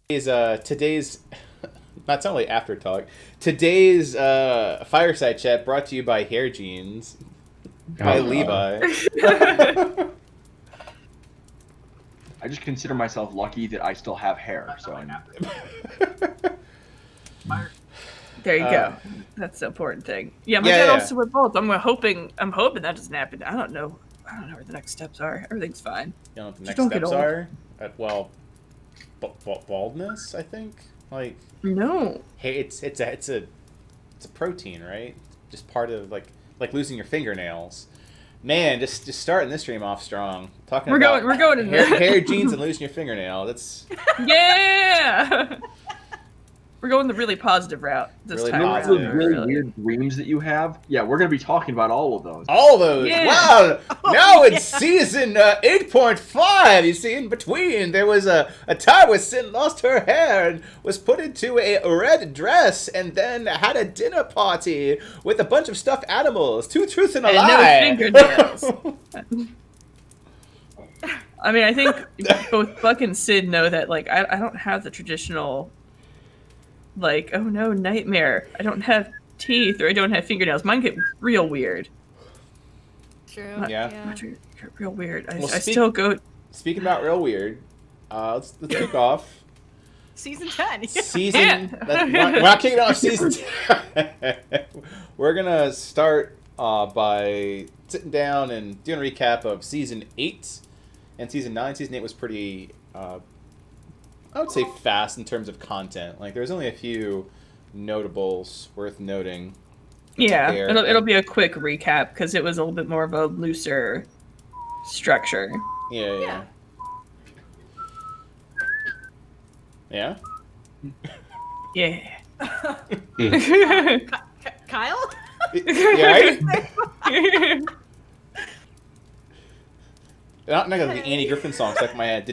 Today's not only after talk. Today's fireside chat brought to you by Hair Jeans by Oh, God. Levi. I just consider myself lucky that I still have hair. So There you go. That's the important thing. Yeah, my Yeah, dad yeah. also went both. I'm hoping that doesn't happen. I don't know where the next steps are. Everything's fine. You know what the Just next don't get steps old. are? Well, baldness, I think. Like, No. hey, it's a protein, right? Just part of like losing your fingernails. Man, just starting this stream off strong. Talking We're about going in there. hair jeans and losing your fingernail. That's Yeah. We're going the really positive route this Really time positive. around. those really weird dreams that you have. Yeah, we're gonna be talking about all of those. all those. Yeah. Wow. Now in season 8.5, you see, in between, there was a time where Sin lost her hair and was put into a red dress and then had a dinner party with a bunch of stuffed animals. Two truths and a And lie. no fingernails. I mean, I think both Buck and Sid know that, like, I don't have the traditional, like, oh no, nightmare. I don't have teeth or I don't have fingernails. Mine get real weird. True. Yeah. Much real weird. I Well, still go. Speaking about real weird, let's kick off Season 10. season. Yeah. We're not kicking off season 10. We're gonna start by sitting down and doing a recap of season 8 and season 9. Season 8 was pretty, I would say, fast in terms of content. Like, there's only a few notables worth noting. Yeah, There. it'll be a quick recap because it was a little bit more of a looser structure. Yeah. Yeah. Yeah. Kyle? Yeah, right? Not gonna the Annie Griffin song stuck in my head.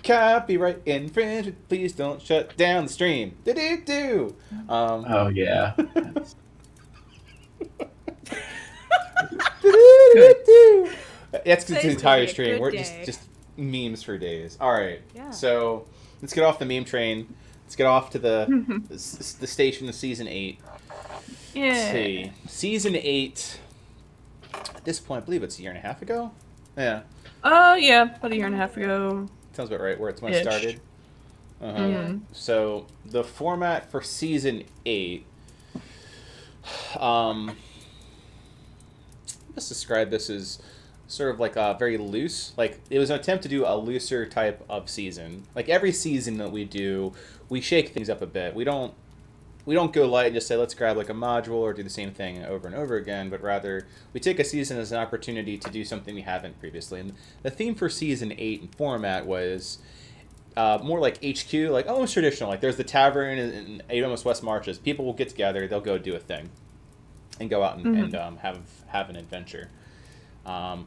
Copyright infringement. Please don't shut down the stream. Oh yeah. That's Today's the entire gonna be a stream. good We're day. just memes for days. All right. Yeah. So let's get off the meme train. Let's get off to the station of season 8. Let's Yeah. see. Season 8. At this point, I believe it's a year and a half ago. Yeah. Oh yeah, about a year and a half ago. Sounds about right. Where it's when it Ish. started. Mhm. So the format for season 8. Let's describe this as sort of like a very loose. Like, it was an attempt to do a looser type of season. Like, every season that we do, we shake things up a bit. We don't go light and just say let's grab like a module or do the same thing over and over again, but rather we take a season as an opportunity to do something we haven't previously. And the theme for season 8 in format was more like HQ, like almost traditional. Like, there's the tavern in Almost West Marches. People will get together, they'll go do a thing, and go out and have an adventure.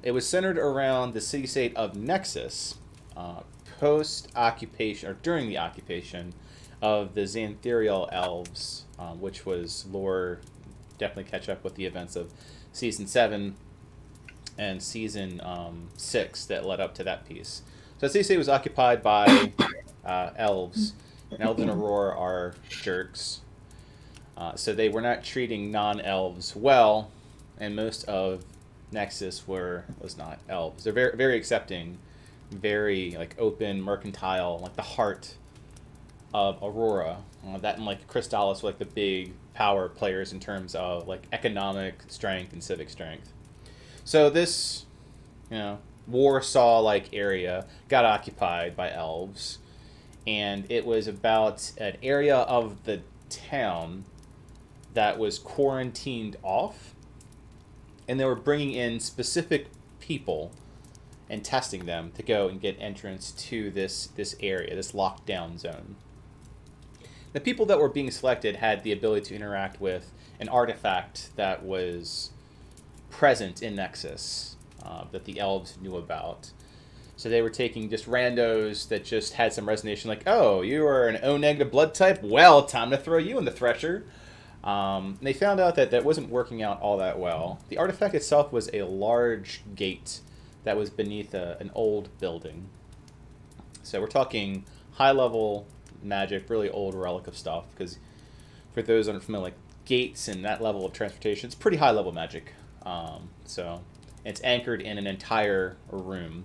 It was centered around the city-state of Nexus, post-occupation, or during the occupation of the Xantherial Elves, which was lore, definitely catch up with the events of Season 7 and Season 6 that led up to that piece. So the city-state was occupied by elves, and elves in Aurora are jerks. So they were not treating non-elves well, and most of Nexus was not elves. They're very, very accepting, very like open, mercantile, like the heart of Aurora. That and like Crystallis were like the big power players in terms of like economic strength and civic strength. So this, Warsaw like area got occupied by elves, and it was about an area of the town that was quarantined off, and they were bringing in specific people and testing them to go and get entrance to this area, this lockdown zone. The people that were being selected had the ability to interact with an artifact that was present in Nexus that the elves knew about. So they were taking just randos that just had some resonation, like, oh, you are an O-negative blood type? Well, time to throw you in the thresher. They found out that wasn't working out all that well. The artifact itself was a large gate that was beneath an old building. So we're talking high-level magic, really old relic of stuff, because for those that aren't familiar, like gates and that level of transportation, it's pretty high-level magic. So it's anchored in an entire room.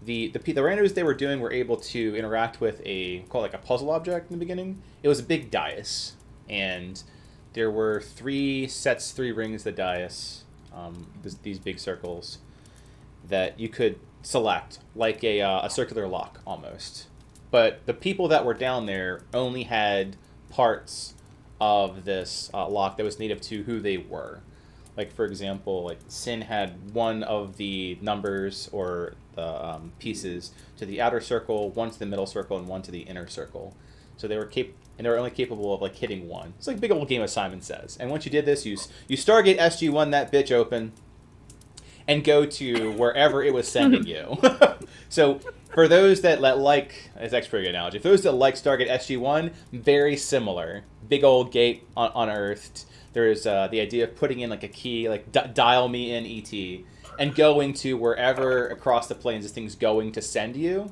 The randos they were doing were able to interact with a puzzle object in the beginning. It was a big dais, and there were 3 rings of the dais, these big circles, that you could select, like a circular lock almost. But the people that were down there only had parts of this lock that was native to who they were. Like, for example, like Sin had one of the numbers or the pieces to the outer circle, one to the middle circle, and one to the inner circle. So they were only capable of like hitting one. It's like a big old game of Simon Says. And once you did this, you Stargate SG-1 that bitch open and go to wherever it was sending you. So for those that like, it's actually a pretty good analogy. For those that like Stargate SG-1, very similar. Big old gate unearthed. There's the idea of putting in like a key, like dial me in ET, and going to wherever across the plains this thing's going to send you,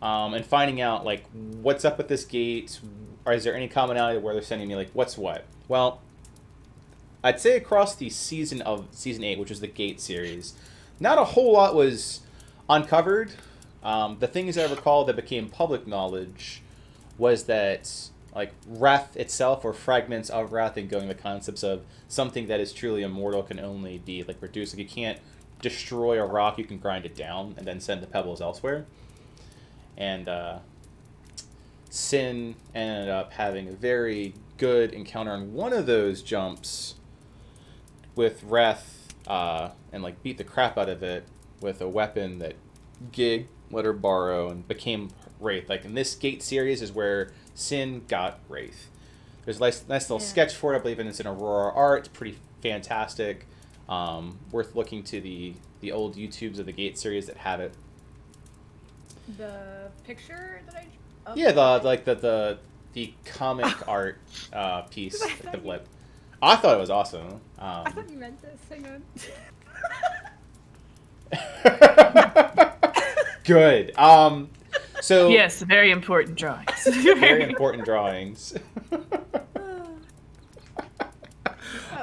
and finding out like what's up with this gate, or is there any commonality where they're sending me, like what's what. Well, I'd say across the season 8, which was the Gate series, not a whole lot was uncovered. The things I recall that became public knowledge was that like Wrath itself, or fragments of Wrath, and going the concepts of something that is truly immortal can only be like reduced. Like you can't destroy a rock, you can grind it down and then send the pebbles elsewhere. And Sin ended up having a very good encounter on one of those jumps with Wrath, and like beat the crap out of it with a weapon that Gig let her borrow and became Wraith. Like in this Gate series is where Sin got Wraith. There's a nice little sketch for it, I believe, and it's in Aurora art. It's pretty fantastic. Worth looking to the old YouTubes of the Gate series that have it. The picture that I... Yeah, the comic art piece, like the blip. I thought it was awesome. I thought you meant this. Hang on. Good. So Yes, very important drawings. very important drawings.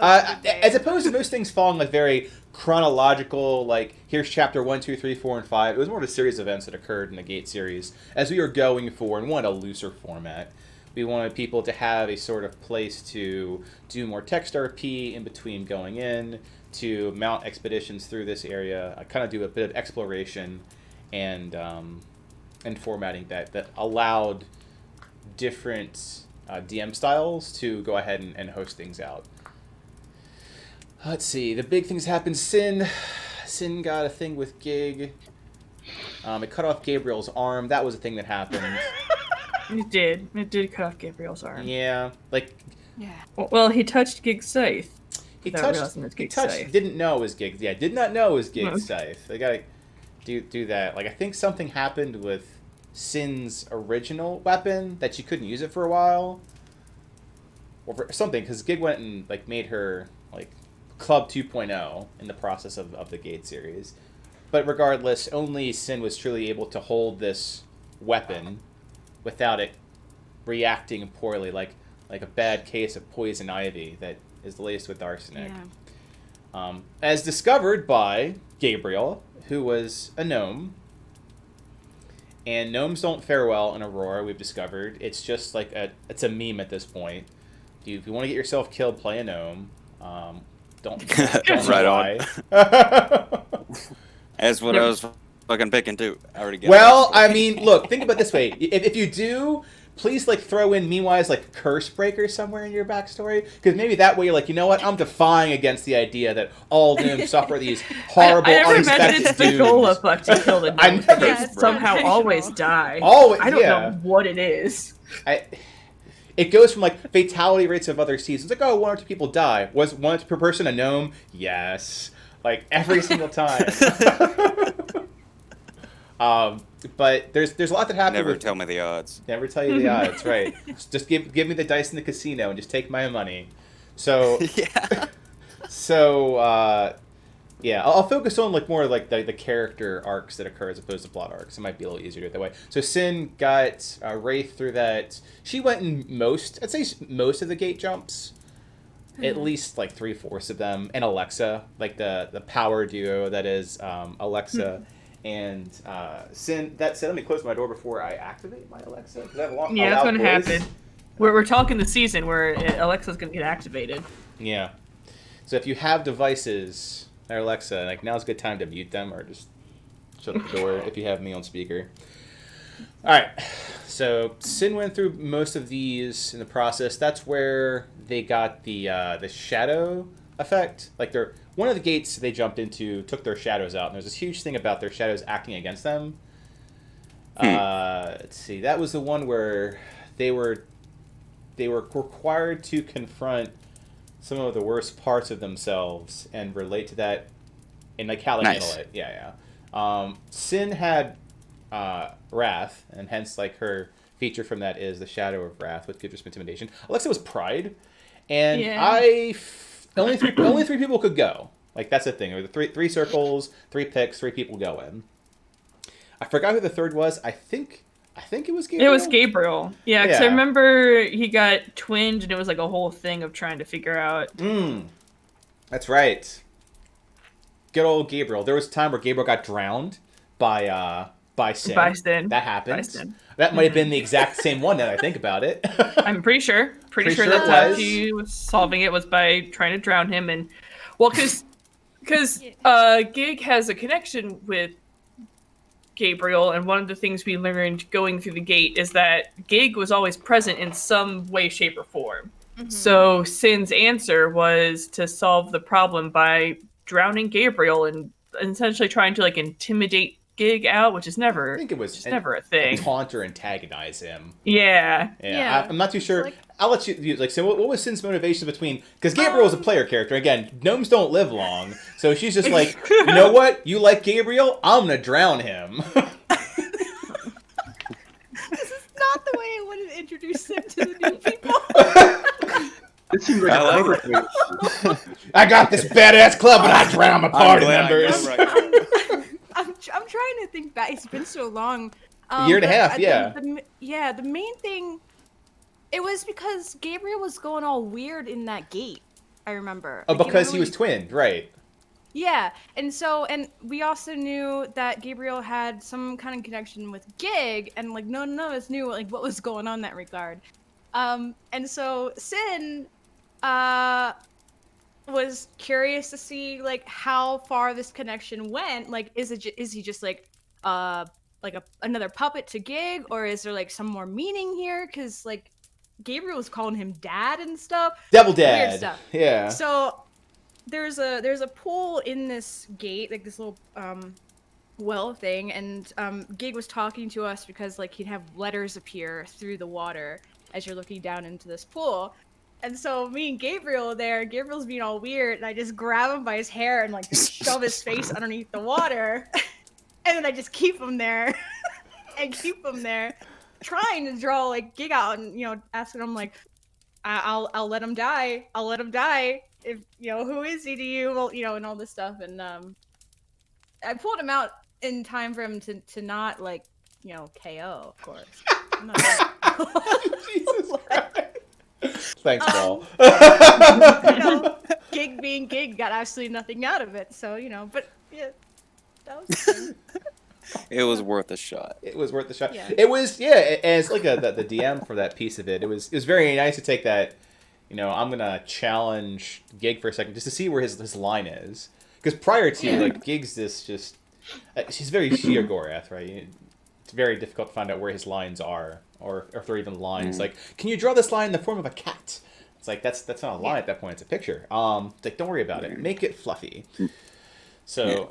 As opposed to most things falling like very chronological, like here's chapter 1, 2, 3, 4, and 5. It was more of a series of events that occurred in the Gate series as we were going for and wanted a looser format. We wanted people to have a sort of place to do more text RP in between going in, to mount expeditions through this area, kind of do a bit of exploration and formatting that allowed different DM styles to go ahead and host things out. Let's see. The big things happened. Sin got a thing with Gig. It cut off Gabriel's arm. That was a thing that happened. It did. It did cut off Gabriel's arm. Yeah, like. Yeah. Well, he touched Gig's scythe. He didn't know it was Gig. Yeah, did not know it was Gig's scythe. They gotta do that. Like I think something happened with Sin's original weapon that she couldn't use it for a while, or for something, because Gig went and like made her like Club 2.0 in the process of the Gate series. But regardless, only Sin was truly able to hold this weapon without it reacting poorly, like a bad case of poison ivy that is laced with arsenic. Yeah. As discovered by Gabriel, who was a gnome. And gnomes don't fare well in Aurora, we've discovered. It's just like it's a meme at this point. If you want to get yourself killed, play a gnome. Don't right lie. That's what I was fucking picking too. I already get Well, I mean, look, think about it this way. If you do, please like throw in Meanwhile's like curse breaker somewhere in your backstory, because maybe that way you're like, you know what, I'm defying against the idea that all gnomes suffer these horrible, I never imagined unexpected it's the goal dooms. of Buck to kill the I gnome. know. They Yes, somehow traditional. always die. Always, I don't yeah. know what it is. It goes from like fatality rates of other seasons, like 1 or 2 people die. Was 1 per person a gnome? Yes, like every single time. But there's a lot that happens. Never tell me the odds. Never tell you the odds, right? Just give me the dice in the casino and just take my money. So Yeah. so Yeah, I'll focus on like more like the character arcs that occur as opposed to plot arcs. It might be a little easier to do it that way. So Sin got Wraith through that. She went in I'd say most of the gate jumps. At least like 3/4 of them, and Alexa, like the power duo that is Alexa and Sin. That said, let me close my door before I activate my Alexa because I have a long. Yeah, that's loud gonna voice. happen. We're talking the season where Alexa's gonna get activated. Yeah. So if you have devices, or Alexa, like now's a good time to mute them or just shut the door if you have me on speaker. All right. So Sin went through most of these in the process. That's where they got the shadow effect. Like one of the gates they jumped into took their shadows out, and there's this huge thing about their shadows acting against them. Let's see. That was the one where they were required to confront some of the worst parts of themselves and relate to that and like how they handle it. Yeah. Sin had Wrath, and hence like her feature from that is the Shadow of Wrath, which gives her some intimidation. Alexa was Pride, and only three people could go. Like that's the thing. There were three circles, 3 picks, 3 people go in. I forgot who the third was. I think it was Gabriel. It was Gabriel. Yeah, because I remember he got twinned, and it was like a whole thing of trying to figure out. That's right. Good old Gabriel. There was a time where Gabriel got drowned by Sin. By Sin. That happened. By Sin. That might have been the exact same one now that I think about it. I'm pretty sure. Pretty sure that's how she was solving it was by trying to drown him. And well, because Gig has a connection with Gabriel, and one of the things we learned going through the gate is that Gig was always present in some way, shape, or form. Mm-hmm. So Sin's answer was to solve the problem by drowning Gabriel and essentially trying to like intimidate Gig out, which is never. I think it was just never a thing. Taunt or antagonize him. Yeah. I'm not too sure. Like, I'll let you like. So, what was Sin's motivation between? Because Gabriel was a player character. Again, gnomes don't live long, so she's just like, you know what? You like Gabriel? I'm gonna drown him. This is not the way I wanted to introduce Sin to the new people. It seems like a perfect. I got this badass club, and I drown my party members. I'm trying to think back. It's been so long. A year and a half, yeah. The main thing, it was because Gabriel was going all weird in that gate. I remember. Oh, because he was twinned, right? Yeah, and we also knew that Gabriel had some kind of connection with Gig, and like none of us knew like what was going on in that regard. And so Sin, was curious to see like how far this connection went. Like, is he just like another puppet to Gig, or is there like some more meaning here? Because like Gabriel was calling him dad and stuff. Devil dad. Weird stuff. Yeah. So there's a pool in this gate, like this little well thing, and Gig was talking to us because like he'd have letters appear through the water as you're looking down into this pool. And so me and Gabriel there, Gabriel's being all weird, and I just grab him by his hair and like shove his face underneath the water. And then I just keep him there and keep him there, trying to draw like Gig out and, asking him like, I'll let him die. I'll let him die. If, who is he to you? Well, and all this stuff. And I pulled him out in time for him to not like, KO, of course. Jesus Christ. Thanks, Paul. Gig being Gig got absolutely nothing out of it. So, but yeah, that was fun. It was worth a shot. It was worth a shot. Yeah. It was, as like the DM for that piece of it, it was very nice to take that, I'm going to challenge Gig for a second just to see where his line is. Because prior to, like, Gig's she's very Sheogorath, right? It's very difficult to find out where his lines are, or if they're even lines. Like, can you draw this line in the form of a cat? It's like, that's not a line at that point, it's a picture. It's like, don't worry about it. Make it fluffy. So,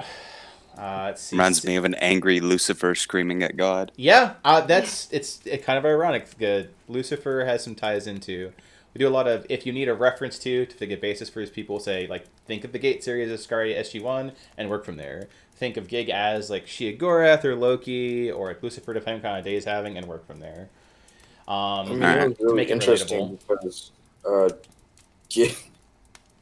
let's see. Reminds me of an angry Lucifer screaming at God. Yeah, it's kind of ironic. Lucifer has some ties into. We do a lot of, if you need a reference to get basis for his people, say, like, think of the Gate series as Scaria SG1 and work from there. Think of Gig as, like, Sheogorath or Loki or like Lucifer, depending on kind of day he's having, and work from there. It was really to make it interesting relatable. because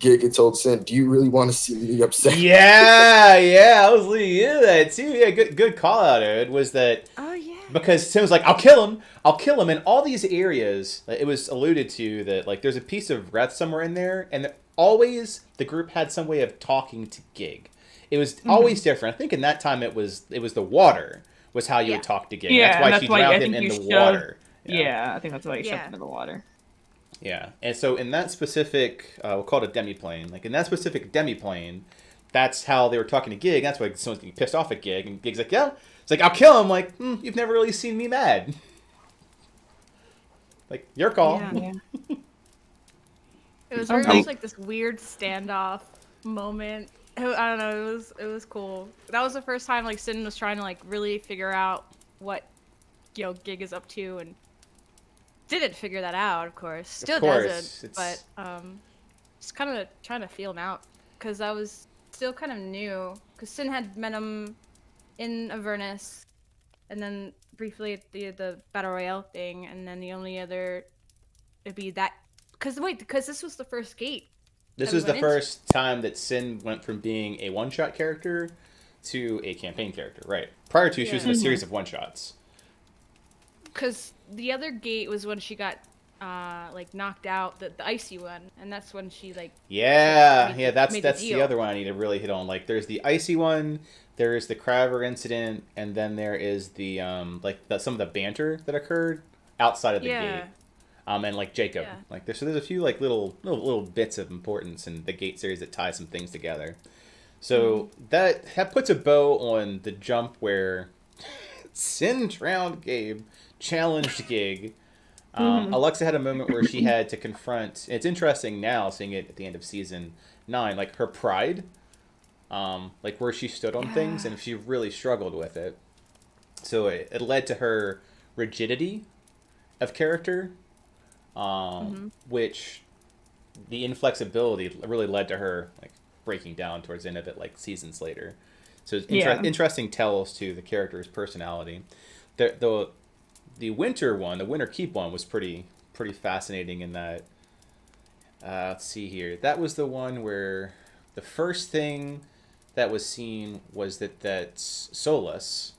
Gig had told Sin, "Do you really want to see me upset?" Yeah, I was leading into that too. Yeah, good call out, Ed, was that Oh yeah. because Tim was like, I'll kill him in all these areas. It was alluded to that like there's a piece of breath somewhere in there, and always the group had some way of talking to Gig. It was always different. I think in that time it was the water was how you would talk to Gig. Yeah, That's why she drowned him in the water. Yeah, I think that's why you shoved him in the water. Yeah, and so in that specific, we'll call it a demiplane. Like in that specific demiplane, that's how they were talking to Gig. That's why someone's getting pissed off at Gig, and Gig's like, "Yeah," it's like, "I'll kill him." Like, you've never really seen me mad. Like your call. Yeah. It was very much like this weird standoff moment. I don't know. It was cool. That was the first time like Sin was trying to like really figure out what Gig is up to, and didn't figure that out. Of course, still doesn't. But just kind of trying to feel him out because I was still kind of new. Because Sin had met him in Avernus, and then briefly at the Battle Royale thing, and then the only other it'd be that. Because this was the first gate. This was the first time that Sin went from being a one-shot character to a campaign character, right? Prior to, she was in a series of one-shots. Because the other gate was when she got like knocked out, the icy one, and that's when she like. That's the other one I need to really hit on. Like, there's the icy one, there is the Craver incident, and then there is the some of the banter that occurred outside of the gate. And like Jacob, like there's a few like little bits of importance in the Gate series that tie some things together. So that puts a bow on the jump where Sin drowned Gabe, challenged Gig. Alexa had a moment where she had to confront. It's interesting now seeing it at the end of season 9, like her pride, like where she stood on things, and she really struggled with it. So it led to her rigidity of character. Which the inflexibility really led to her like breaking down towards the end of it, like seasons later. So it's interesting tells to the character's personality. The winter one, the Winter Keep one, was pretty fascinating in that. Let's see here. That was the one where the first thing that was seen was that Solus.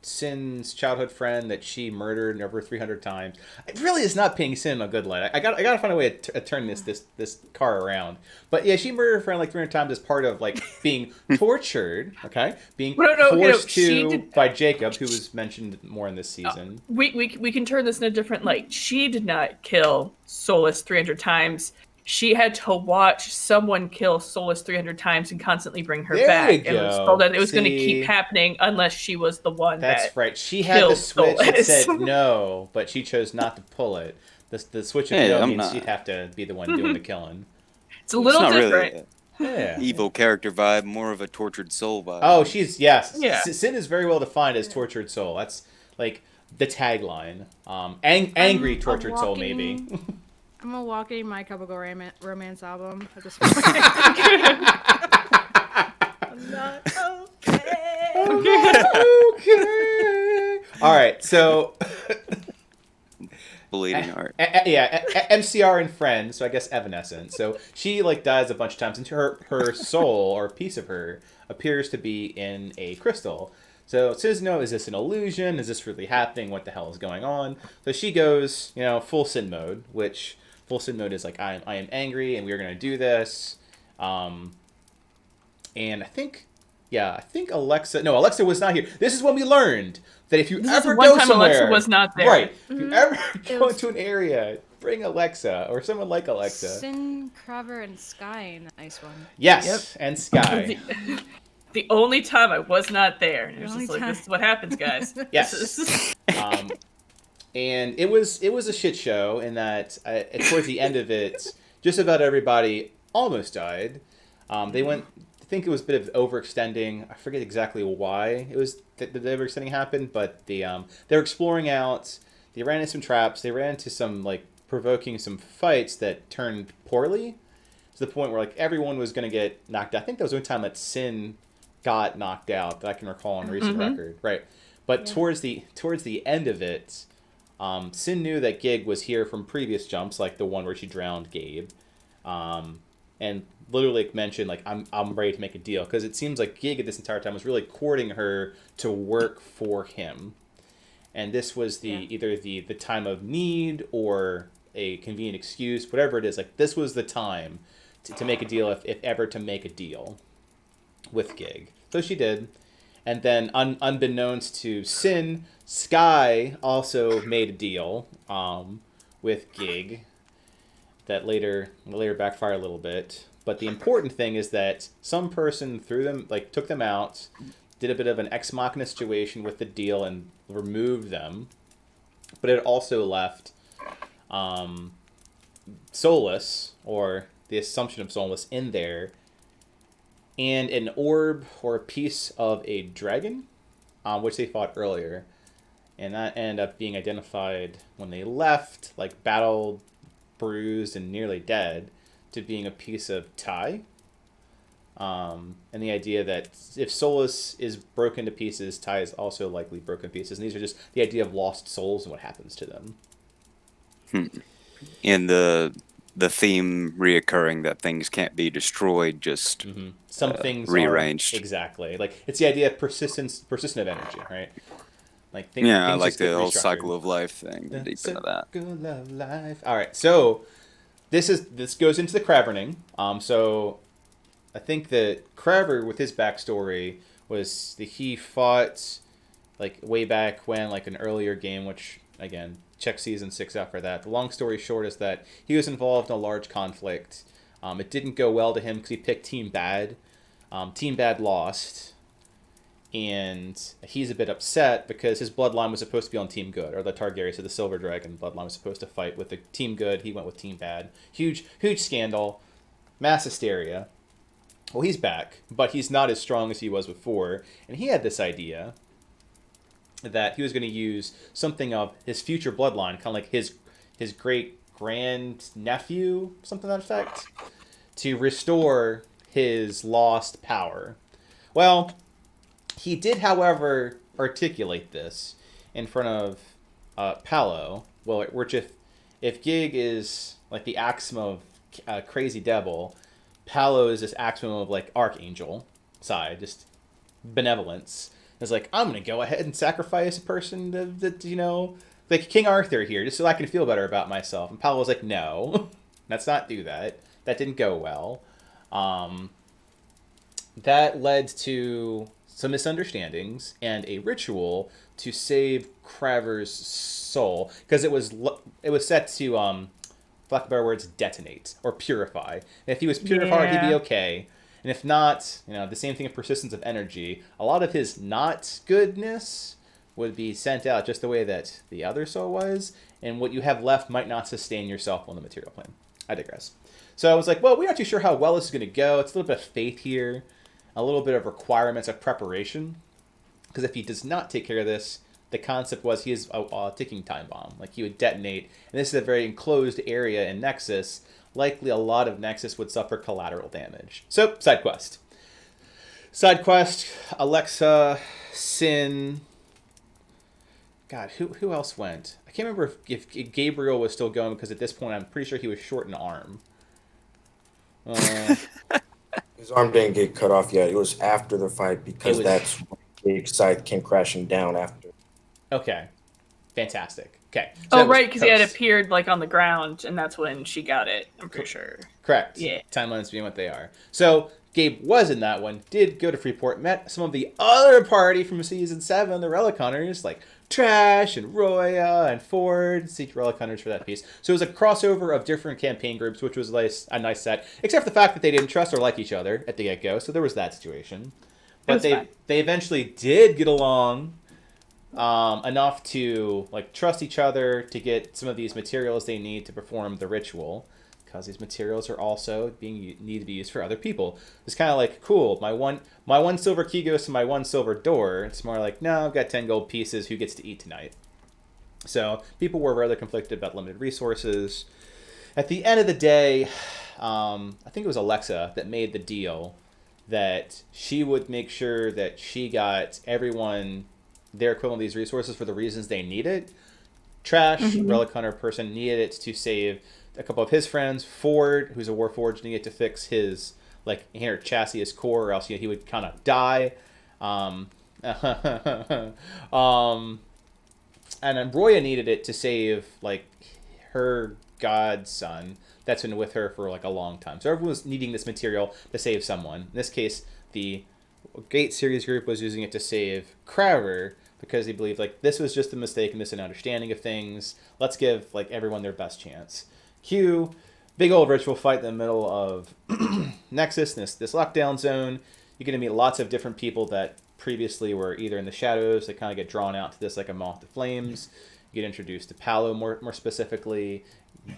Sin's childhood friend that she murdered over 300 times. It really is not paying Sin a good light. I gotta find a way to turn this car around. But yeah, she murdered her friend like 300 times as part of like being tortured. Okay, being forced by Jacob, who was mentioned more in this season. We can turn this in a different light. She did not kill Solus 300 times. She had to watch someone kill Solus 300 times and constantly bring her back. And was told that it was going to keep happening unless she was the one That's right. She had the switch that said no, but she chose not to pull it. The switch of no means she'd have to be the one doing the killing. It's a little different. Really evil character vibe, more of a tortured soul vibe. Oh, Sin is very well defined as tortured soul. That's like the tagline. Angry tortured soul, maybe. I'm a walking My Chemical Romance album at this point. I'm not okay. All right, so bleeding heart. MCR and friend, so I guess Evanescence. So she like dies a bunch of times, and her soul or a piece of her appears to be in a crystal. So Cisno, is this an illusion? Is this really happening? What the hell is going on? So she goes, full Sin mode, which full Sin mode is like, I am angry, and we are going to do this. And I think Alexa was not here. This is when we learned that if you ever go somewhere, Alexa was not there. Right? If you ever go into an area, bring Alexa or someone like Alexa. Sin, Craver, and Sky in the nice one. Yes, and Sky. The only time I was not there. And it was just like, this is what happens, guys. Yes. And it was a shit show in that towards the end of it, just about everybody almost died. They went. I think it was a bit of overextending. I forget exactly why it was that the overextending happened, but they were exploring out. They ran into some traps. They ran into some provoking some fights that turned poorly to the point where everyone was going to get knocked out. I think that was the only time that Sin got knocked out that I can recall on recent record, right? But towards the end of it. Sin knew that Gig was here from previous jumps, like the one where she drowned Gabe. and literally mentioned like I'm ready to make a deal, because it seems like Gig at this entire time was really courting her to work for him, and this was either the time of need or a convenient excuse, whatever it is. Like, this was the time to make a deal, if ever to make a deal with Gig. So she did. And then, unbeknownst to Sin, Sky also made a deal with Gig that later backfired a little bit. But the important thing is that some person took them out, did a bit of an ex machina situation with the deal, and removed them. But it also left Solus, or the assumption of Solus, in there, and an orb or a piece of a dragon, which they fought earlier. And that ended up being identified when they left, like battle bruised and nearly dead, to being a piece of Ty. And the idea that if Solus is broken to pieces, Ty is also likely broken to pieces. And these are just the idea of lost souls and what happens to them. And the theme reoccurring that things can't be destroyed, just some things rearranged. Exactly. Like, it's the idea of persistent of energy, right? Like, things like just get the whole restructured. cycle of life thing. Deep into that. Cycle of life. All right, so this goes into the Craverning. So I think that Craver, with his backstory, was that he fought like way back when, like an earlier game, which again, check season 6 out for that. The long story short is that he was involved in a large conflict. It didn't go well to him because he picked Team Bad. Team Bad lost, and he's a bit upset because his bloodline was supposed to be on Team Good, or the Targaryen, so the Silver Dragon bloodline was supposed to fight with the Team Good. He went with Team Bad. Huge scandal, mass hysteria. Well, he's back, but he's not as strong as he was before, and he had this idea that he was going to use something of his future bloodline, kind of like his great grand nephew, something to that effect, to restore his lost power. Well, he did, however, articulate this in front of Palo. Well, which if Gig is like the axiom of crazy devil, Palo is this axiom of like archangel side, just benevolence. It's like, I'm going to go ahead and sacrifice a person that, like King Arthur here, just so I can feel better about myself. And Palo was like, no, let's not do that. That didn't go well. That led to some misunderstandings and a ritual to save Craver's soul, because it was set to, for lack of better words, detonate or purify. And if he was purified, he'd be okay. And if not, the same thing of persistence of energy. A lot of his not goodness would be sent out just the way that the other soul was, and what you have left might not sustain yourself on the material plane. I digress. So I was like, well, we're not too sure how well this is going to go. It's a little bit of faith here, a little bit of requirements of preparation, because if he does not take care of this, the concept was he is a ticking time bomb. Like, he would detonate, and this is a very enclosed area in Nexus. Likely a lot of Nexus would suffer collateral damage. So, side quest, Alexa, Sin. God, who else went? I can't remember if Gabriel was still going, because at this point I'm pretty sure he was short an arm. His arm didn't get cut off yet. It was after the fight, because that's when Gig's scythe came crashing down after. Okay. Fantastic. Okay. So right, because he had appeared like on the ground, and that's when she got it, I'm pretty sure. Correct. Yeah. Timelines being what they are. So Gabe was in that one, did go to Freeport, met some of the other party from Season 7, the Relic Hunters, like Trash and Roya and Ford, Seek Relic Hunters for that piece. So it was a crossover of different campaign groups, which was a nice set, except for the fact that they didn't trust or like each other at the get-go, so there was that situation. But they eventually did get along enough to like trust each other to get some of these materials they need to perform the ritual, because these materials are also need to be used for other people. It's kind of like, cool, my one silver key goes to my one silver door. It's more like, no, I've got 10 gold pieces, who gets to eat tonight? So people were rather conflicted about limited resources. At the end of the day, I think it was Alexa that made the deal that she would make sure that she got everyone their equivalent of these resources for the reasons they need it. Trash, Relic Hunter person, needed it to save a couple of his friends. Ford, who's a Warforged, needed to fix his like inner chassis, his core, or else he would kind of die. And then Roya needed it to save like her godson that's been with her for like a long time. So everyone was needing this material to save someone. In this case, the Gate series group was using it to save Crowder because they believed like this was just a mistake and misunderstanding of things. Let's give like everyone their best chance. Q, big old ritual fight in the middle of Nexus, this lockdown zone. You're going to meet lots of different people that previously were either in the shadows. They kind of get drawn out to this like a moth to flames. You get introduced to Palo more specifically.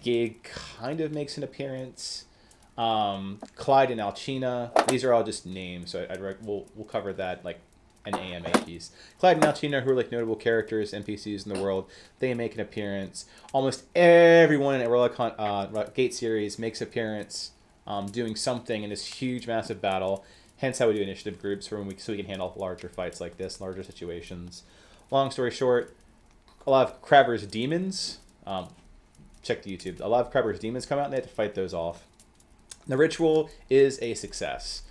Gig kind of makes an appearance. Clyde and Alcina. These are all just names, so we'll cover that like an AMA piece. Clyde and Alcina, who are like notable characters, NPCs in the world, they make an appearance. Almost everyone in a Gate series makes appearance, doing something in this huge, massive battle. Hence how we do initiative groups so we can handle larger fights like this, larger situations. Long story short, a lot of Crabber's demons. Check the YouTube. A lot of Crabber's demons come out and they have to fight those off. The ritual is a success.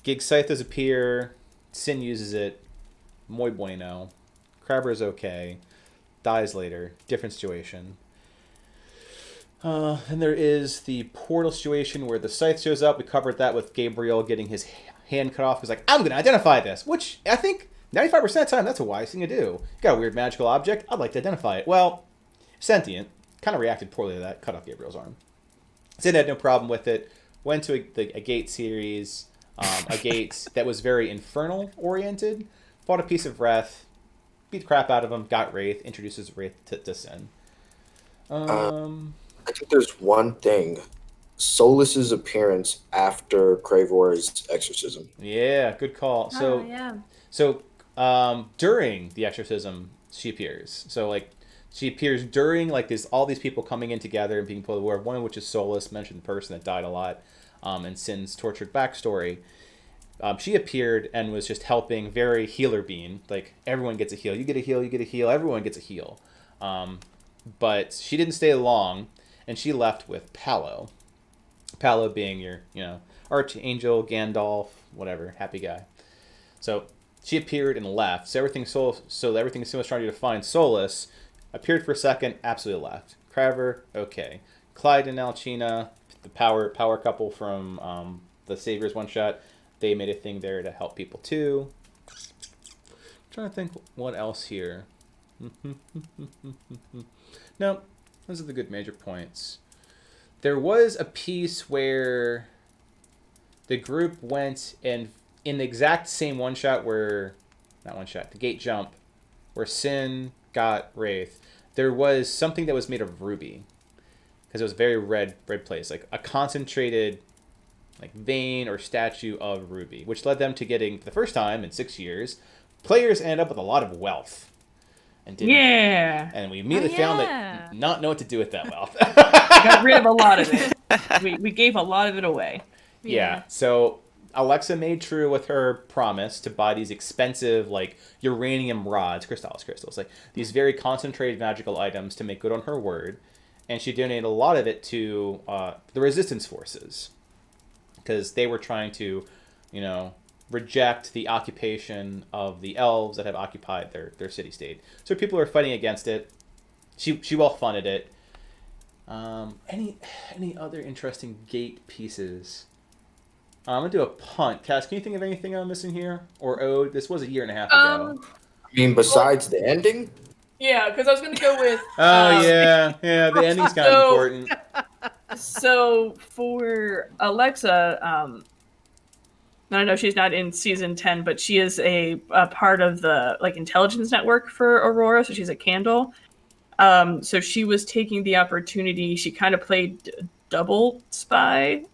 Gig Scythers appear. Sin uses it. Muy bueno. Crabber's okay. Dies later. Different situation. And there is the portal situation where the Scythe shows up. We covered that with Gabriel getting his hand cut off. He's like, I'm going to identify this. Which I think 95% of the time, that's a wise thing to do. You got a weird magical object. I'd like to identify it. Well, Sentient kind of reacted poorly to that. Cut off Gabriel's arm. Sin had no problem with it. Went to a Gate series. A Gate that was very infernal oriented. Fought a piece of Wrath. Beat the crap out of him. Got Wraith. Introduces Wraith to Sin. I think there's one thing. Solus's appearance after Kravor's exorcism. Yeah, good call. So, yeah. So during the exorcism, she appears. So like she appears during like all these people coming in together and being pulled away. One of which is Solus, mentioned the person that died a lot, and Sin's tortured backstory. She appeared and was just helping, very healer being. Like everyone gets a heal. You get a heal. You get a heal. Everyone gets a heal. But she didn't stay long, and she left with Palo. Palo being your Archangel, Gandalf, whatever, happy guy. So she appeared and left. So everything Sin was trying to find Solus appeared for a second, absolutely left. Craver, okay. Clyde and Alcina, the power couple from the Saviors one shot, they made a thing there to help people too. I'm trying to think what else here. No, those are the good major points. There was a piece where the group went and in the exact same the Gate jump, where Sin got Wraith, there was something that was made of ruby. Because it was very red place. Like a concentrated like vein or statue of ruby. Which led them to getting, for the first time in 6 years, players ended up with a lot of wealth. And And we immediately found that not know what to do with that wealth. Got rid of a lot of it. We gave a lot of it away. Yeah. So Alexa made true with her promise to buy these expensive like uranium rods, crystals, like these very concentrated magical items to make good on her word. And she donated a lot of it to the resistance forces because they were trying to, reject the occupation of the elves that have occupied their city-state. So people are fighting against it. She well-funded it. Any other interesting Gate pieces? I'm going to do a punt. Cass, can you think of anything I'm missing here? Or Ode? This was a year and a half ago. I mean, besides the ending? Yeah, because I was going to go with... yeah, the ending's kind of important. So, for Alexa, I know she's not in season 10, but she is a part of the intelligence network for Aurora, so she's a candle. So she was taking the opportunity, she kind of played double spy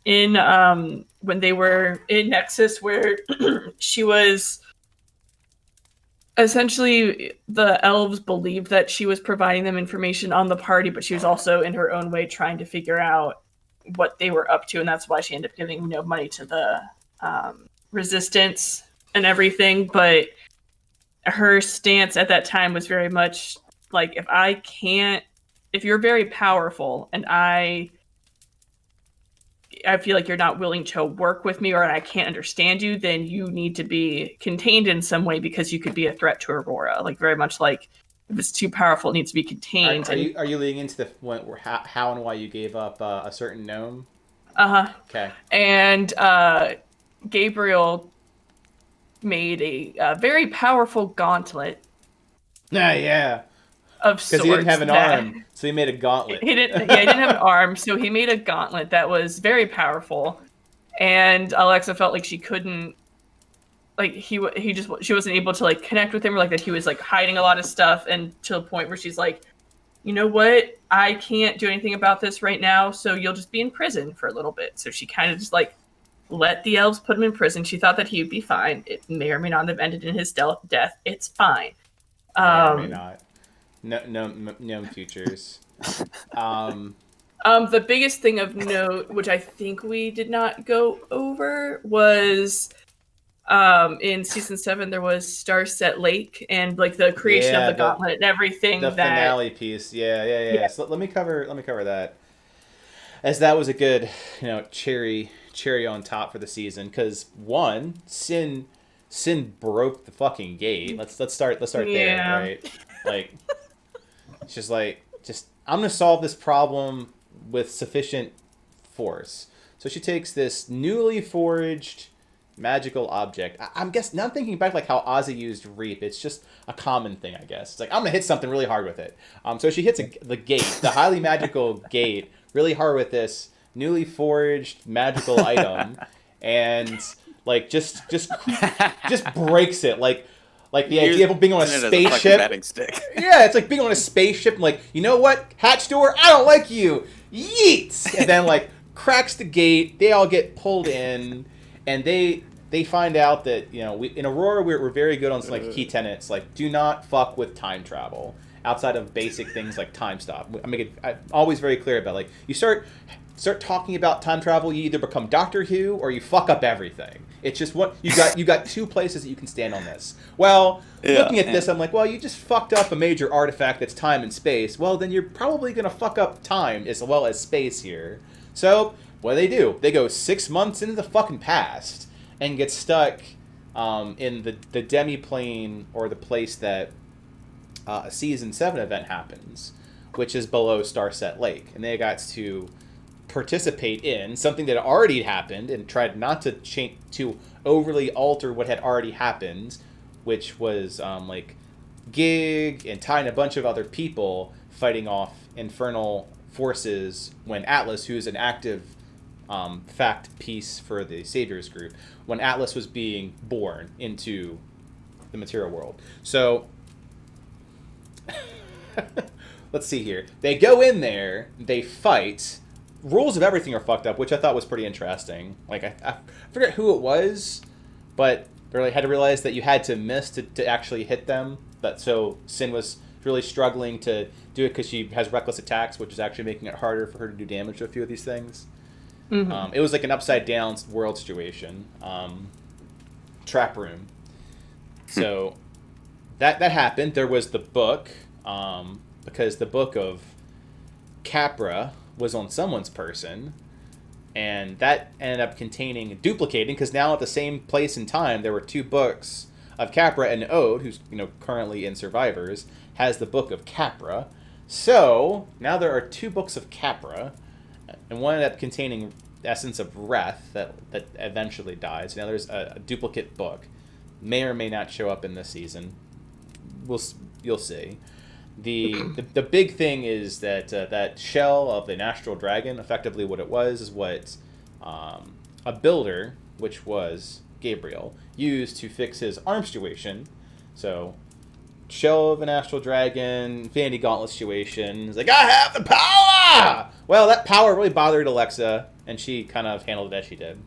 in when they were in Nexus, where she was essentially, the elves believed that she was providing them information on the party, but she was also in her own way trying to figure out what they were up to, and that's why she ended up giving money to the resistance and everything. But her stance at that time was very much like, if if you're very powerful and I feel like you're not willing to work with me or I can't understand you, then you need to be contained in some way because you could be a threat to Aurora. Like very much like if it's too powerful, it needs to be contained. Are you leading into the how and why you gave up a certain gnome? Okay. And Gabriel made a very powerful gauntlet. Yeah. Of sorts. Because he didn't have an arm, so he made a gauntlet. He didn't have an arm, so he made a gauntlet that was very powerful. And Alexa felt like she couldn't, like she wasn't able to like connect with him, or like that he was like hiding a lot of stuff, and to a point where she's like, you know what, I can't do anything about this right now, so you'll just be in prison for a little bit. So she kind of just like let the elves put him in prison. She thought that he would be fine. It may or may not have ended in his death. It's fine. May or may not. No futures. The biggest thing of note, which I think we did not go over, was in season 7 there was Starset Lake and like the creation of the gauntlet and everything. The finale piece, yeah. So let me cover that, as that was a good, cherry on top for the season. Because one, Sin broke the fucking gate. Let's start there, right? Like. She's like, I'm going to solve this problem with sufficient force. So she takes this newly forged magical object. I'm now thinking back like how Ozzy used Reap. It's just a common thing, I guess. It's like, I'm going to hit something really hard with it. So she hits the gate, the highly magical gate, really hard with this newly forged magical item. And like just breaks it. Like the idea of being on a spaceship. Yeah, it's like being on a spaceship and like, you know what, hatch door, I don't like you. Yeets! And then like cracks the gate. They all get pulled in, and they find out that in Aurora we're very good on some like key tenets, like do not fuck with time travel outside of basic things like time stop. I'm always very clear about like you start talking about time travel, you either become Doctor Who or you fuck up everything. It's just what you got two places that you can stand on this. Well, looking at this, I'm like, well, you just fucked up a major artifact that's time and space. Well, then you're probably going to fuck up time as well as space here. So, what do? They go 6 months into the fucking past and get stuck in the demi-plane, or the place that a Season 7 event happens, which is below Starset Lake. And they got to participate in something that already happened and tried not to overly alter what had already happened, which was like Gig and Ty and a bunch of other people fighting off infernal forces when Atlas, who's an active fact piece for the Saviors group, when Atlas was being born into the material world. So let's see here. They go in there, they fight. Rules of everything are fucked up, which I thought was pretty interesting. Like, I forget who it was, but they really had to realize that you had to miss to actually hit them. So Sin was really struggling to do it because she has reckless attacks, which is actually making it harder for her to do damage to a few of these things. Mm-hmm. It was like an upside-down world situation. Trap room. So that happened. There was the book, because the book of Capra was on someone's person, and that ended up duplicating, because now at the same place and time there were two books of Capra, and Ode, who's currently in Survivors, has the book of Capra. So now there are two books of Capra, and one ended up containing the essence of Wrath that eventually dies. Now there's a duplicate book, may or may not show up in this season. You'll see. The big thing is that that shell of an astral dragon, effectively what it was, is what a builder, which was Gabriel, used to fix his arm situation. So, shell of an astral dragon, Infinity Gauntlet situation. He's like, I have the power! Well, that power really bothered Alexa, and she kind of handled it as she did.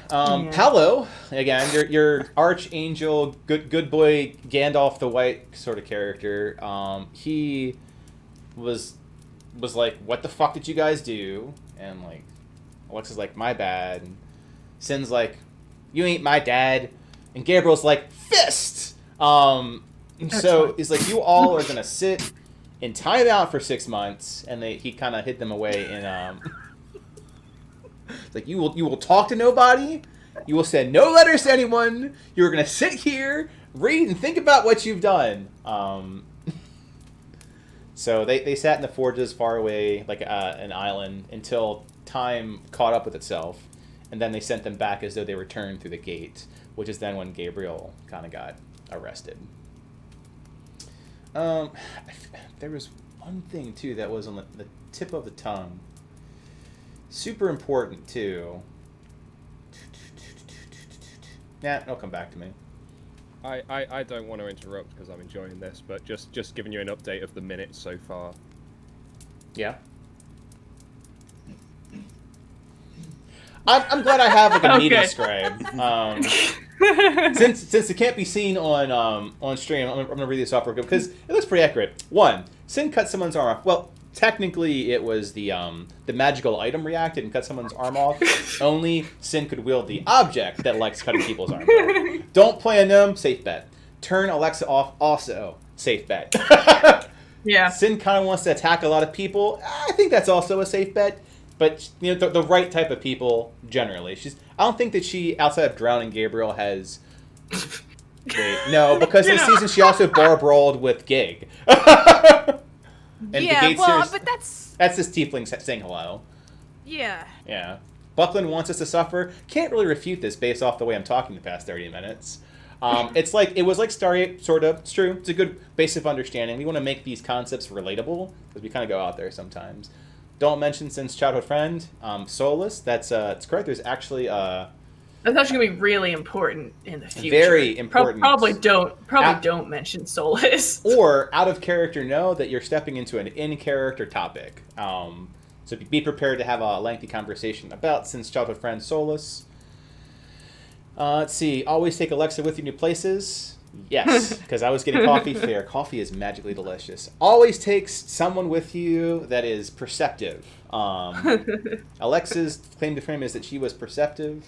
Paolo, again, your archangel, good boy, Gandalf the White sort of character. He was like, what the fuck did you guys do? And like, Alexa's like, my bad. And Sin's like, you ain't my dad. And Gabriel's like, fist! So fine. he's like, you all are gonna sit in timeout for 6 months, and he kind of hid them away in it's like you will talk to nobody, you will send no letters to anyone. You're gonna sit here, read, and think about what you've done. So they sat in the forges far away, like an island, until time caught up with itself, and then they sent them back as though they returned through the gate, which is then when Gabriel kind of got arrested. There was one thing too that was on the tip of the tongue. Super important too. Nah, it'll come back to me. I don't want to interrupt because I'm enjoying this, but just giving you an update of the minutes so far. Yeah. I'm glad I have like a media scribe. Since it can't be seen on stream, I'm gonna read this off real quick because it looks pretty accurate. 1, Sin cut someone's arm off. Well, technically it was the magical item reacted and cut someone's arm off. Only Sin could wield the object that likes cutting people's arms off. Don't play a gnome, safe bet. Turn Alexa off, also safe bet. Yeah. Sin kind of wants to attack a lot of people. I think that's also a safe bet. But you know the right type of people generally. I don't think that she, outside of drowning Gabriel, has. Wait, no, because this season she also bar-brawled with Gig. And yeah, the Gate well, series, but that's this tiefling saying hello. yeah. Yeah, Buckland wants us to suffer. Can't really refute this based off the way I'm talking the past 30 minutes. It's like it was like Stargate, sort of. It's true. It's a good base of understanding. We want to make these concepts relatable because we kind of go out there sometimes. Don't mention Sin's childhood friend, Solus. That's it's correct. There's actually That's actually gonna be really important in the future. Very important. Probably don't mention Solus. Or out of character, know that you're stepping into an in character topic. So be prepared to have a lengthy conversation about Sin's childhood friend Solus. Let's see. Always take Alexa with you to new places. Yes, because I was getting coffee. Fair. Coffee is magically delicious. Always takes someone with you that is perceptive. Alexa's claim to fame is that she was perceptive.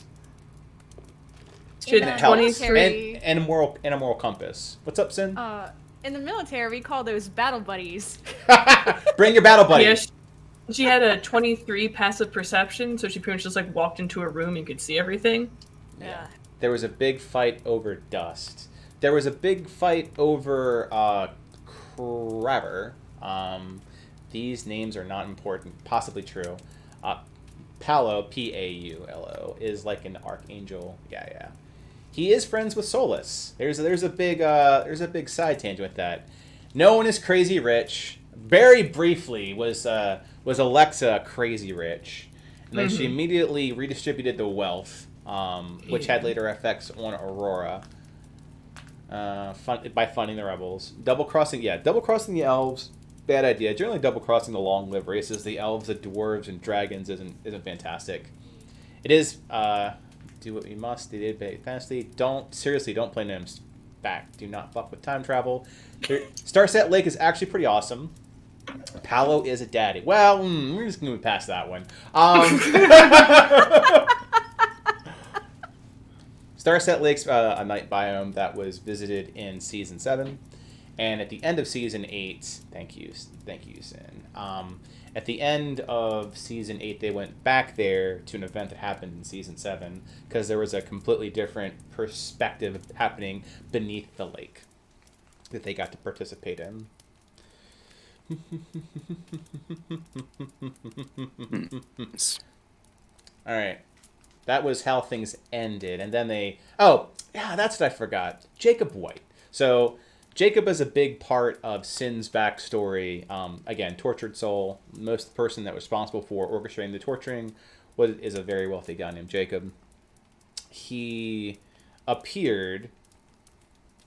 Should And it In helps. 23 And a moral compass. What's up, Sin? In the military, we call those battle buddies. Bring your battle buddy. Yeah, she had a 23 passive perception, so she pretty much just like walked into a room and could see everything. Yeah. There was a big fight over dust. There was a big fight over Crabber. These names are not important. Possibly true. Palo, Paulo, is like an archangel. Yeah. He is friends with Solus. There's a big side tangent with that. No one is crazy rich. Very briefly was Alexa crazy rich, and then she immediately redistributed the wealth, which had later effects on Arhor'ha. By funding the rebels. Double crossing the elves, bad idea. Generally double crossing the long-lived races, the elves, the dwarves, and dragons isn't fantastic. It is do what we must. They did fantasy. Don't play Nims back. Do not fuck with time travel. Starset Lake is actually pretty awesome. Palo is a daddy. Well, we're just gonna move past that one. Starset Lake's a night biome that was visited in Season 7. And at the end of Season 8, thank you, Sin. At the end of Season 8, they went back there to an event that happened in Season 7 because there was a completely different perspective happening beneath the lake that they got to participate in. All right. That was how things ended. And then that's what I forgot. Jacob White. So Jacob is a big part of Sin's backstory. Again, tortured soul. Most person that was responsible for orchestrating the torturing is a very wealthy guy named Jacob. He appeared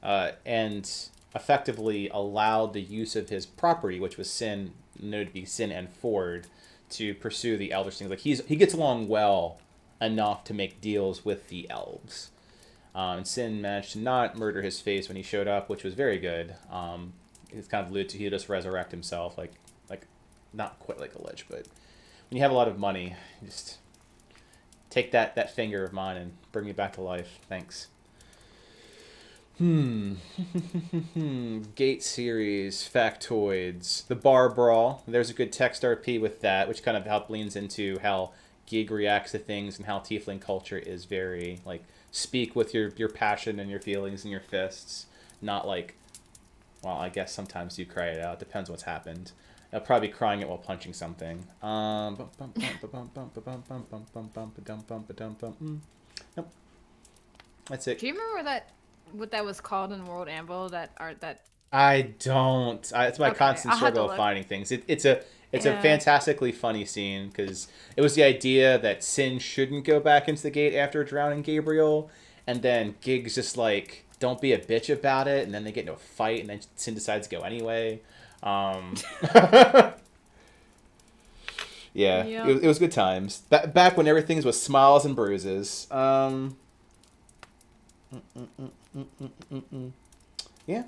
and effectively allowed the use of his property, which was noted to be Sin and Ford, to pursue the Elder Things. Like he gets along well enough to make deals with the elves. And Sin managed to not murder his face when he showed up, which was very good. It's kind of alluded to, he'll just resurrect himself, like not quite like a lich, but when you have a lot of money, you just take that finger of mine and bring me back to life. Thanks. Gate series, factoids. The bar brawl. There's a good text RP with that, which kind of help leans into how Gig reacts to things and how Tiefling culture is very, like, speak with your passion and your feelings and your fists. Not like, well, I guess sometimes you cry it out. Depends what's happened. I'll probably be crying it while punching something. Nope. That's it. Do you remember what that was called in World Anvil? That art that. I don't. It's my Okay, constant I'll have to struggle of look. finding things. It's a Yeah. fantastically funny scene because it was the idea that Sin shouldn't go back into the gate after drowning Gabriel, and then Gig's just like, "Don't be a bitch about it," and then they get into a fight, and then Sin decides to go anyway. Yeah, Yep. it was good times. Back when everything was smiles and bruises. Yeah,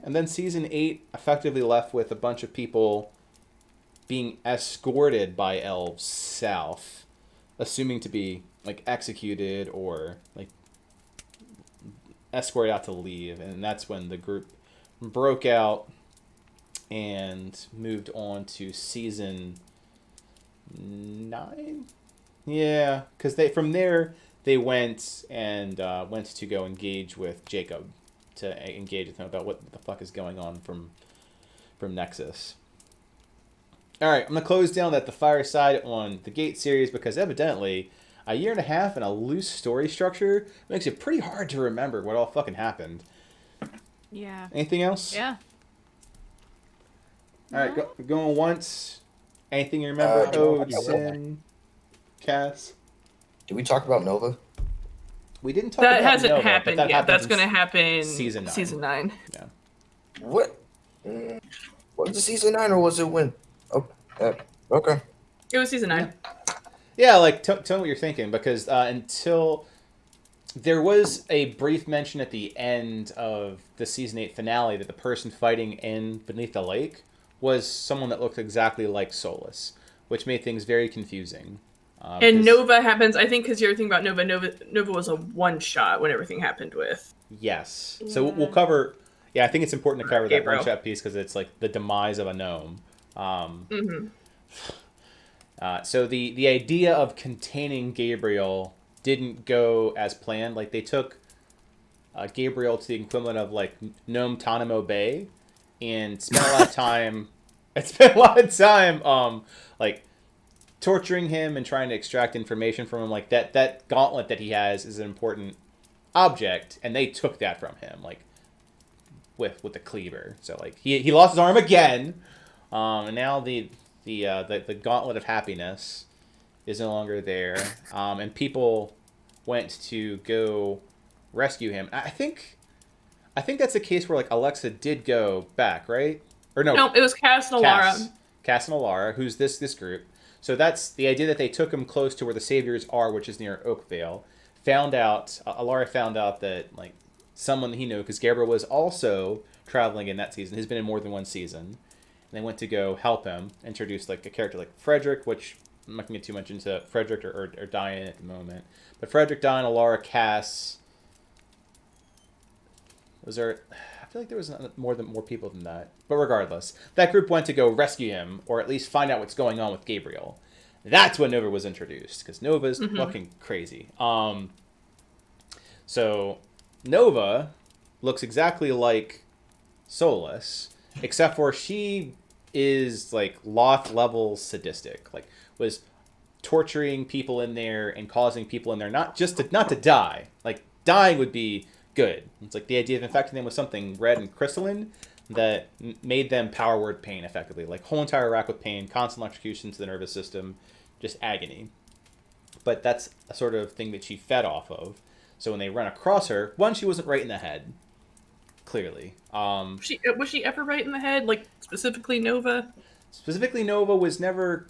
and then season 8 effectively left with a bunch of people being escorted by elves south, assuming to be like executed or like escorted out to leave, and that's when the group broke out and moved on to season 9. Yeah, because from there they went to go engage with Jacob, to engage with him about what the fuck is going on from Nexus. All right, I'm gonna close down the Fireside on the Gate series because evidently a year and a half and a loose story structure makes it pretty hard to remember what all fucking happened. Yeah. Anything else? Yeah. All right, going once. Anything you remember? Ode, Sin, Cass. Did we talk about Nova? We didn't talk That about hasn't Nova, but happened that yet. happens That's in going to happen season 9. Season 9. Yeah. What? Was it season 9 or was it when? Oh, okay. It was Season 9. Yeah, like tell me what you're thinking, because until there was a brief mention at the end of the season 8 finale that the person fighting in Beneath the Lake was someone that looked exactly like Solus, which made things very confusing. And Nova happens, I think, because you're thinking about Nova. Nova was a one-shot when everything happened with. Yes. So we'll cover. Yeah, I think it's important to cover that Gabriel. one-shot piece because it's like the demise of a gnome. So the idea of containing Gabriel didn't go as planned. Like they took Gabriel to the equivalent of like Gnome Tanamo Bay, and spent a lot of time. Like torturing him and trying to extract information from him. Like that gauntlet that he has is an important object, and they took that from him. Like with the cleaver. So like he lost his arm again, and now the gauntlet of happiness is no longer there, and people went to go rescue him. I think that's a case where like Alexa did go back, right? Or no, it was Cass and Alara. Cass and Alara, who's this group. So that's the idea that they took him close to where the Saviors are, which is near Oakvale. Alara found out that like someone he knew, because Gabriel was also traveling in that season. He's been in more than one season. And they went to go help him, introduce like a character like Frederick, which I'm not going to get too much into Frederick or Diane at the moment. But Frederick, Diane, Alara, Cass. Was there... I feel like there was more people than that. But regardless, that group went to go rescue him, or at least find out what's going on with Gabriel. That's when Nova was introduced, because Nova's fucking crazy. So Nova looks exactly like Solus, except for she is like Loth level sadistic. Like was torturing people in there and causing people in there not to die. Like dying would be good. It's like the idea of infecting them with something red and crystalline that made them power word pain effectively. Like whole entire rack with pain, constant electrocution to the nervous system, just agony. But that's a sort of thing that she fed off of. So when they run across her, one, she wasn't right in the head. Clearly. Was she ever right in the head? Like specifically Nova? Specifically Nova was never...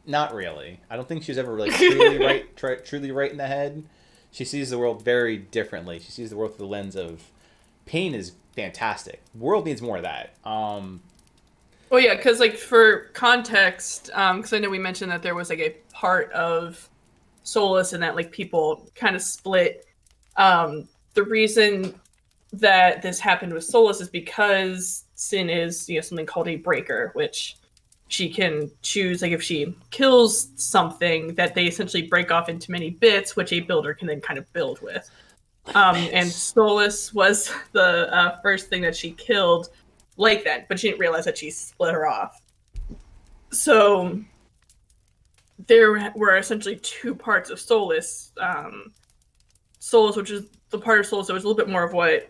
Not really. I don't think she was ever like truly right in the head. She sees the world very differently. She sees the world through the lens of pain is fantastic. The world needs more of that. Oh yeah, because like for context, because I know we mentioned that there was like a part of Solus and that like people kind of split. The reason that this happened with Solus is because Sin is, something called a breaker, which she can choose, like if she kills something, that they essentially break off into many bits, which a builder can then kind of build with. And Solus was the first thing that she killed like that, but she didn't realize that she split her off. So there were essentially two parts of Solus. Solus, which is the part of Solus that was a little bit more of what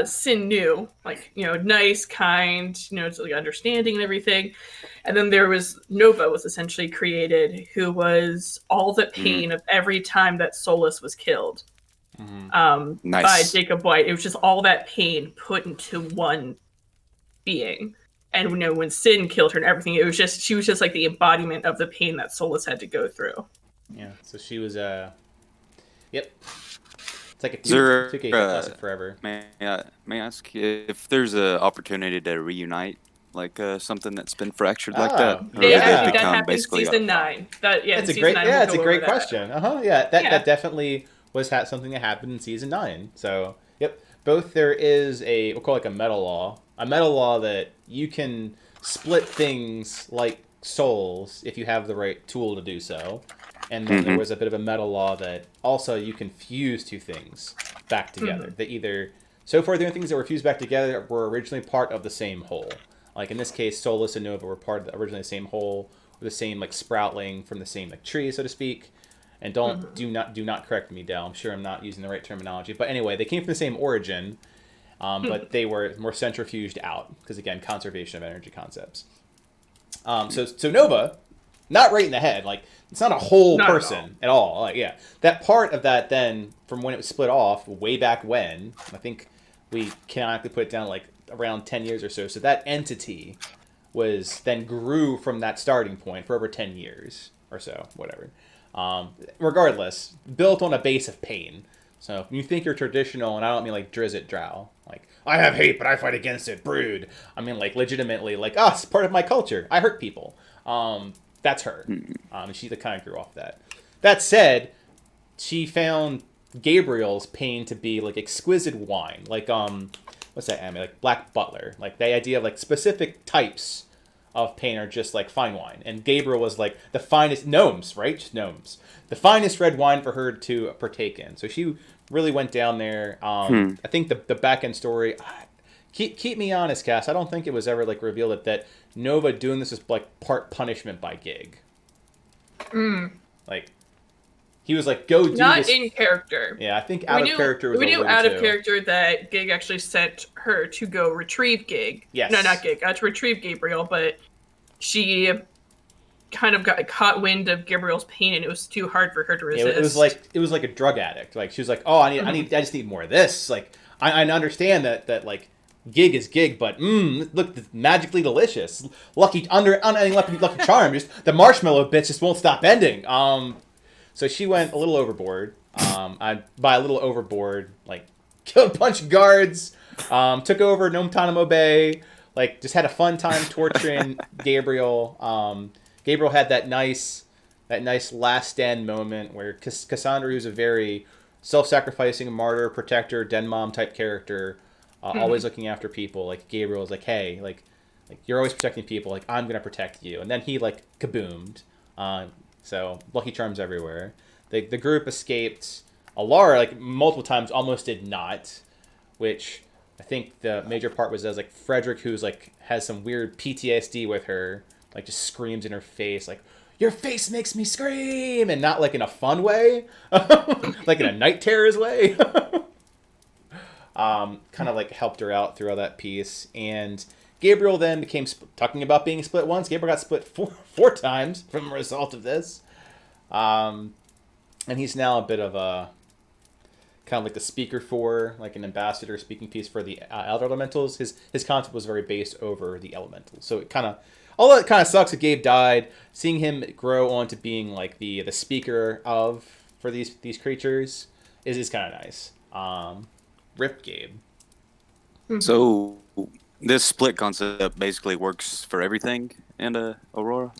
Sin knew, like, nice, kind, it's like understanding and everything. And then there was Nova was essentially created, who was all the pain of every time that Solus was killed. Nice. By Jacob White. It was just all that pain put into one being. And when Sin killed her and everything, she was just like the embodiment of the pain that Solus had to go through. Yeah, so she was yep. It's like a Is there, 2K classic forever. May I ask if there's an opportunity to reunite, like something that's been fractured like that? Or Yeah, has it that become happened in season 9. That's a great question. That definitely was something that happened in season 9. So, yep. Both there is we'll call it like a meta law that you can split things like souls if you have the right tool to do so. And then there was a bit of a meta law that also you can fuse two things back together. That either, so far the only things that were fused back together were originally part of the same whole. Like in this case, Solus and Nova were part of originally the same whole, or the same like sproutling from the same like tree, so to speak. And do not correct me, Dell. I'm sure I'm not using the right terminology. But anyway, they came from the same origin, but they were more centrifuged out because again, conservation of energy concepts. So Nova, not right in the head, like. It's not a whole person at all. Like, yeah, that part of that then, from when it was split off, way back when, I think we canonically put it down like around 10 years or so. So that entity was then grew from that starting point for over 10 years or so, whatever. Regardless, built on a base of pain. So if you think you're traditional, and I don't mean like Drizzt Drow, like I have hate but I fight against it, brood. I mean like legitimately like, it's part of my culture. I hurt people. That's her. She kind of grew off that. That said, she found Gabriel's pain to be like exquisite wine. Like, what's that anime? Like Black Butler. Like the idea of like specific types of pain are just like fine wine. And Gabriel was like the finest, gnomes, right? Just gnomes. The finest red wine for her to partake in. So she really went down there. I think the back end story, keep me honest, Cass. I don't think it was ever like revealed that Nova doing this is like part punishment by Gig. Like he was like, go do this. Not in character. Yeah, I think out of character was we knew out too. of character that Gig actually sent her to go retrieve Gig. Yes. No, not Gig. To retrieve Gabriel, but she kind of got caught wind of Gabriel's pain, and it was too hard for her to resist. It was like a drug addict. Like she was like, I just need more of this. Like I understand that like. Gig is Gig, but look, it's magically delicious. Unending lucky charm. Just the marshmallow bits just won't stop ending. So she went a little overboard. By a little overboard, like killed a bunch of guards, took over Nomtanamo Bay, like just had a fun time torturing Gabriel. Gabriel had that nice last stand moment where Cassandra, who's a very self-sacrificing martyr, protector, den mom type character. Always looking after people. Like Gabriel is like, hey, like you're always protecting people. Like I'm gonna protect you. And then he like kaboomed. So Lucky Charms everywhere. The group escaped. Alara like multiple times almost did not, which I think the major part was as like Frederick, who's like has some weird PTSD with her, like just screams in her face like, your face makes me scream, and not like in a fun way, like in a night terrors way. Kind of like helped her out through all that piece. And Gabriel then became, talking about being split once, Gabriel got split four times from a result of this. And he's now a bit of a, kind of like the speaker for, like an ambassador speaking piece for the Elder Elementals. His concept was very based over the Elementals. So it kind of, although it kind of sucks that Gabe died, seeing him grow on to being like the speaker for these creatures is kind of nice. Rip Gabe. So this split concept basically works for everything in Arhor'ha?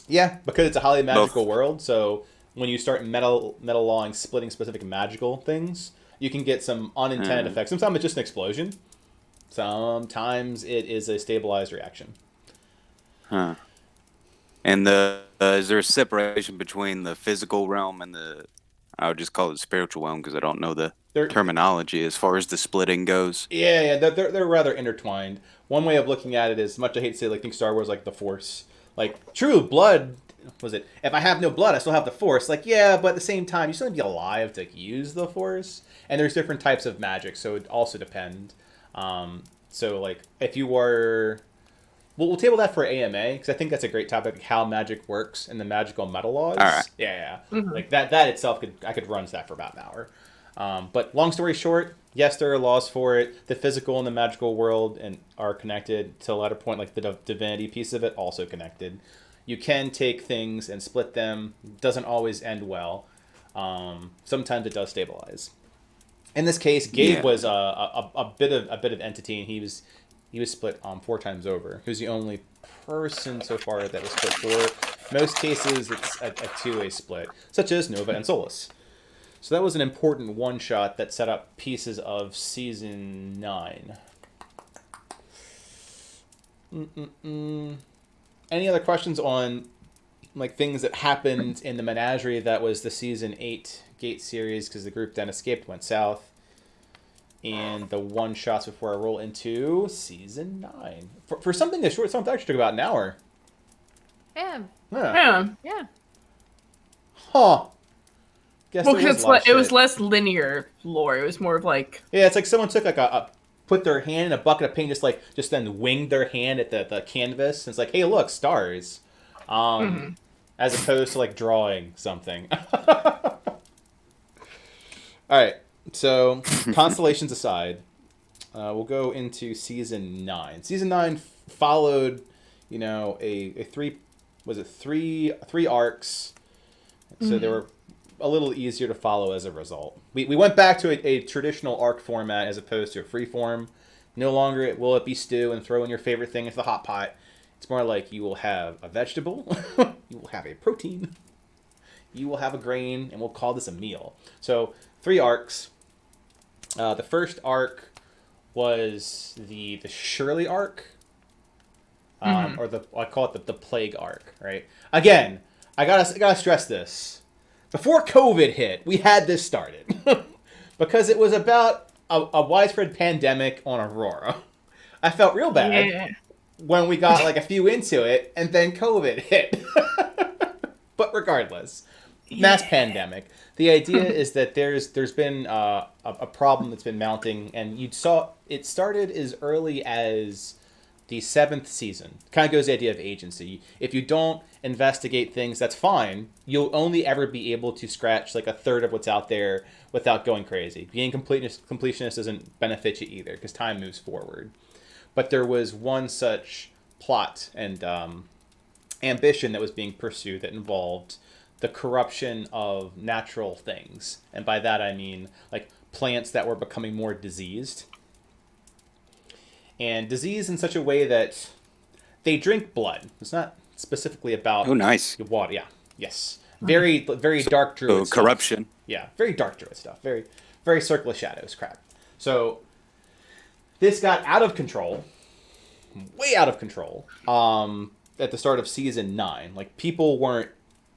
Yeah, because it's a highly magical world, so when you start meta lawing splitting specific magical things, You can get some unintended effects. Sometimes it's just an explosion. Sometimes it is a stabilized reaction. Huh. And is there a separation between the physical realm and I would just call it spiritual realm because I don't know the terminology as far as the splitting goes. Yeah, they're rather intertwined. One way of looking at it is, much I hate to say, like, think Star Wars like the Force. Like, true blood, was it? If I have no blood, I still have the Force. Like, yeah, but at the same time, you still need to be alive to use the Force. And there's different types of magic, so it also depends. So, like, if you were... We'll table that for AMA, because I think that's a great topic, how magic works and the magical meta laws. All right. Yeah. Like, that itself, I could run that for about an hour. But long story short, yes, there are laws for it. The physical and the magical world are connected to a latter point, like the divinity piece of it, also connected. You can take things and split them. Doesn't always end well. Sometimes it does stabilize. In this case, Gabe was a bit of entity, and he was split 4 times over. He was the only person so far that was split 4. Most cases, it's a 2-way split, such as Nova and Solus. So that was an important one-shot that set up pieces of Season 9. Any other questions on like things that happened in the menagerie that was the Season 8 Gate series, because the group then escaped, went south? And the one-shots before I roll into Season 9. For something that's short, something that actually took about an hour. Yeah. Yeah. Huh. Guess Well, there was because a lot of it was shit. less linear lore. It was more of like... Yeah, it's like someone took like put their hand in a bucket of paint, just then winged their hand at the canvas. And it's like, hey, look, stars. As opposed to like drawing something. All right, so constellations aside, we'll go into Season 9. Season 9 followed, a three arcs. So they were a little easier to follow as a result. We went back to a traditional arc format as opposed to a free form. No longer will it be stew and throw in your favorite thing into the hot pot. It's more like you will have a vegetable, you will have a protein, you will have a grain, and we'll call this a meal. So 3 arcs. The first arc was the Shirley arc, or I call it the plague arc. Right. Again, I gotta stress this. Before COVID hit, we had this started because it was about a widespread pandemic on Arhor'ha. I felt real bad when we got like a few into it, and then COVID hit. But regardless, mass pandemic. The idea is that there's been a problem that's been mounting, and you saw it started as early as the 7th season. Kind of goes the idea of agency. If you don't investigate things, that's fine. You'll only ever be able to scratch like a third of what's out there without going crazy. Being completionist doesn't benefit you either, because time moves forward. But there was one such plot and ambition that was being pursued that involved the corruption of natural things. And by that I mean like plants that were becoming more diseased. And disease in such a way that they drink blood. It's not specifically about water. Yeah. Yes. Very dark druid stuff. Corruption. Yeah. Very dark druid stuff. Very, very Circle of Shadows crap. So this got out of control. Way out of control. At the start of Season 9. Like, people weren't...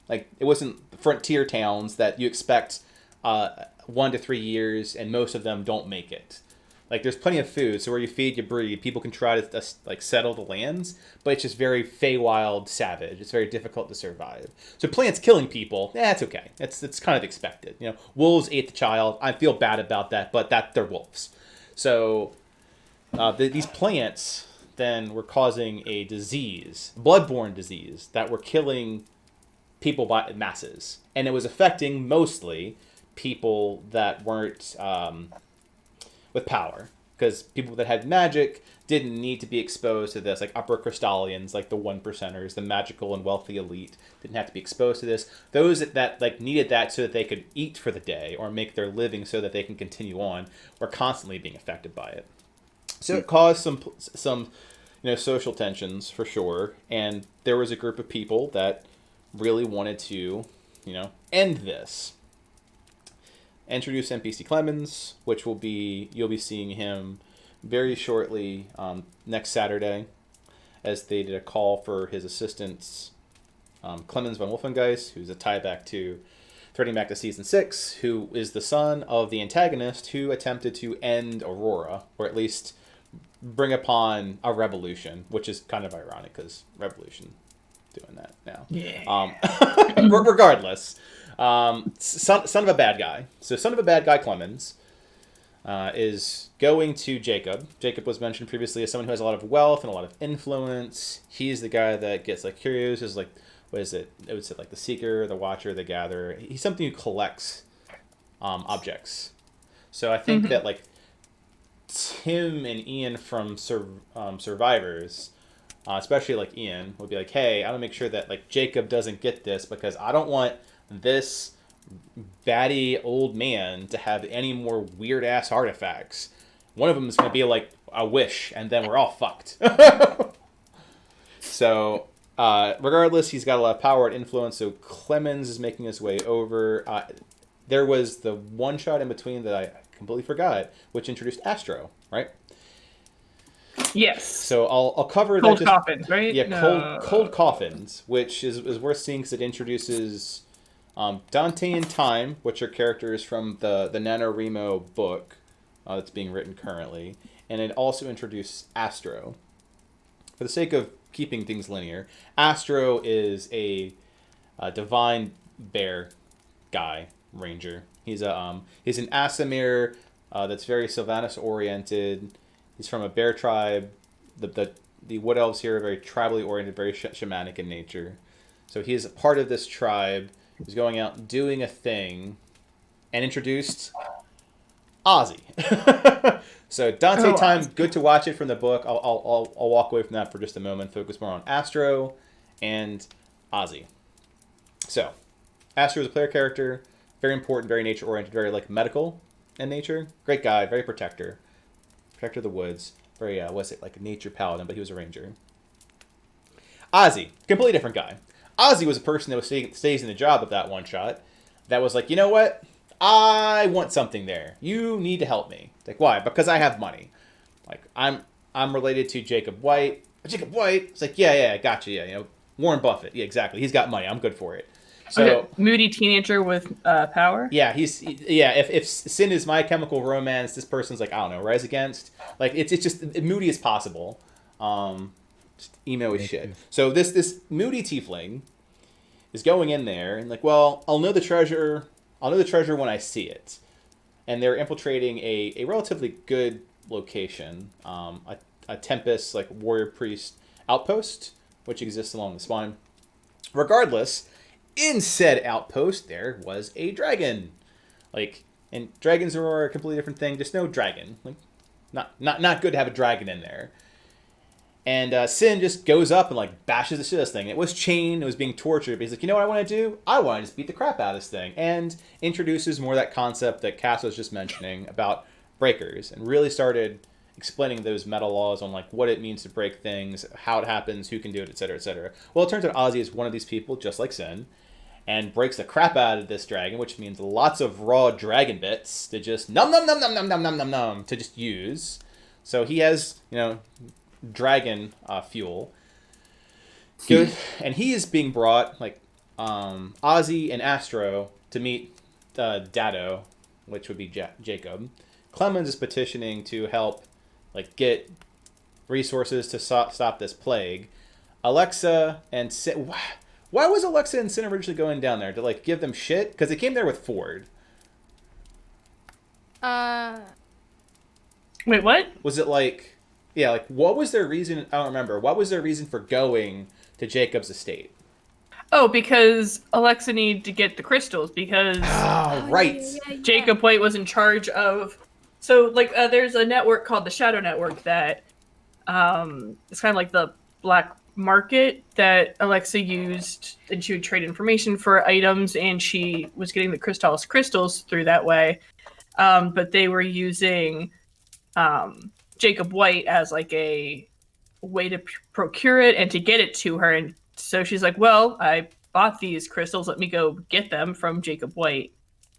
Like, it wasn't frontier towns that you expect 1 to 3 years, and most of them don't make it. Like, there's plenty of food, so where you feed, you breed. People can try to like settle the lands, but it's just very Feywild savage. It's very difficult to survive. So plants killing people, it's okay. It's kind of expected. Wolves ate the child. I feel bad about that, but they're wolves. So these plants then were causing a disease, bloodborne disease, that were killing people by masses, and it was affecting mostly people that weren't with power, because people that had magic didn't need to be exposed to this, like upper crystallians, like the 1%ers, the magical and wealthy elite didn't have to be exposed to this. Those that like needed that so that they could eat for the day or make their living so that they can continue on were constantly being affected by it. So it caused some social tensions for sure, and there was a group of people that really wanted to end this. introduce NPC Clemens, which you'll be seeing him very shortly next Saturday, as they did a call for his assistants, Clemens von Wolfengeist, who's a tie back to threading back to season 6, who is the son of the antagonist who attempted to end Arhor'ha, or at least bring upon a revolution, which is kind of ironic because revolution doing that now. Yeah. Regardless, son of a bad guy. So son of a bad guy Clemens is going to Jacob. Jacob was mentioned previously as someone who has a lot of wealth and a lot of influence. He's the guy that gets like curious, is like, what is it? It would say like the Seeker, the Watcher, the Gatherer. He's something who collects objects. So I think that like Tim and Ian from Survivors, especially like Ian, would be like, hey, I want to make sure that like Jacob doesn't get this because I don't want this batty old man to have any more weird ass artifacts. One of them is going to be like a wish, and then we're all fucked. So, regardless, he's got a lot of power and influence. So Clemens is making his way over. There was the one shot in between that I completely forgot, which introduced Astro, right? Yes. So I'll cover cold that. Coffins, right? Yeah, No. cold coffins, which is worth seeing because it introduces Dante and Time, which are characters from the NaNoWriMo book that's being written currently, and it also introduced Astro. For the sake of keeping things linear, Astro is a divine bear guy ranger. He's an Aasimar that's very Sylvanas oriented. He's from a bear tribe. The Wood Elves here are very tribally oriented, very shamanic in nature. So he is a part of this tribe. He's going out doing a thing, and introduced Ozzy. So Dante Time, good to watch it from the book. I'll walk away from that for just a moment. Focus more on Astro and Ozzy. So Astro is a player character, very important, very nature oriented, very like medical in nature. Great guy, very protector of the woods. Very what's it, like a nature paladin, but he was a ranger. Ozzy, completely different guy. Ozzy was a person that was stays in the job of that one shot. That was like, you know what? I want something there. You need to help me. Like, why? Because I have money. Like, I'm related to Jacob White. Jacob White? It's like, yeah, I got you. Yeah, you know, Warren Buffett. Yeah, exactly. He's got money. I'm good for it. So okay. Moody teenager with power. Yeah, If Sin is My Chemical Romance, this person's like, I don't know, Rise Against. Like, it's just moody as possible. Just emo as shit. So this moody tiefling is going in there and like, well, I'll know the treasure when I see it. And they're infiltrating a relatively good location, a Tempest like warrior priest outpost, which exists along the spine. Regardless, in said outpost there was a dragon. Like, and dragons are a completely different thing. Just no dragon. Like, not good to have a dragon in there. And Sin just goes up and like bashes the shit out of this thing. It was chained, it was being tortured, but he's like, you know what I want to do? I want to just beat the crap out of this thing. And introduces more of that concept that Cass was just mentioning about breakers, and really started explaining those meta laws on like what it means to break things, how it happens, who can do it, etc., etc. Well, it turns out Ozzy is one of these people, just like Sin, and breaks the crap out of this dragon, which means lots of raw dragon bits to just nom to just use. So he has, you know, dragon fuel. Good. And he is being brought, like, Ozzy and Astro to meet Dado, which would be Jacob. Clemens is petitioning to help, like, get resources to stop this plague. Alexa and Sin... Why was Alexa and Sin originally going down there? To, like, give them shit? Because they came there with Ford. Wait, what? Was it, like... Yeah, like, what was their reason? I don't remember. What was their reason for going to Jacob's estate? Oh, because Alexa needed to get the crystals, because right. Jacob White was in charge of... So, like, there's a network called the Shadow Network that it's kind of like the black market that Alexa used, and she would trade information for items, and she was getting the crystals through that way. But they were using Jacob White as like a way to procure it and to get it to her. And so she's like, well, I bought these crystals. Let me go get them from Jacob White.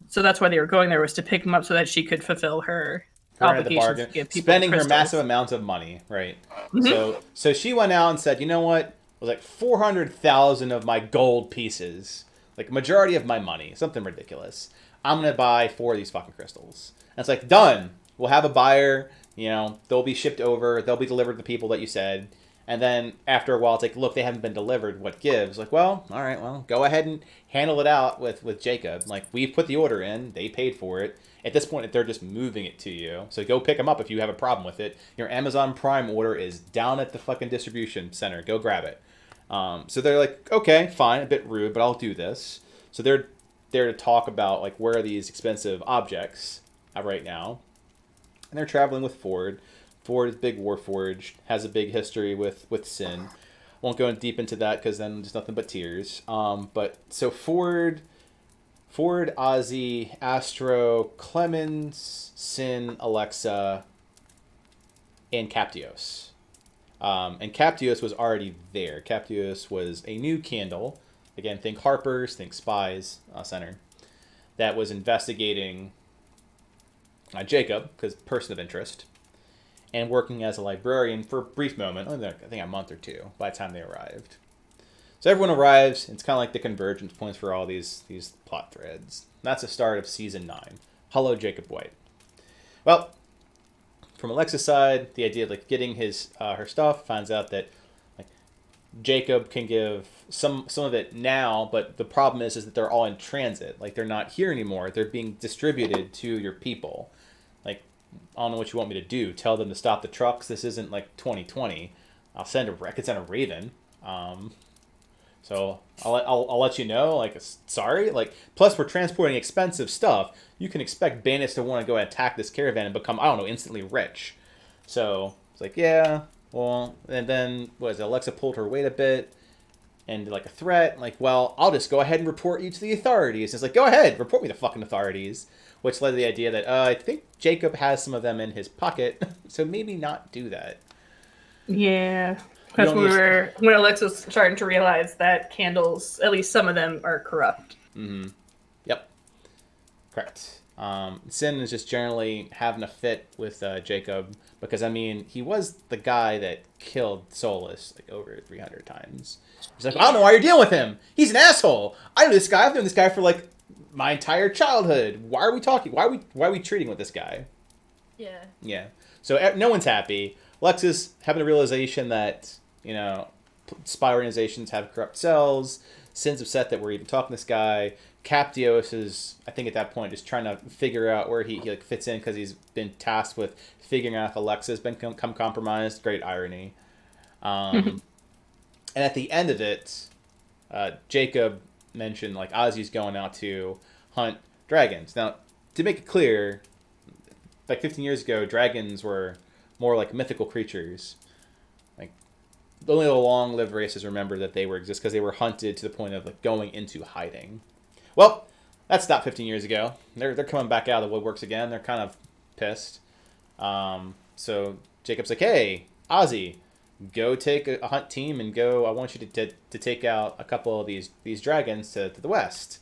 So that's why they were going there, was to pick him up so that she could fulfill her obligations to give people spending the her crystals. massive amounts of money, right? So she went out and said, you know what? It was like 400,000 of my gold pieces, like majority of my money, something ridiculous. I'm gonna buy 4 of these fucking crystals. And it's like, done. We'll have a buyer. You know, they'll be shipped over. They'll be delivered to the people that you said. And then after a while, it's like, look, they haven't been delivered. What gives? Like, well, all right, well, go ahead and handle it out with Jacob. Like, we've put the order in. They paid for it. At this point, they're just moving it to you. So go pick them up if you have a problem with it. Your Amazon Prime order is down at the fucking distribution center. Go grab it. So they're like, okay, fine, a bit rude, but I'll do this. So they're there to talk about, like, where are these expensive objects right now. And they're traveling with Ford. Ford is big Warforged, has a big history with Sin. Won't go in deep into that because then there's nothing but tears. But so Ford, Ozzy, Astro, Clemens, Sin, Alexa, and Captios. And Captios was already there. Captios was a new candle. Again, think Harper's, think Spies Center. That was investigating Jacob, because person of interest. And working as a librarian for a brief moment, I think a month or two, by the time they arrived. So everyone arrives, and it's kind of like the convergence points for all these plot threads. And that's the start of Season 9. Hello, Jacob White. Well, from Alexa's side, the idea of, like, getting his her stuff, finds out that, like, Jacob can give some of it now, but the problem is that they're all in transit. Like, they're not here anymore. They're being distributed to your people. Like, I don't know what you want me to do. Tell them to stop the trucks. This isn't like 2020. I could send a Raven. So I'll let you know. Like, sorry. Like, plus we're transporting expensive stuff. You can expect bandits to want to go and attack this caravan and become, I don't know, instantly rich. So it's like, yeah. Well, and then Alexa pulled her weight a bit, and like a threat. Like, well, I'll just go ahead and report you to the authorities. It's like, go ahead, report me to fucking authorities. Which led to the idea that I think Jacob has some of them in his pocket, so maybe not do that. Yeah, because when Alexa's starting to realize that candles, at least some of them, are corrupt. Mm-hmm. Yep. Correct. Sin is just generally having a fit with Jacob because, I mean, he was the guy that killed Solus like over 300 times. He's like, I don't know why you're dealing with him. He's an asshole. I know this guy. I've known this guy for like my entire childhood. Why are we talking? Why are we treating with this guy? Yeah. Yeah. So no one's happy. Lexus having a realization that, you know, spy organizations have corrupt cells. Sin's upset that we're even talking to this guy. Captios is, I think at that point, just trying to figure out where he like fits in because he's been tasked with figuring out if Alexa's been come compromised. Great irony. And at the end of it, Jacob mentioned like Ozzy's going out to hunt dragons. Now, to make it clear, like 15 years ago, dragons were more like mythical creatures. Like only the long-lived races remember that they were exist because they were hunted to the point of like going into hiding. Well, that stopped 15 years ago. They're coming back out of the woodworks again. They're kind of pissed. So Jacob's like, hey, Ozzy, go take a hunt team and go. I want you to take out a couple of these dragons to the west.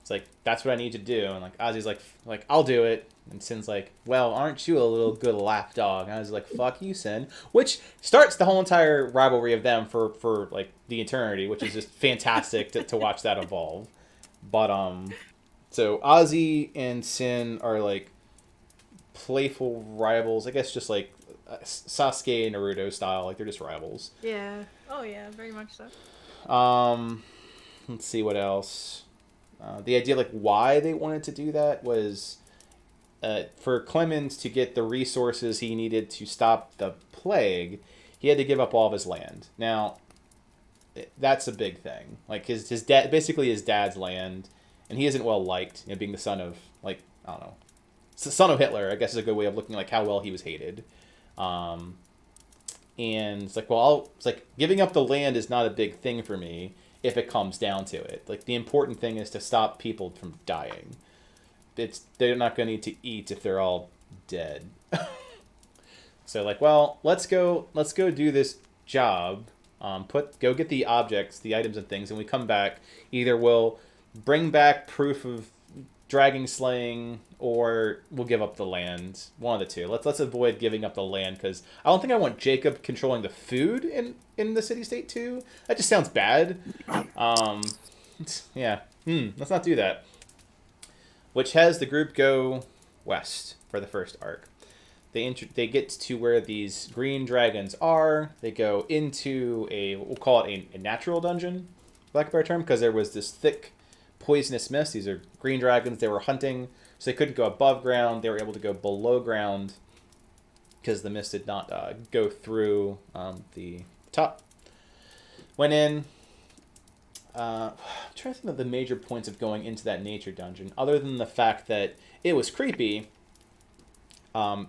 It's like, that's what I need to do. And like Ozzy's like I'll do it. And Sin's like, well, aren't you a little good lapdog? And I was like, fuck you, Sin. Which starts the whole entire rivalry of them for like the eternity, which is just fantastic to watch that evolve. But so Ozzy and Sin are like playful rivals. I guess just like Sasuke and Naruto style. Like they're just rivals. Yeah. Oh yeah, very much so. Let's see what else. The idea like why they wanted to do that was for Clemens to get the resources he needed to stop the plague, he had to give up all of his land. Now, that's a big thing. Like his dad, basically his dad's land, and he isn't well liked. You know, being the son of like I don't know, son of Hitler. I guess is a good way of looking like how well he was hated. And it's like, well, it's like giving up the land is not a big thing for me if it comes down to it. Like the important thing is to stop people from dying. They're not going to need to eat if they're all dead. So like, well, let's go do this job. Go get the objects, the items and things, and we come back. Either we'll bring back proof of dragon slaying, or we'll give up the land. One of the two. Let's avoid giving up the land, because I don't think I want Jacob controlling the food in the city-state too. That just sounds bad. Yeah. Let's not do that. Which has the group go west for the first arc. They get to where these green dragons are. They go into we'll call it a natural dungeon, for lack of a better term, because there was this thick poisonous mist. These are green dragons they were hunting, so they couldn't go above ground. They were able to go below ground because the mist did not go through the top. Went in. I'm trying to think of the major points of going into that nature dungeon, other than the fact that it was creepy.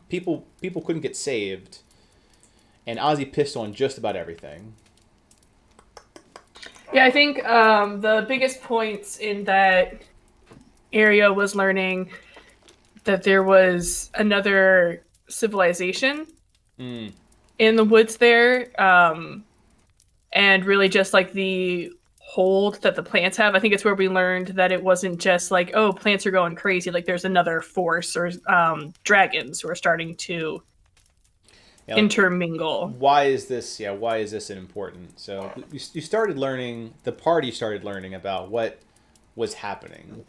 People couldn't get saved, and Ozzy pissed on just about everything. Yeah, I think the biggest points in that area was learning that there was another civilization in the woods there, and really just like the hold that the plants have. I think it's where we learned that it wasn't just like, oh, plants are going crazy. Like there's another force, or dragons who are starting to intermingle. Why is this? Yeah, why is this important? So you started learning. The party started learning about what was happening.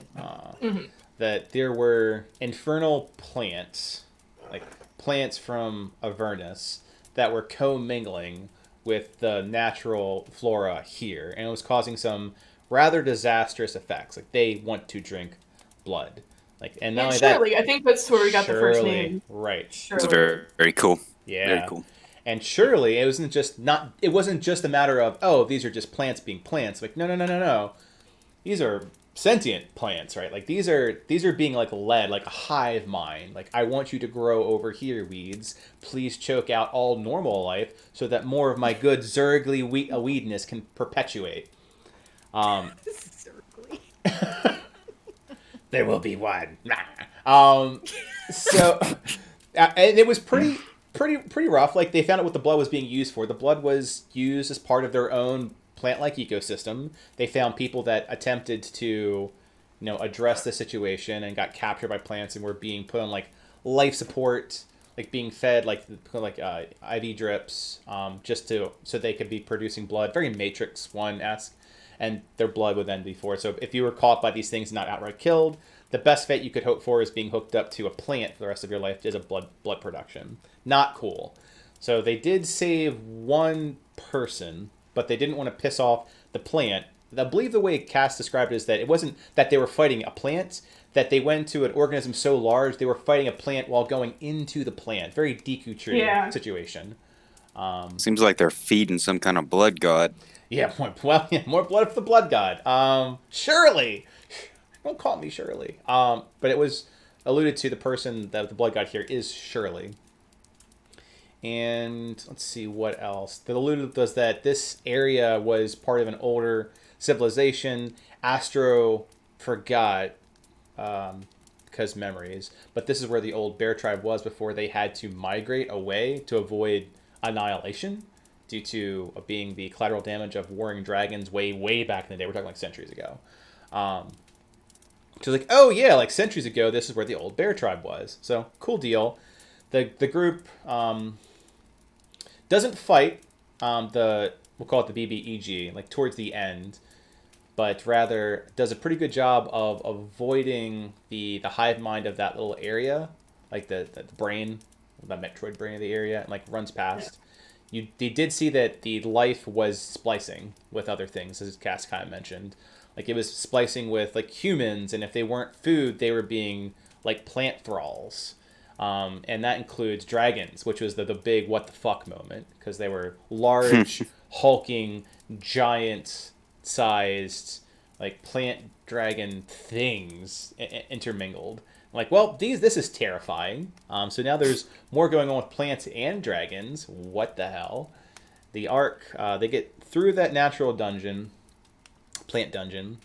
That there were infernal plants, like plants from Avernus, that were commingling with the natural flora here, and it was causing some rather disastrous effects. Like they want to drink blood. Like, and not only Shirley, that, I think that's where we got the first name. Right. Shirley. It's very, very cool. Yeah. Very cool. And surely it wasn't just a matter of, oh, these are just plants being plants. Like, no. These are sentient plants, right? Like these are being like led, like a hive mind. Like, I want you to grow over here, weeds. Please choke out all normal life so that more of my good zergly weedness can perpetuate. Zergly. There will be one. So and it was pretty rough. Like, they found out what the blood was being used for. The blood was used as part of their own plant-like ecosystem. They found people that attempted to, address the situation and got captured by plants and were being put on like life support, like being fed like IV drips, just so they could be producing blood. Very Matrix 1-esque, and their blood would then be forced. So if you were caught by these things and not outright killed, the best fate you could hope for is being hooked up to a plant for the rest of your life as a blood production. Not cool. So they did save one person, but they didn't want to piss off the plant. I believe the way Cass described it is that it wasn't that they were fighting a plant, that they went to an organism so large they were fighting a plant while going into the plant. Very Deku situation. Seems like they're feeding some kind of blood god. Yeah, more blood for the blood god. Shirley! Don't call me Shirley. But it was alluded to, the person that the blood god here is Shirley. And let's see what else. The alluded was that this area was part of an older civilization. Astro forgot because memories. But this is where the old bear tribe was before they had to migrate away to avoid annihilation due to being the collateral damage of warring dragons way back in the day. We're talking like centuries ago. So like, oh yeah, like centuries ago, this is where the old bear tribe was. So cool deal. The group doesn't fight we'll call it the BBEG, like towards the end, but rather does a pretty good job of avoiding the hive mind of that little area, like the brain, the Metroid brain of the area, and like runs past. They did see that the life was splicing with other things, as Cass kind of mentioned. Like, it was splicing with like humans, and if they weren't food, they were being like plant thralls. And that includes dragons, which was the big what the fuck moment, because they were large, hulking, giant-sized, like plant dragon things intermingled. I'm like, well, this is terrifying. So now there's more going on with plants and dragons. What the hell? The arc, they get through that natural dungeon, plant dungeon, and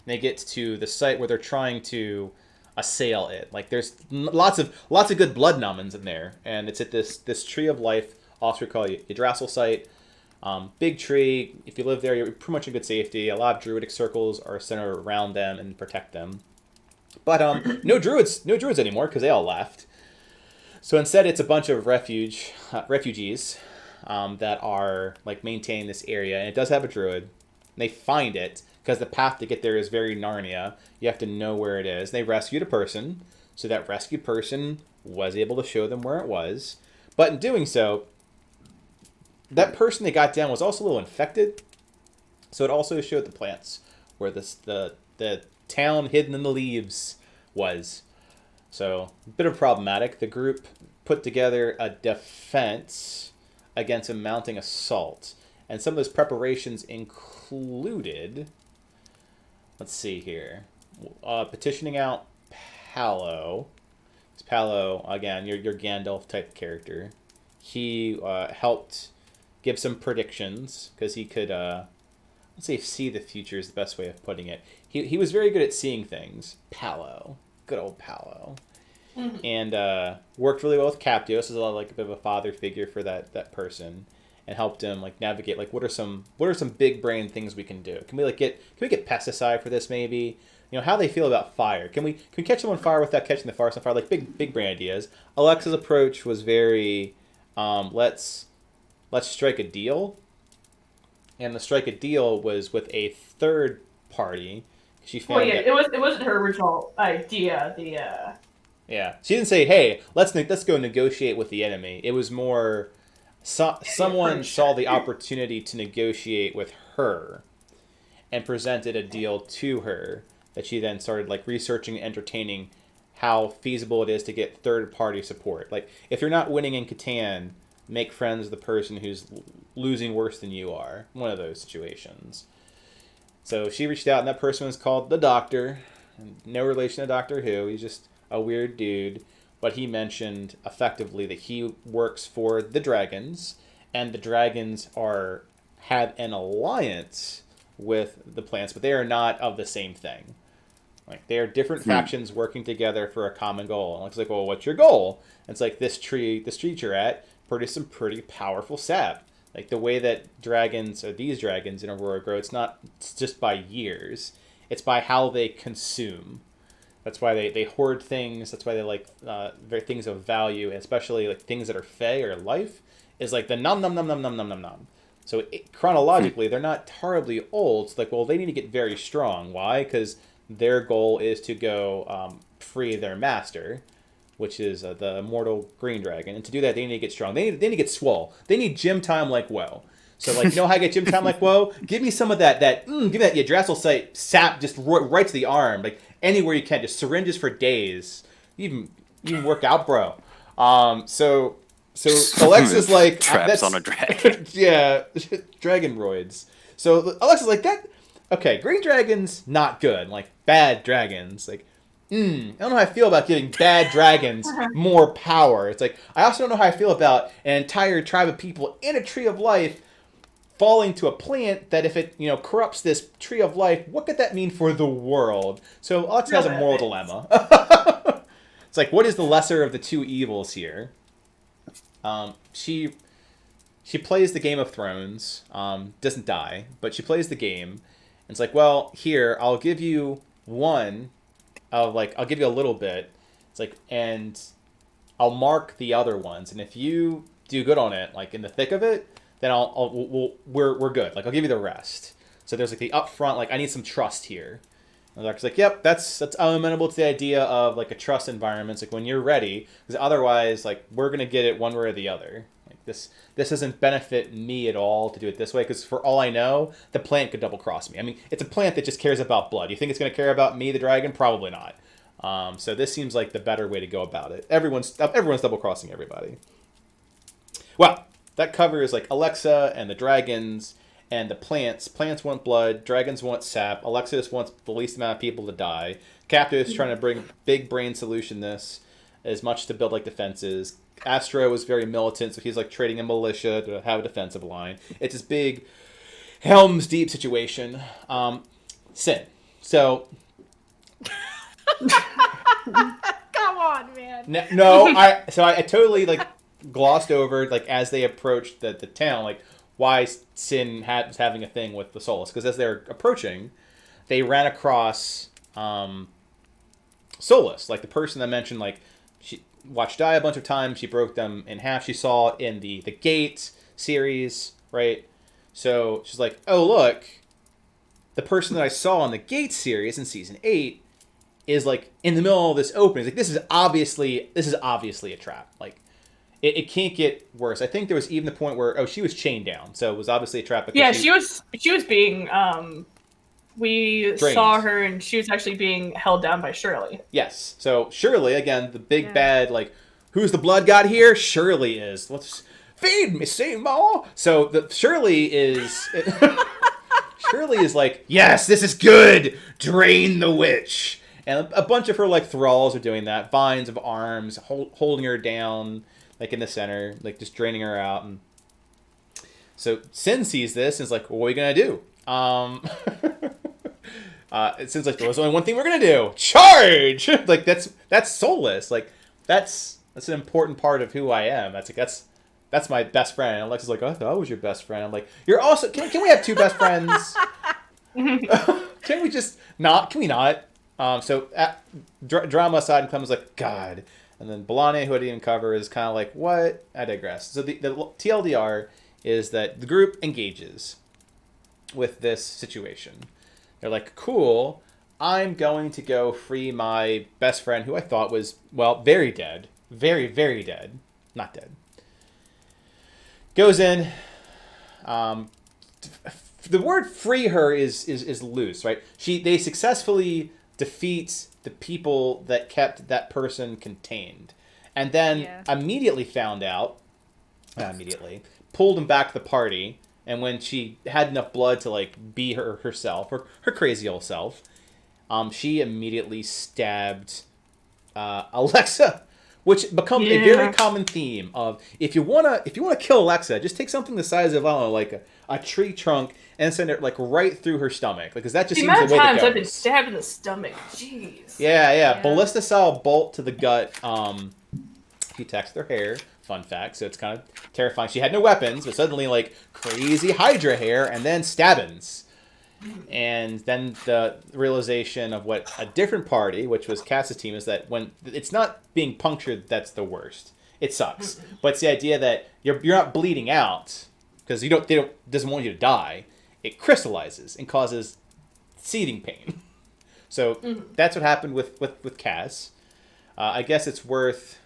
they get to the site where they're trying to assail it. Like, there's lots of good blood numbins in there, and it's at this tree of life, also called Yggdrasil site. Big tree. If you live there, you're pretty much in good safety. A lot of druidic circles are centered around them and protect them. But no druids anymore because they all left. So instead, it's a bunch of refugees that are like maintaining this area, and it does have a druid. And they find it because the path to get there is very Narnia. You have to know where it is. They rescued a person, so that rescued person was able to show them where it was. But in doing so, that person they got down was also a little infected, so it also showed the plants where the town hidden in the leaves was. So a bit of problematic. The group put together a defense against a mounting assault, and some of those preparations included, let's see here, petitioning out Palo. Palo, again, your Gandalf type character. He helped give some predictions because he could, let's say, see the future is the best way of putting it. He was very good at seeing things. Palo, good old Palo, and worked really well with Captios as like a bit of a father figure for that person, and helped him like navigate like what are some big brain things we can do. Can we get pesticide for this maybe? You know, how they feel about fire. Can we catch them on fire without catching the forest on fire? Like big brain ideas. Alexa's approach was very, let's strike a deal. And the strike a deal was with a third party. She found it wasn't her original idea. Yeah, she didn't say, "Hey, let's go negotiate with the enemy." It was more, someone saw the opportunity to negotiate with her, and presented a deal to her. That she then started like researching and entertaining how feasible it is to get third-party support. Like, if you're not winning in Catan, make friends with the person who's losing worse than you are. One of those situations. So she reached out, and that person was called the Doctor. No relation to Doctor Who. He's just a weird dude. But he mentioned effectively that he works for the dragons, and the dragons have an alliance with the plants, but they are not of the same thing. Like, they are different factions working together for a common goal. And it's like, well, what's your goal? And it's like, this tree you're at produce some pretty powerful sap. Like, the way that these dragons in Aurora grow, it's just by years. It's by how they consume. That's why they hoard things. That's why they like things of value, especially like things that are fey or life, is like the nom nom nom nom nom nom nom nom. So chronologically, they're not terribly old. It's like, well, they need to get very strong. Why? Because their goal is to go free their master, which is the immortal green dragon. And to do that, they need to get strong. They need to get swole. They need gym time like Woe. So, like, you know how I get gym time like Woe? Give me some of that give me that Yggdrasil site sap just right to the arm. Like, anywhere you can. Just syringes for days. You even work out, bro. So Alexa's like... Traps on a dragon. Yeah, dragon roids. So Alexa's like, okay, green dragons, not good. Like, bad dragons. Like, I don't know how I feel about giving bad dragons more power. It's like, I also don't know how I feel about an entire tribe of people in a tree of life falling to a plant that if it, corrupts this tree of life, what could that mean for the world? So Alexa has a moral dilemma. It's like, what is the lesser of the two evils here? She plays the Game of Thrones, doesn't die, but she plays the game. And it's like, well, here, I'll give you one of, like, I'll give you a little bit. It's like, and I'll mark the other ones. And if you do good on it, like, in the thick of it, then we're good. Like, I'll give you the rest. So there's, like, the upfront, like, I need some trust here. And the doctor's like, yep, that's amenable to the idea of, like, a trust environment. It's like, when you're ready, because otherwise, like, we're going to get it one way or the other. Like, this doesn't benefit me at all to do it this way, because for all I know, the plant could double-cross me. I mean, it's a plant that just cares about blood. You think it's going to care about me, the dragon? Probably not. So this seems like the better way to go about it. Everyone's double-crossing everybody. Well, that covers, like, Alexa and the dragons and the plants. Plants want blood. Dragons want sap. Alexa just wants the least amount of people to die. Captive is trying to bring big brain solution this as much to build, like, defenses. Astro is very militant, so he's, like, trading a militia to have a defensive line. It's this big Helm's Deep situation. Sin. So... Come on, man. No, I totally, like, glossed over, like, as they approached the town, like, why Sin was having a thing with the Souls. Because as they were approaching, they ran across Solus, like the person that mentioned, like she watched die a bunch of times. She broke them in half. She saw in the Gate series, right? So she's like, oh look, the person that I saw in the Gate series in season 8 is like in the middle of this opening. It's like this is obviously a trap. Like it can't get worse. I think there was even the point where she was chained down, so it was obviously a trap. Yeah, she was being we drained. saw her and she was actually being held down by Shirley. Yes. So Shirley, again, the big bad, like, who's the blood god here? Shirley is. Let's feed me, Seymour. So Shirley is Shirley is like, yes, this is good. Drain the witch. And a bunch of her like thralls are doing that. Vines of arms, holding her down, like in the center, like just draining her out. And so Sin sees this and is like, well, what are we gonna do? It seems like there's only one thing we're gonna do: charge. Like that's soulless. Like that's an important part of who I am. That's my best friend. And Alexa's like, oh, I thought I was your best friend. I'm like, you're also. Can we have two best friends? Can we just not? Can we not? So drama aside, and Clem's like, God. And then B'Elanna, who I didn't even cover, is kind of like, what? I digress. So the TLDR is that the group engages with this situation. They're like, cool, I'm going to go free my best friend, who I thought was, well, very dead. Very, very dead. Not dead. Goes in. The word free her is loose, right? They successfully defeat the people that kept that person contained. And then immediately found out, pulled him back to the party. And when she had enough blood to like be herself, or her crazy old self, she immediately stabbed Alexa, which becomes a very common theme of if you wanna kill Alexa, just take something the size of, I don't know, like a tree trunk and send it like right through her stomach, because that just seems the way to go. The amount of times I've been stabbed in the stomach, jeez. Yeah. Ballista style bolt to the gut. She attacks their hair. Fun fact. So it's kind of terrifying. She had no weapons, but suddenly like crazy Hydra hair, and then stabbings. And then the realization of what a different party, which was Cass's team, is that when it's not being punctured, that's the worst. It sucks. But it's the idea that you're not bleeding out because doesn't want you to die. It crystallizes and causes seething pain. So that's what happened with Cass. I guess it's worth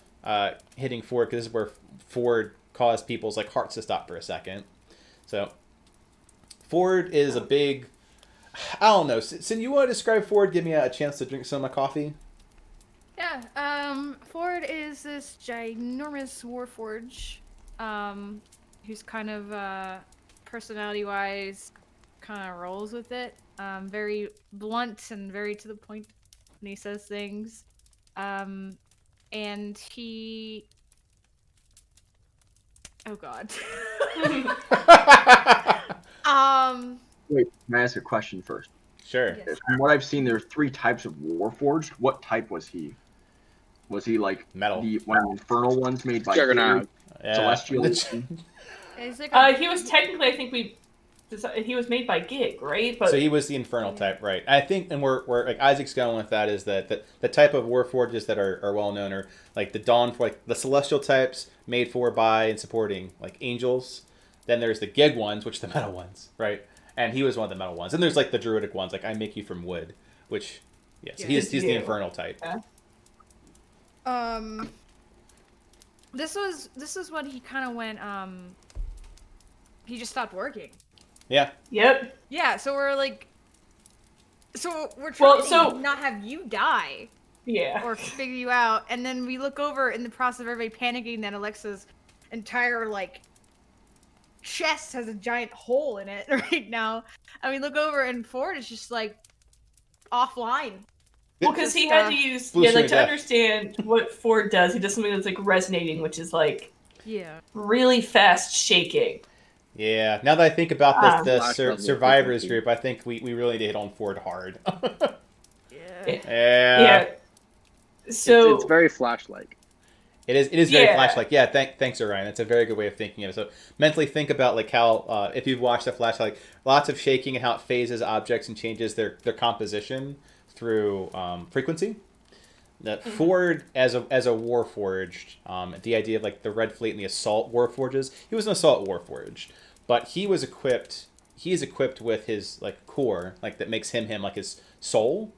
hitting Ford, because this is where Ford caused people's like hearts to stop for a second. So Ford is a big, I don't know. Sin, you want to describe Ford? Give me a chance to drink some of my coffee. Yeah. Ford is this ginormous warforge, who's kind of personality-wise kind of rolls with it. Very blunt and very to the point when he says things. And he... Oh, God. Wait, can I ask a question first? Sure. Yes. From what I've seen, there are 3 types of Warforged. What type was he? Was he like Metal? one of the infernal ones made by Juggernaut. Celestial? He was technically, I think he was made by Gig, right? But so he was the infernal type, right? I think, and where like Isaac's going with that is that the type of warforges that are well known are like the Dawn, like the celestial types made for, by, and supporting like angels. Then there's the Gig ones, which are the metal ones, right? And he was one of the metal ones. And there's like the druidic ones, like I make you from wood, which so he's the infernal type. Yeah. This was when he kind of went he just stopped working. Yeah. Yep. Yeah, so we're trying to not have you die. Yeah. Or figure you out, and then we look over in the process of everybody panicking that Alexa's entire like chest has a giant hole in it right now. And we look over and Ford is just like offline. Well, because he had to use to understand what Ford does, he does something that's like resonating, which is like really fast shaking. Yeah. Now that I think about the survivors group, I think we really need to hit on Ford hard. Yeah. So it's very Flash-like. It is very Flash-like. Yeah. Thanks, Orion. That's a very good way of thinking of it. So mentally think about like how if you've watched the Flash, like lots of shaking and how it phases objects and changes their composition through frequency. that Ford as a Warforged, the idea of like the Red Fleet and the Assault Warforges, he was an Assault Warforged, but he is equipped with his like core, like that makes him like his soul,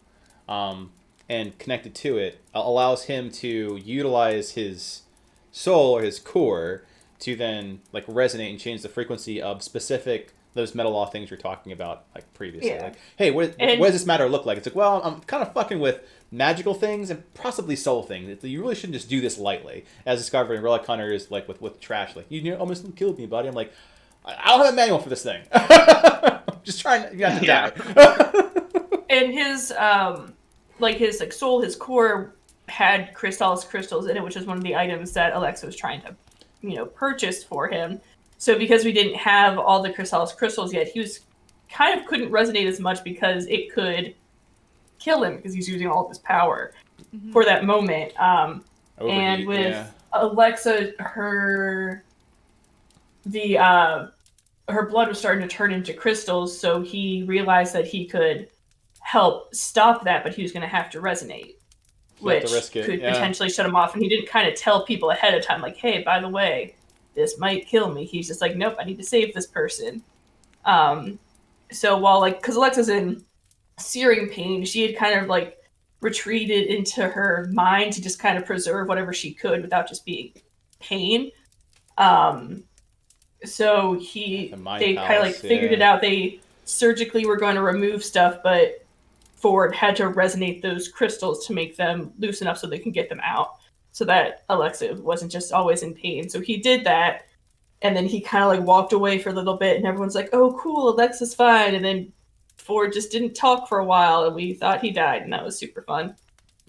and connected to it allows him to utilize his soul or his core to then like resonate and change the frequency of specific those metal law things you're talking about like previously. Yeah. Like, hey, what does this matter look like? It's like, well, I'm kind of fucking with magical things and possibly soul things. You really shouldn't just do this lightly. As discovered in Relic Hunters, like with trash, like you almost killed me, buddy. I'm like, I don't have a manual for this thing. Just trying not to die. And his his soul, his core had crystals in it, which is one of the items that Alexa was trying to, purchase for him. So because we didn't have all the crystals yet, he was kind of couldn't resonate as much because it could kill him because he's using all of his power for that moment. And with Alexa, her blood was starting to turn into crystals, so he realized that he could help stop that, but he was going to have to resonate, which could potentially shut him off. And he didn't kind of tell people ahead of time, like, hey, by the way, this might kill me. He's just like, nope, I need to save this person. So while because Alexa's in searing pain, she had kind of like retreated into her mind to just kind of preserve whatever she could without just being pain. So they kind of like figured it out. They surgically were going to remove stuff, but Ford had to resonate those crystals to make them loosen up so they can get them out, so that Alexa wasn't just always in pain. So he did that, and then he kind of like walked away for a little bit, and everyone's like, oh, cool, Alexa's fine. And then Ford just didn't talk for a while, and we thought he died, and that was super fun.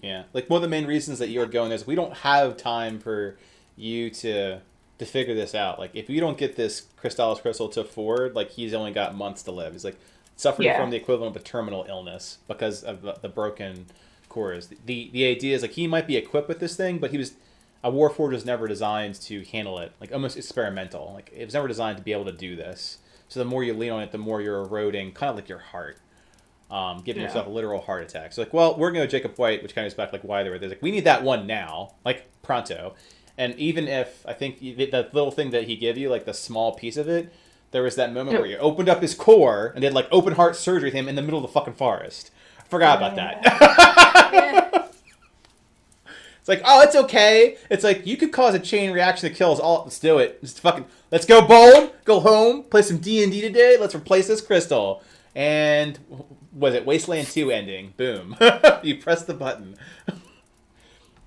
Yeah, like one of the main reasons that you're going is we don't have time for you to figure this out. Like if you don't get this Crystallis crystal to Ford, like he's only got months to live. He's like suffering from the equivalent of a terminal illness because of the broken cores. The idea is like he might be equipped with this thing, but a Warforged was never designed to handle it. Like almost experimental. Like it was never designed to be able to do this. So the more you lean on it, the more you're eroding, kind of like your heart, giving yourself a literal heart attack. So like, well, we're going to Jacob White, which kind of goes back like why they were there. Like we need that one now, like pronto. And even if I think that little thing that he gave you, like the small piece of it, there was that moment where you opened up his core and did like open heart surgery with him in the middle of the fucking forest. I forgot about that. It's like, oh, it's okay. It's like you could cause a chain reaction that kills all. Let's do it. Let's go bone. Go home. Play some D&D today. Let's replace this crystal. And was it Wasteland 2 ending? Boom. You press the button.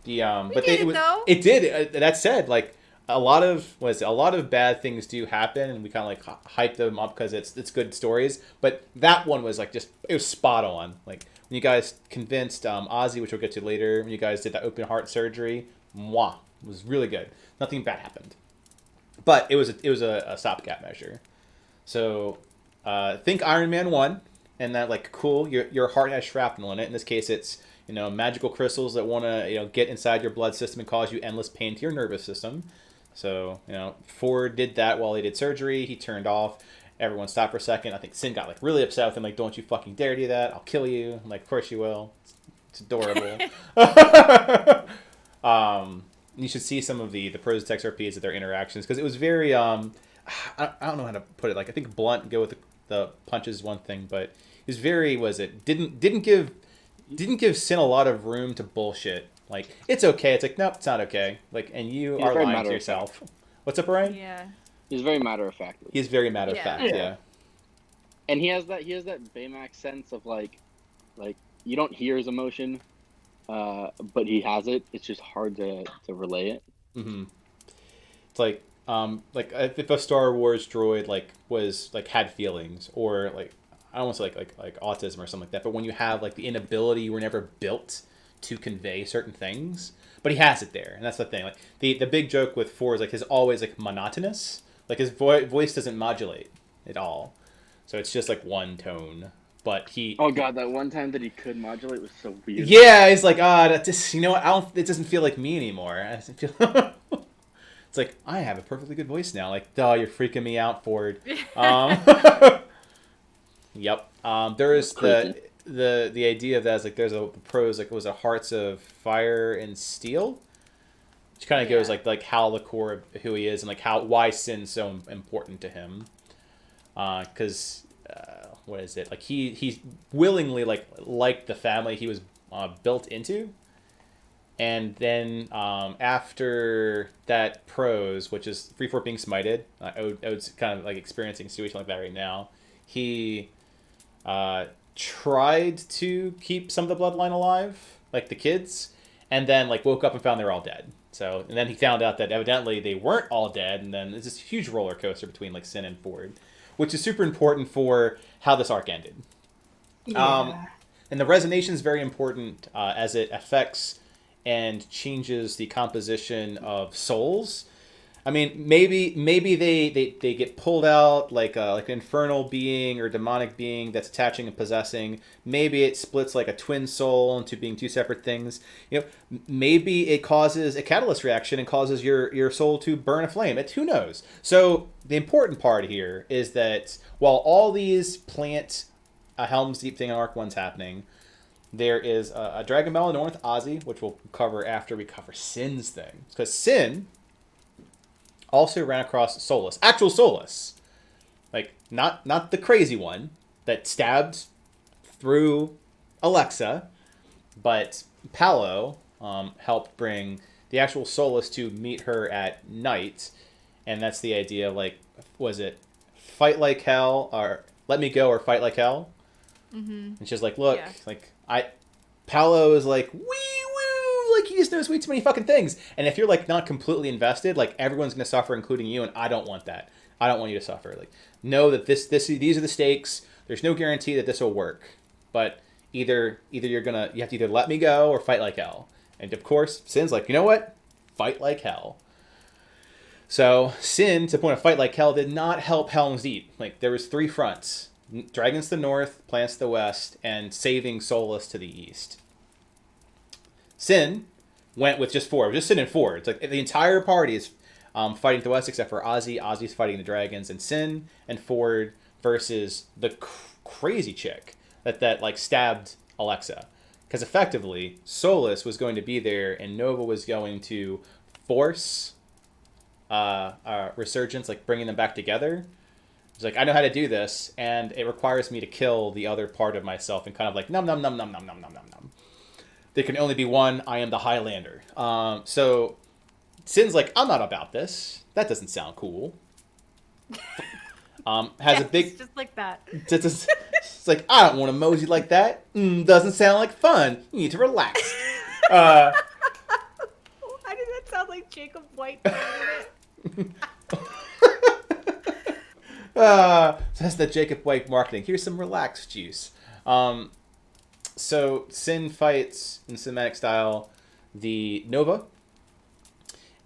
It did. That said, like a lot of bad things do happen, and we kind of like hype them up because it's good stories. But that one was like it was spot on. Like when you guys convinced Ozzy, which we'll get to later, when you guys did that open heart surgery, it was really good. Nothing bad happened, but it was a stopgap measure. So think Iron Man 1, and that like cool, your heart has shrapnel in it. In this case, it's magical crystals that want to, get inside your blood system and cause you endless pain to your nervous system. So, Ford did that while he did surgery. He turned off. Everyone stopped for a second. I think Sin got like really upset with him. Like, don't you fucking dare do that. I'll kill you. I'm like, of course you will. It's adorable. You should see some of the pros and XRPs of their interactions because it was very, I don't know how to put it. Like, I think blunt, go with the punches is one thing, but it was very, didn't give Sin a lot of room to bullshit. Like, it's okay. It's like, nope, it's not okay. Like, and you are lying to yourself. What's up, Brian? Yeah. He's very matter of fact. He's very matter of fact, yeah. And he has that Baymax sense of like you don't hear his emotion, but he has it. It's just hard to relay it. Mm-hmm. It's like if a Star Wars droid had feelings, or like I don't want to say like autism or something like that, but when you have like the inability, you were never built to convey certain things, but he has it there, and that's the thing. Like the big joke with Ford is like his always like monotonous, like his voice doesn't modulate at all, so it's just like one tone. But he that one time that he could modulate was so weird. Yeah, he's like just it doesn't feel like me anymore. It's like I have a perfectly good voice now. Like, you're freaking me out, Ford. Yep. There is the idea of that is like there's a pros like was a Hearts of Fire and Steel, which kind of goes like how the core of who he is and like why Sin's so important to him. Because what is it like he willingly liked the family he was built into, and then after that pros, which is free for being smited, Ode's kind of like experiencing a situation like that right now. He tried to keep some of the bloodline alive, like the kids, and then like woke up and found they were all dead. So, and then he found out that evidently they weren't all dead, and then there's this huge roller coaster between like Sin and Ford, which is super important for how this arc ended. Yeah. And the resonation is very important as it affects and changes the composition of souls. I mean, maybe they get pulled out like an infernal being or demonic being that's attaching and possessing. Maybe it splits like a twin soul into being two separate things. You know, maybe it causes a catalyst reaction and causes your soul to burn a flame. Who knows? So the important part here is that while all these plant Helm's Deep thing in Arc 1's happening, there is a Dragon Ball North Ozzy, which we'll cover after we cover Sin's thing. Because Sin also ran across Solus, actual Solus, like not the crazy one that stabbed through Alexa, but Palo helped bring the actual Solus to meet her at night, and that's the idea. Like, was it fight like hell or let me go or fight like hell? Mm-hmm. And she's like, look, Palo is like wee woo, like he just knows way too many fucking things. And if you're like not completely invested, like everyone's gonna suffer, including you. And I don't want that. I don't want you to suffer. Like, know that these are the stakes. There's no guarantee that this will work. But either you have to either let me go or fight like hell. And of course, Sin's like, you know what? Fight like hell. So Sin, to the point of fight like hell, did not help Helm's Deep. Like, there was 3 fronts. Dragons to the north, plants to the west, and saving Solus to the east. Sin went with just 4. Just Sin and 4. It's like the entire party is fighting to the west except for Ozzy. Ozzy's fighting the dragons, and Sin and Ford versus the crazy chick that like stabbed Alexa. Because effectively, Solus was going to be there, and Nova was going to force Resurgence, like bringing them back together. He's like, I know how to do this, and it requires me to kill the other part of myself, and kind of like, num num num num num num num num num. There can only be one. I am the Highlander. So Sin's like, I'm not about this. That doesn't sound cool. Has a big just like that. It's like, I don't want to mosey like that. Doesn't sound like fun. You need to relax. Why did that sound like Jacob White? So that's the Jacob White marketing. Here's some relaxed juice. So Sin fights in cinematic style the Nova.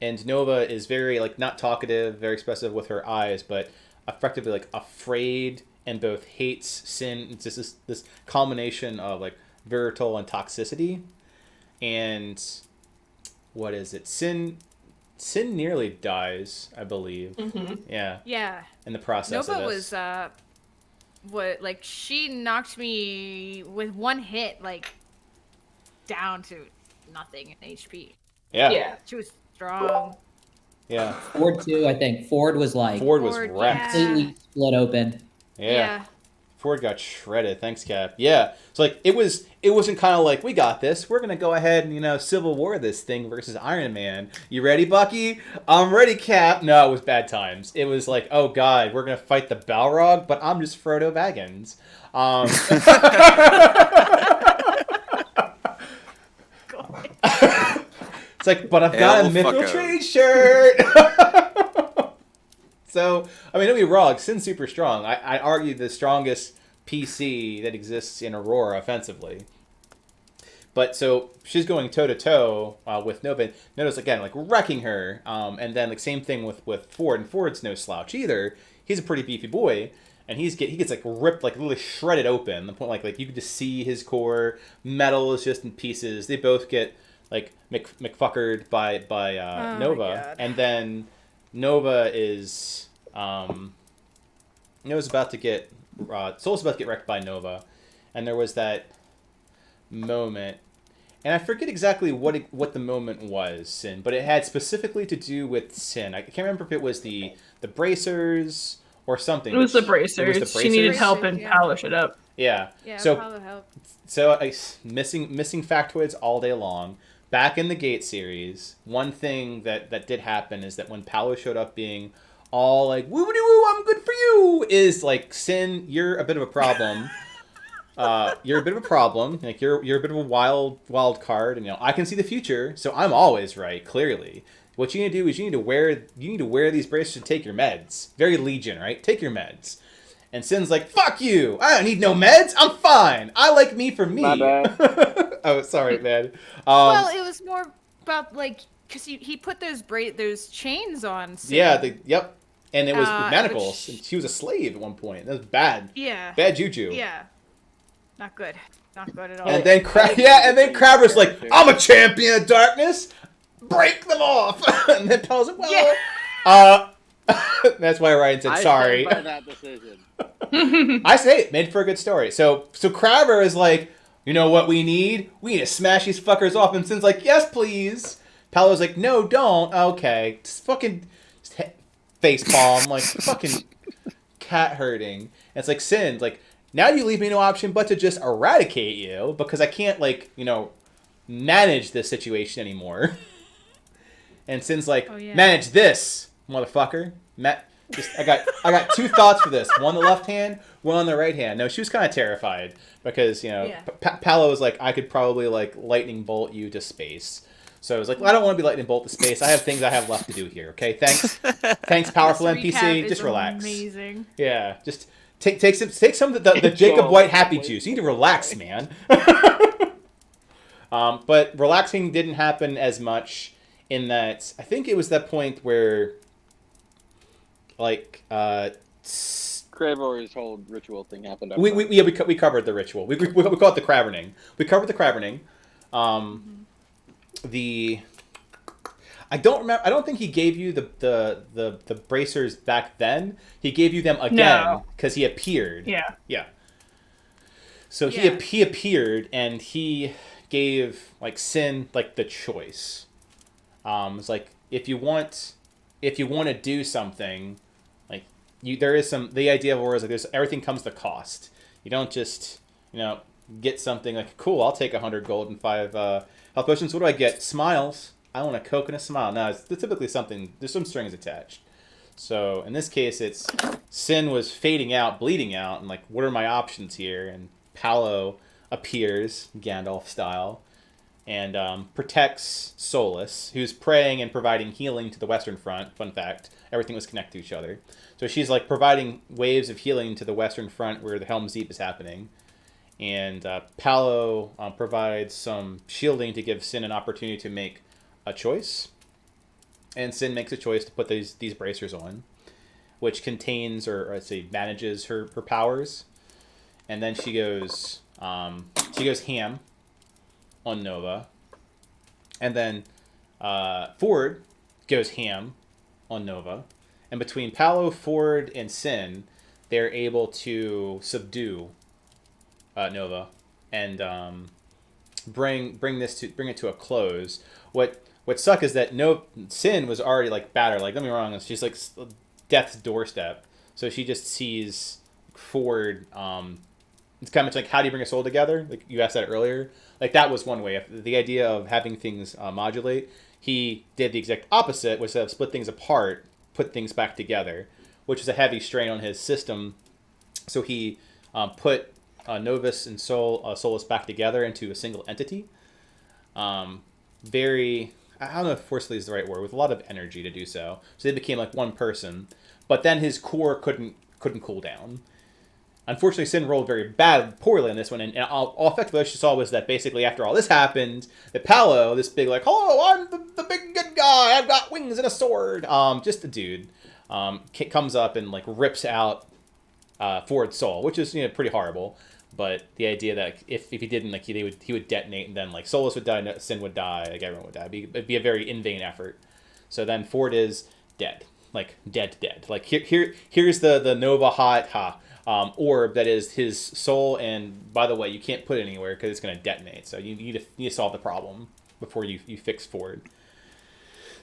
And Nova is very like not talkative, very expressive with her eyes, but effectively like afraid and both hates Sin. It's just this combination of like virile and toxicity. And what is it? Sin nearly dies, I believe. Mm-hmm. Yeah. Yeah. In the process Nova of this. was like she knocked me with one hit like down to nothing in HP. Yeah. Yeah. She was strong. Yeah. Ford too, I think. Ford was Ford was wrecked. Yeah. completely split open. Yeah. Ford got shredded. Thanks, Cap. Yeah. So like it wasn't kind of like we got this. We're gonna go ahead and Civil War this thing versus Iron Man. You ready, Bucky? I'm ready, Cap. No, it was bad times. It was like, oh god, we're gonna fight the Balrog, but I'm just Frodo Baggins. It's like, but I've got a Mithril Trade shirt. So, I mean, don't be wrong. Sin's super strong. I argue the strongest PC that exists in Arhor'ha offensively. But so she's going toe to toe with Nova. Nova's again like wrecking her. And then like same thing with Ford. And Ford's no slouch either. He's a pretty beefy boy, and he gets like ripped, like literally shredded open. The point like you can just see his core. Metal is just in pieces. They both get like McFuckered by Nova, and then Nova is Nova's about to get Soul's about to get wrecked by Nova, and there was that moment, and I forget exactly what the moment was, Sin, but it had specifically to do with Sin. I can't remember if it was the bracers or something. It was the bracers. It was the bracers. She needed help and Yeah. polish it up. Yeah. Yeah, So probably help. missing factoids all day long. Back in the Gate series, one thing that did happen is that when Paolo showed up being all like woo woo, I'm good for you, is like, Sin, you're a bit of a problem. You're a bit of a problem. Like you're a bit of a wild card, and I can see the future, so I'm always right. Clearly, what you need to do is you need to wear these braces and take your meds. Very Legion, right? Take your meds. And Sin's like, fuck you! I don't need no meds. I'm fine. I like me for me. My bad. Oh, sorry, man. Well, it was more about like because he put those chains on. Sid. Yeah. Yep. And it was with manacles. which- And she was a slave at one point. That was bad. Yeah. Bad juju. Yeah. Not good. Not good at all. And then Crabber's like, I'm a champion of darkness. Break them off. And then Paul's like, well, that's why Ryan said sorry. I stand by that decision. I say it made for a good story. So Crabber is like, you know what we need? We need to smash these fuckers off. And Sin's like, yes, please. Paolo's like, no, don't. Okay. Just fucking face palm, like fucking cat herding. And it's like, Sin, like, now you leave me no option but to just eradicate you because I can't, like, manage this situation anymore. And Sin's like, manage this, motherfucker. I got two thoughts for this. One on the left hand, one on the right hand. No, she was kind of terrified because, Paolo was like, I could probably, like, lightning bolt you to space. So I was like, well, I don't want to be lightning bolt to space. I have things I have left to do here, okay? Thanks, powerful NPC. Just relax. Amazing. Yeah, just take some of the Jacob White happy juice. You need to relax, man. But relaxing didn't happen as much in that I think it was that point where, like, Kravor's whole ritual thing happened. We covered the ritual. We call it the Craverning. We covered the Craverning. I don't remember. I don't think he gave you the bracers back then. He gave you them again because he appeared. Yeah. So he appeared and he gave, like, Sin, like, the choice. It's like, if you want to do something, like, there is the idea of war is like everything comes to cost. You don't just get something like, cool, I'll take 100 gold and 5 health potions. What do I get? Smiles. I want a Coke and a smile. No, it's typically something. There's some strings attached. So in this case, it's Sin was fading out, bleeding out, and like, what are my options here? And Paolo appears, Gandalf style, and protects Solus, who's praying and providing healing to the Western Front. Fun fact, everything was connected to each other. So she's like providing waves of healing to the Western Front where the Helm's Deep is happening. And Paolo provides some shielding to give Sin an opportunity to make a choice. And Sin makes a choice to put these bracers on, which contains, or I'd say manages her powers. And then she goes ham on Nova. And then Ford goes ham on Nova. And between Paolo, Ford, and Sin, they're able to subdue Nova and bring it to a close. What sucked is that Sin was already, like, battered. Like, don't get me wrong, she's like death's doorstep. So she just sees Ford. It's kind of much like, how do you bring a soul together? Like you asked that earlier. Like, that was one way. The idea of having things modulate. He did the exact opposite, which is split things apart, put things back together, which is a heavy strain on his system. So he put Novus and Solus back together into a single entity. Very, I don't know if forcefully is the right word, with a lot of energy to do so. So they became like one person, but then his core couldn't cool down. Unfortunately, Sin rolled very poorly on this one, and all effectively what she saw was that basically after all this happened, that Paolo, this big like, oh, I'm the big good guy, I've got wings and a sword, just a dude, comes up and like rips out Ford's soul, which is pretty horrible. But the idea that if he didn't, like, he would detonate, and then like Solus would die, Sin would die, like everyone would die. It'd be a very in vain effort. So then Ford is dead, like dead. Like here's the Nova hot orb that is his soul. And by the way, you can't put it anywhere because it's going to detonate. So you need to solve the problem before you fix Ford.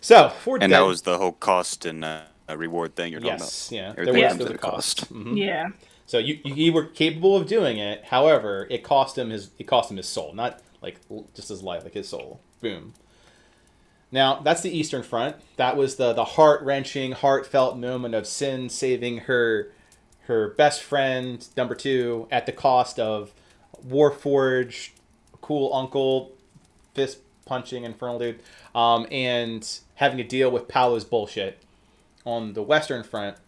So Ford. And that was the whole cost and reward thing you're talking about. Yes, yeah. Everything There comes was at a a cost. cost. Mm-hmm. Yeah. So you were capable of doing it. However, it cost him his soul, not like just his life, like his soul. Boom. Now that's the Eastern Front. That was the heart-wrenching, heartfelt moment of Sin saving her best friend number 2 at the cost of Warforged, cool uncle, fist punching infernal dude, and having to deal with Paolo's bullshit. On the Western Front,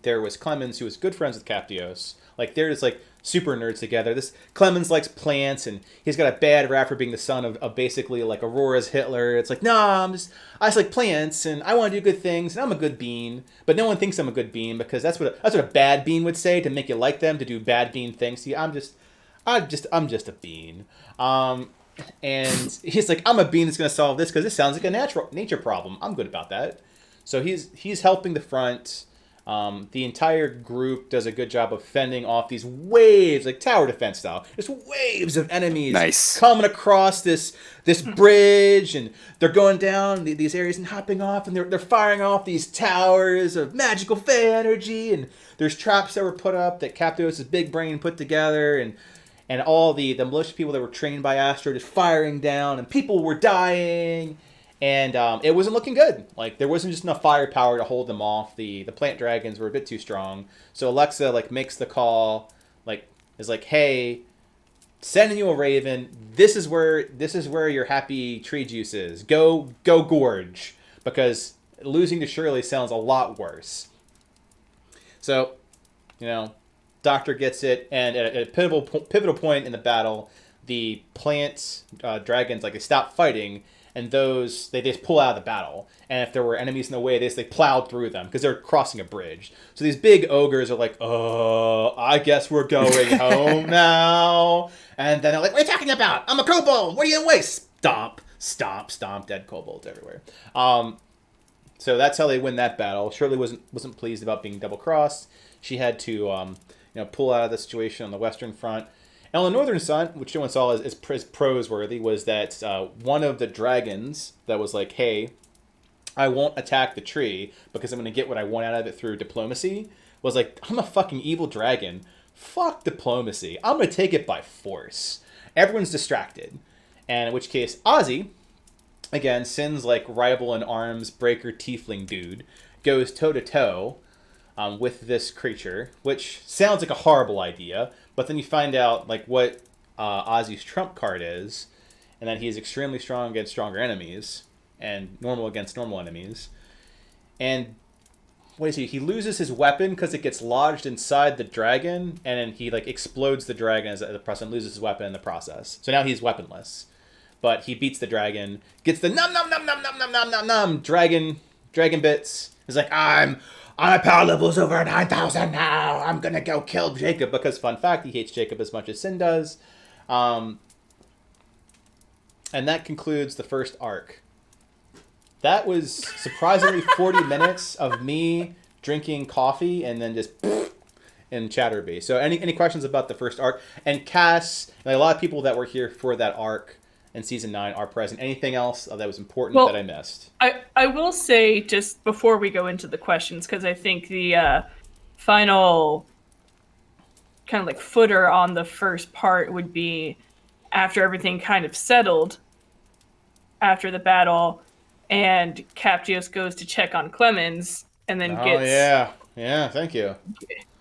there was Clemens, who was good friends with Captios. Like, they're just, like, super nerds together. This Clemens likes plants, and he's got a bad rap for being the son of basically, like, Aurora's Hitler. It's like, I just like plants, and I want to do good things, and I'm a good bean. But no one thinks I'm a good bean, because that's what a bad bean would say to make you like them, to do bad bean things. See, I'm just a bean. And he's like, I'm a bean that's going to solve this, because this sounds like a nature problem. I'm good about that. So he's helping the front. The entire group does a good job of fending off these waves, like tower defense style. Just waves of enemies coming across this bridge, and they're going down these areas and hopping off, and they're firing off these towers of magical fey energy, and there's traps that were put up that Captios' big brain put together, and all the militia people that were trained by Astro just firing down, and people were dying. And it wasn't looking good. Like, there wasn't just enough firepower to hold them off. The plant dragons were a bit too strong. So Alexa, like, makes the call, like, is like, hey, sending you a raven. This is where your happy tree juice is. Go gorge. Because losing to Shirley sounds a lot worse. So, Doctor gets it, and at a pivotal point in the battle, the plant dragons, like, they stop fighting, and those, they just pull out of the battle. And if there were enemies in the way, they plowed through them because they're crossing a bridge. So these big ogres are like, I guess we're going home now. And then they're like, what are you talking about? I'm a kobold. What are you going to waste? Stomp, stomp, stomp, dead kobolds everywhere. So that's how they win that battle. Shirley wasn't pleased about being double-crossed. She had to pull out of the situation on the Western Front. And on the Northern Front, which no one saw as prose-worthy, was that one of the dragons that was like, hey, I won't attack the tree because I'm going to get what I want out of it through diplomacy, was like, I'm a fucking evil dragon. Fuck diplomacy. I'm going to take it by force. Everyone's distracted. And in which case, Ozzy, again, Sin's like rival in arms, breaker, tiefling dude, goes toe-to-toe with this creature, which sounds like a horrible idea. But then you find out like what Ozzy's trump card is, and that he's extremely strong against stronger enemies, and normal against normal enemies. And what is he? He loses his weapon because it gets lodged inside the dragon, and then he like explodes the dragon as the process, and loses his weapon in the process. So now he's weaponless. But he beats the dragon, gets the num dragon bits. He's like, my power level's over 9,000 now. I'm going to go kill Jacob. Because, fun fact, he hates Jacob as much as Sin does. And that concludes the first arc. That was surprisingly 40 minutes of me drinking coffee and then just in Chatterbee. So any questions about the first arc? And Cass, and a lot of people that were here for that arc in Season 9 are present. Anything else that was important that I missed? I will say, just before we go into the questions, because I think the final kind of like footer on the first part would be after everything kind of settled after the battle, and Captios goes to check on Clemens, and then thank you.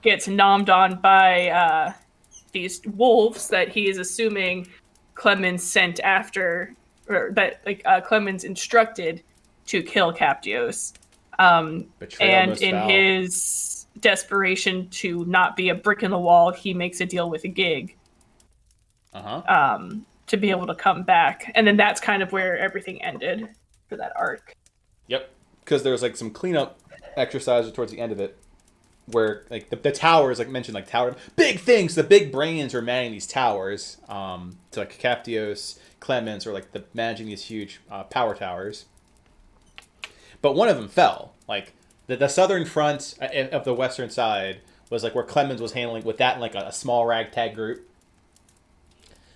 Gets nommed on by these wolves that he is assuming Clemens sent after, or that Clemens instructed to kill Captios. And in his desperation to not be a brick in the wall, he makes a deal with a gig. To be able to come back. And then that's kind of where everything ended for that arc. Yep. Because there was like some cleanup exercises towards the end of it where like the towers, like mentioned, like tower big things, the big brains are manning these towers. So like Captios, Clemens, or like managing these huge power towers. But one of them fell. Like the southern front of the western side was like where Clemens was handling with that in like a small ragtag group.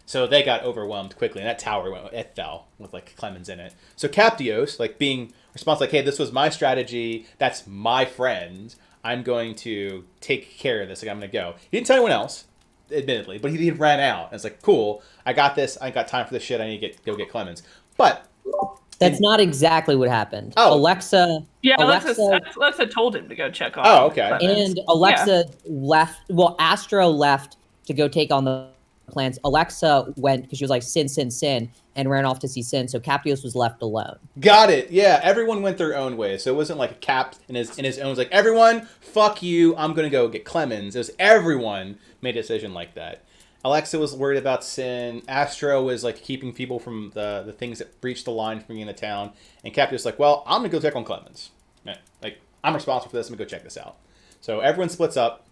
So they got overwhelmed quickly, and that tower it fell with like Clemens in it. So Captios, like being responsible, like, hey, this was my strategy. That's my friend. I'm going to take care of this. Like I'm gonna go. He didn't tell anyone else, admittedly, but he ran out. And it's like, cool. I got this. I ain't got time for this shit. I need to go get Clemens. But that's not exactly what happened. Oh. Alexa told him to go check on. Oh, okay. Clemens. And Alexa left. Well, Astro left to go take on the plans. Alexa went because she was like sin, and ran off to see Sin. So Captios was left alone. Got it. Yeah, everyone went their own way. So it wasn't like a Cap in his own. It was like, everyone, fuck you. I'm gonna go get Clemens. It was everyone made a decision like that. Alexa was worried about Sin. Astro was like keeping people from the things that breached the line from being in the town. And Captios was like, well, I'm gonna go check on Clemens. Yeah, like I'm responsible for this. I'm gonna go check this out. So everyone splits up.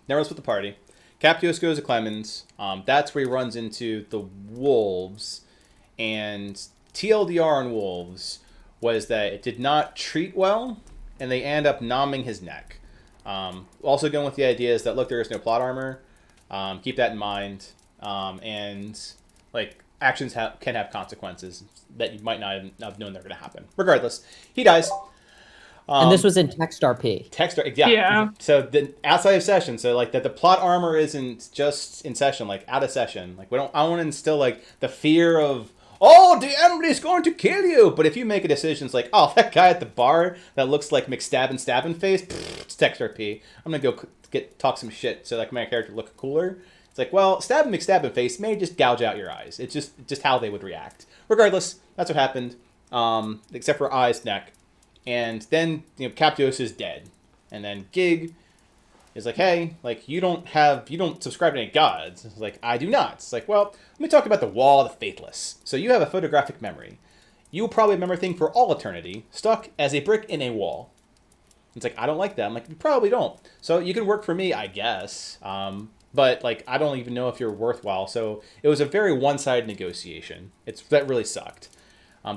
Everyone's with the party. Captios goes to Clemens. That's where he runs into the wolves. And TLDR on wolves was that it did not treat well, and they end up nomming his neck. Also going with the idea is that, look, there is no plot armor. Keep that in mind. And like actions can have consequences that you might not have known they're going to happen. Regardless, he dies. And this was in text RP. Yeah. So the outside of session, so like that the plot armor isn't just in session, like out of session. Like I don't want to instill like the fear of, oh, the Emily's going to kill you. But if you make a decision, it's like, oh, that guy at the bar that looks like McStabbin' face, it's text RP. I'm gonna go talk some shit so like my character look cooler. It's like, well, McStabbin' face may just gouge out your eyes. It's just how they would react. Regardless, that's what happened. Except for eyes, neck. And then, Captios is dead. And then Gig is like, hey, like, you don't subscribe to any gods. It's like, I do not. It's like, well, let me talk about the Wall of the Faithless. So you have a photographic memory. You will probably remember a thing for all eternity, stuck as a brick in a wall. It's like, I don't like that. I'm like, you probably don't. So you can work for me, I guess. But, like, I don't even know if you're worthwhile. So it was a very one-sided negotiation. That really sucked.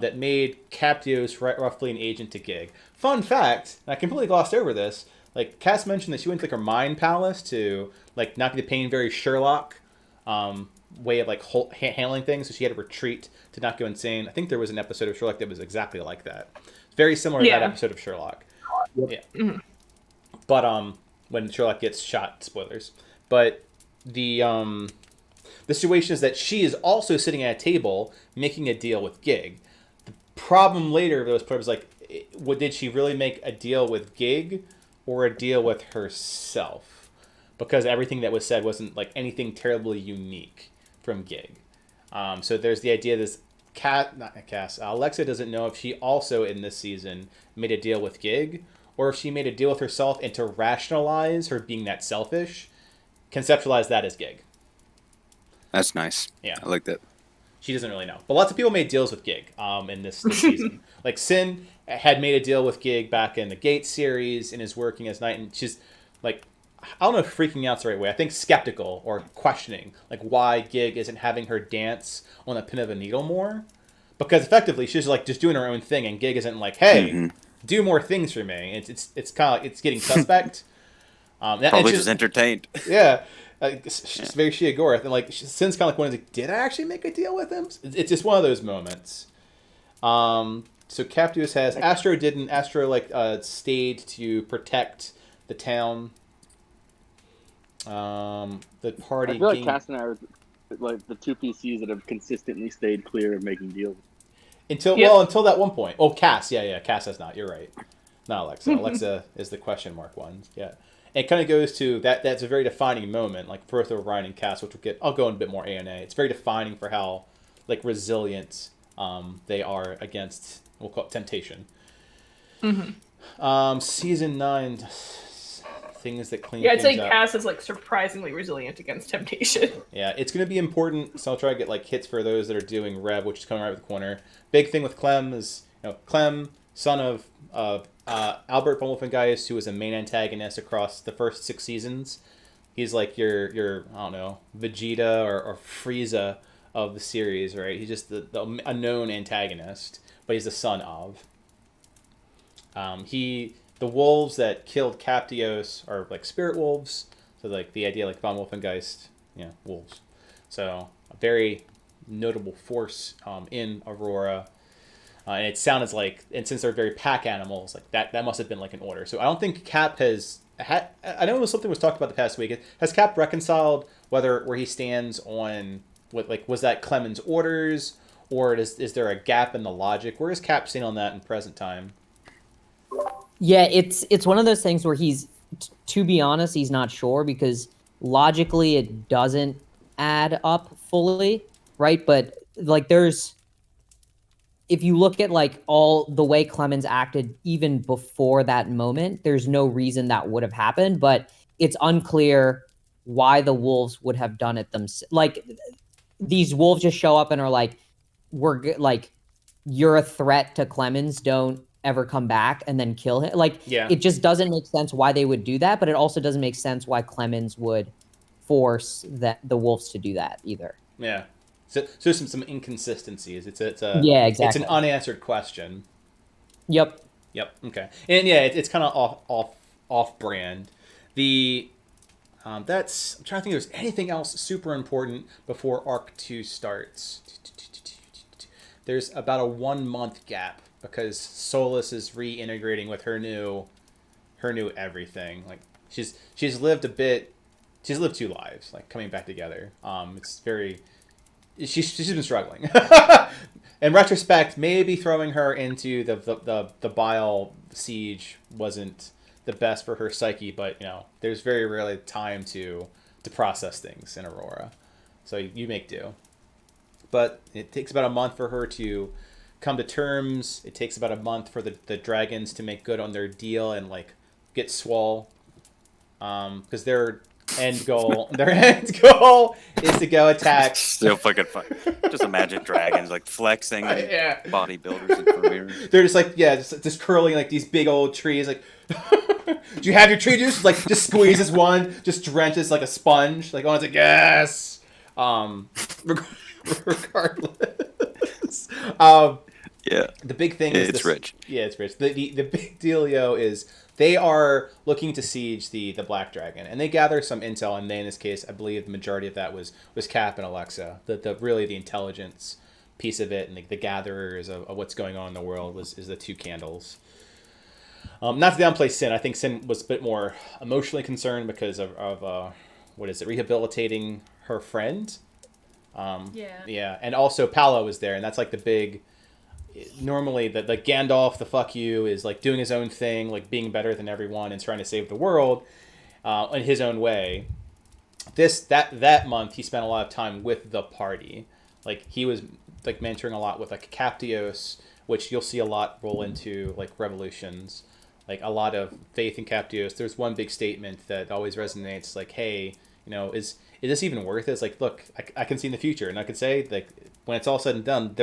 That made Captios roughly an agent to Gig. Fun fact, and I completely glossed over this, like, Cass mentioned that she went to like her mind palace to like not be the pain very Sherlock way of like handling things, so she had to retreat to not go insane. I think there was an episode of Sherlock that was exactly like that. Very similar to that episode of Sherlock. Yeah. Mm-hmm. But when Sherlock gets shot, spoilers. But the situation is that she is also sitting at a table making a deal with Gig. Problem later was like, did she really make a deal with Gig or a deal with herself? Because everything that was said wasn't like anything terribly unique from Gig. So there's the idea this Alexa doesn't know if she also in this season made a deal with Gig or if she made a deal with herself, and to rationalize her being that selfish, conceptualize that as Gig. That's nice. Yeah, I like that. She doesn't really know. But lots of people made deals with Gig in this season. Like, Sin had made a deal with Gig back in the Gate series and is working as Knight. And she's, like, I don't know if freaking out's the right way. I think skeptical or questioning, like, why Gig isn't having her dance on the pin of a needle more. Because effectively, she's, like, just doing her own thing. And Gig isn't like, hey, do more things for me. It's kind of, it's getting suspect. Probably just entertained. Yeah. She's very Shia Gorath, and like Sin's kind of like one is like, did I actually make a deal with him? It's just one of those moments. So Captius has Astro didn't. Astro stayed to protect the town. The party. I feel like Cass and I are like the two PCs that have consistently stayed clear of making deals. Until that one point. Oh, Cass, yeah, Cass has not. You're right. Not Alexa. Alexa is the question mark one. Yeah. It kind of goes to that. That's a very defining moment, like both Orion and Cass, which I'll go in a bit more A&A. It's very defining for how like resilient they are against, we'll call it temptation. Season 9, things that clean. Yeah, I'd say up. Cass is like surprisingly resilient against temptation. Yeah, it's going to be important. So I'll try to get like hits for those that are doing Rev, which is coming right with the corner. Big thing with Clem is Clem, son of Albert von Wolfengeist, who was a main antagonist across the first 6 seasons. He's like your I don't know, Vegeta or Frieza of the series, right? He's just a known antagonist, but he's the son of. He the wolves that killed Captios are like spirit wolves. So like the idea like von Wolfengeist, wolves. So a very notable force in Arhor'ha. And it sounded like, and since they're very pack animals, like that must have been like an order. So I don't think Cap has had. I know something was talked about the past week. Has Cap reconciled where he stands on what, like, was that Clemen's orders, or is there a gap in the logic? Where is Cap stand on that in present time? Yeah, it's one of those things where to be honest, he's not sure, because logically it doesn't add up fully, right? But like if you look at like all the way Clemens acted even before that moment, there's no reason that would have happened, but it's unclear why the wolves would have done it themselves. Like, these wolves just show up and are like, you're a threat to Clemens, don't ever come back, and then kill him. Like, it just doesn't make sense why they would do that, but it also doesn't make sense why Clemens would force the wolves to do that either. Yeah. So some inconsistencies. It's exactly. It's an unanswered question. Yep. Okay. And yeah, it's kind of off brand. I'm trying to think if there's anything else super important before Arc 2 starts. There's about a 1 month gap because Solus is reintegrating with her new everything. Like, she's lived a bit. She's lived 2 lives, like coming back together. It's very. She's been struggling. In retrospect, maybe throwing her into the Bile siege wasn't the best for her psyche, but there's very rarely time to process things in Arhor'ha, so you make do. But it takes about a month for her to come to terms. It takes about a month for the dragons to make good on their deal and like get swole, because their end goal is to go attack. Still fucking fun. Just imagine dragons like flexing and bodybuilders and careers. They're just like just curling like these big old trees. Like, do you have your tree juice? Like, just squeezes one, just drenches like a sponge. Like, oh, it's like yes. Regardless. The big thing is it's rich. Yeah, it's rich. The big dealio is they are looking to siege the Black Dragon, and they gather some intel. And they, in this case, I believe the majority of that was Cap and Alexa. The intelligence piece of it, and the gatherers of what's going on in the world is the 2 candles. Not to downplay Sin. I think Sin was a bit more emotionally concerned because of rehabilitating her friend. Yeah, and also Paolo was there, and that's like the big. Normally, the Gandalf, the fuck you, is like doing his own thing, like being better than everyone and trying to save the world in his own way. That month, he spent a lot of time with the party. Like, he was like mentoring a lot with like Captios, which you'll see a lot roll into like Revolutions. Like, a lot of faith in Captios. There's one big statement that always resonates, like, hey, is this even worth it? It's like, look, I can see in the future, and I could say, like, when it's all said and done,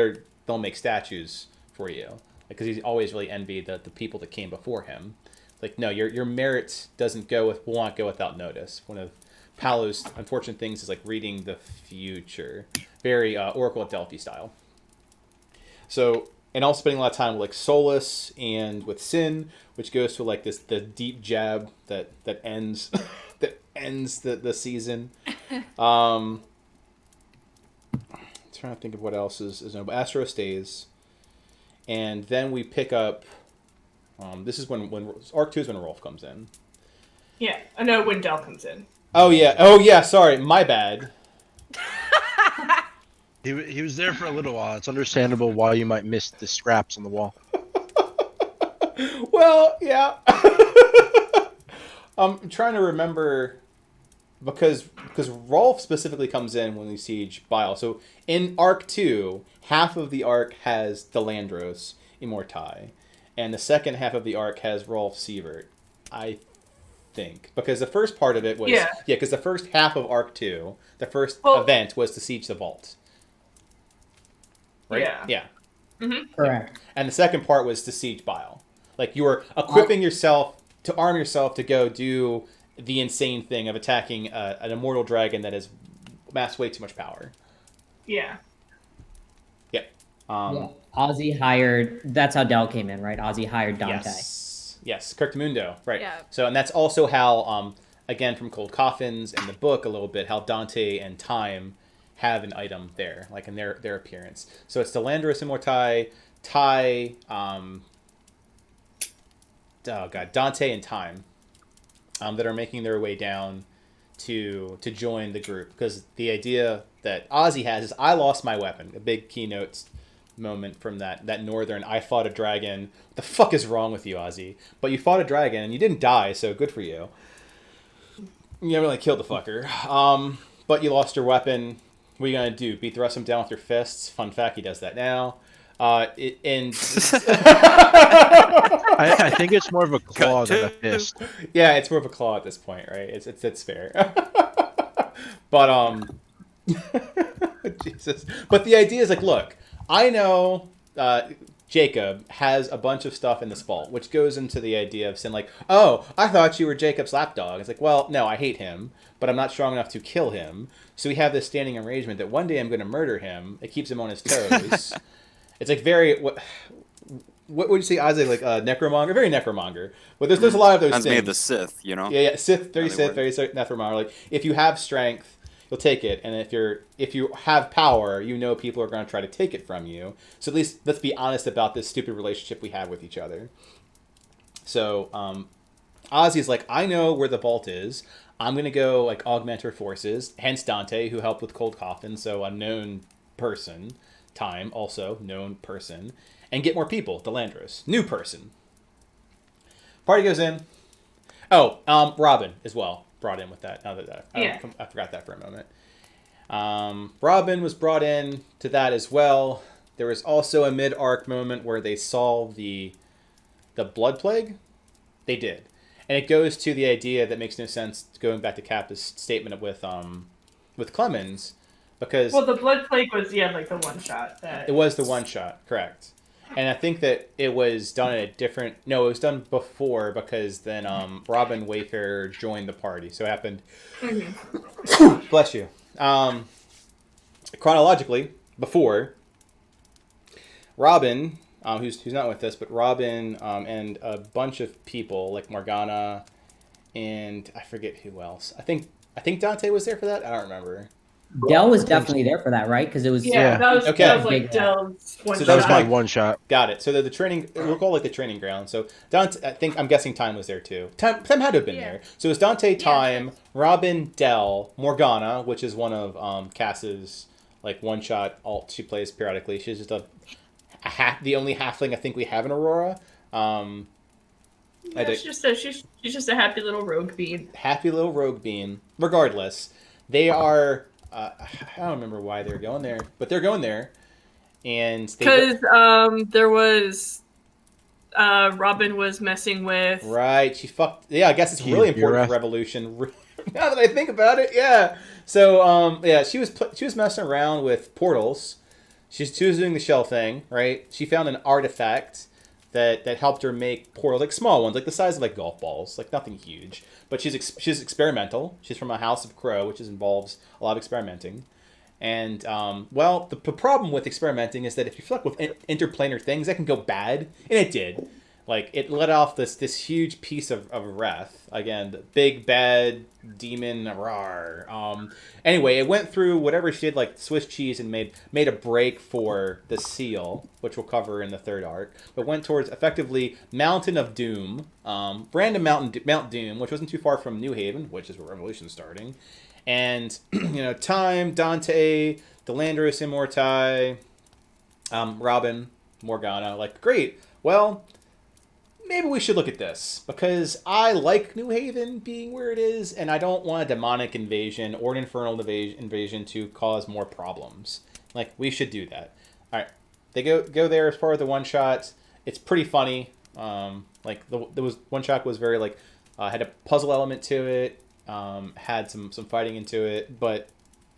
they'll make statues for you, because he's always really envied the people that came before him. Like, no, your merit will not go without notice. One of Paolo's unfortunate things is like reading the future, very Oracle at Delphi style. So, and also spending a lot of time with like Solus and with Sin, which goes to like the deep jab that ends the season. Trying to think of what else is no, but Astro stays, and then we pick up. This is when Arc 2 is when Rolf comes in. Yeah, I know when Del comes in. Oh yeah. Sorry, my bad. He was there for a little while. It's understandable why you might miss the scraps on the wall. Well, yeah. I'm trying to remember. Because Rolf specifically comes in when we siege Bile. So in Arc 2, half of the arc has Delandros Immortai, and the second half of the arc has Rolf Sievert, I think. Because the first part of it was because the first half of Arc 2, the first event was to siege the vault. Right? Yeah. Mm-hmm. Correct. And the second part was to siege Bile. Like, you were equipping yourself to arm yourself to go do the insane thing of attacking an immortal dragon that has amassed way too much power. Yeah. Yep. Ozzy hired. That's how Del came in, right? Ozzy hired Dante. Yes. Yes, Curtamundo. Right. Yeah. So, and that's also how, again, from Cold Coffins and the book a little bit, how Dante and Time have an item there, like in their appearance. So it's Delandris Immortai, Dante and Time, that are making their way down to join the group, because the idea that Ozzy has is, I lost my weapon. A big keynote moment from that northern, I fought a dragon. What the fuck is wrong with you, Ozzy? But you fought a dragon and you didn't die, so good for you. You never really killed the fucker. But you lost your weapon. What are you gonna do? Beat the rest of them down with your fists? Fun fact, he does that now. I think it's more of a claw than a fist. Yeah, it's more of a claw at this point, right? It's fair. But Jesus. But the idea is like, look, I know Jacob has a bunch of stuff in this vault, which goes into the idea of saying like, oh, I thought you were Jacob's lapdog. It's like, well, no, I hate him, but I'm not strong enough to kill him. So we have this standing arrangement that one day I'm going to murder him. It keeps him on his toes. It's like very what would you say, Isaac? Like necromonger, very necromonger. But there's a lot of those Reminds things. me of the Sith, you know. Yeah, Sith, very necromonger. Like if you have strength, you'll take it, and if you have power, you know people are going to try to take it from you. So at least let's be honest about this stupid relationship we have with each other. So Ozzy's like, I know where the vault is. I'm going to go like augment her forces. Hence Dante, who helped with Cold Coffin, so a known person. Time, also known person. And get more people. Delandris, new person. Party goes in. Oh, Robin as well brought in with that. Now that I forgot that for a moment. Robin was brought in to that as well. There was also a mid-arc moment where they solved the blood plague. They did. And it goes to the idea that makes no sense, going back to Kappa's statement with Clemens, because the blood plague was like the one shot. It was the one shot, correct. And I think that it was done at a different... No, it was done before, because then Robin Wayfarer joined the party. So it happened... Mm-hmm. Bless you. Chronologically, before, Robin, who's not with us, but Robin and a bunch of people, like Morgana, and I forget who else. I think Dante was there for that? I don't remember. Del was definitely there for that, right? Because it was that was like Del's one shot. That was my one shot. Got it. So the training, we'll call it the training ground. So Dante, I'm guessing Time was there too. Time had to have been there. So it was Dante, Time, Robin, Del, Morgana, which is one of Cass's like one shot alt she plays periodically. She's just the only halfling I think we have in Arhor'ha. She's just a happy little rogue bean. Happy little rogue bean. Regardless, they are. I don't remember why they're going there, but they're going there, and because there was Robin was messing with. Right, she fucked. Yeah, I guess it's really important for Revolution. Now that I think about it, yeah. So she was messing around with portals. She was doing the shell thing, right? She found an artifact that helped her make portals, like small ones, like the size of like golf balls, like nothing huge. But she's experimental. She's from a House of Crow, which involves a lot of experimenting. And the problem with experimenting is that if you fuck with interplanar things, that can go bad, and it did. Like it let off this huge piece of wrath. Again, the big bad demon. Rawr. Anyway, it went through whatever she did, like Swiss cheese, and made a break for the seal, which we'll cover in the third arc. But went towards effectively Mountain of Doom, random Mount Doom, which wasn't too far from New Haven, which is where Revolution's starting. And Time, Dante, Delandris Immortai, Robin, Morgana, like great. Well, maybe we should look at this, because I like New Haven being where it is, and I don't want a demonic invasion or an infernal invasion to cause more problems. Like, we should do that. All right, they go there as part of the one shot. It's pretty funny. Like there was one shot was very like had a puzzle element to it, had some fighting into it, but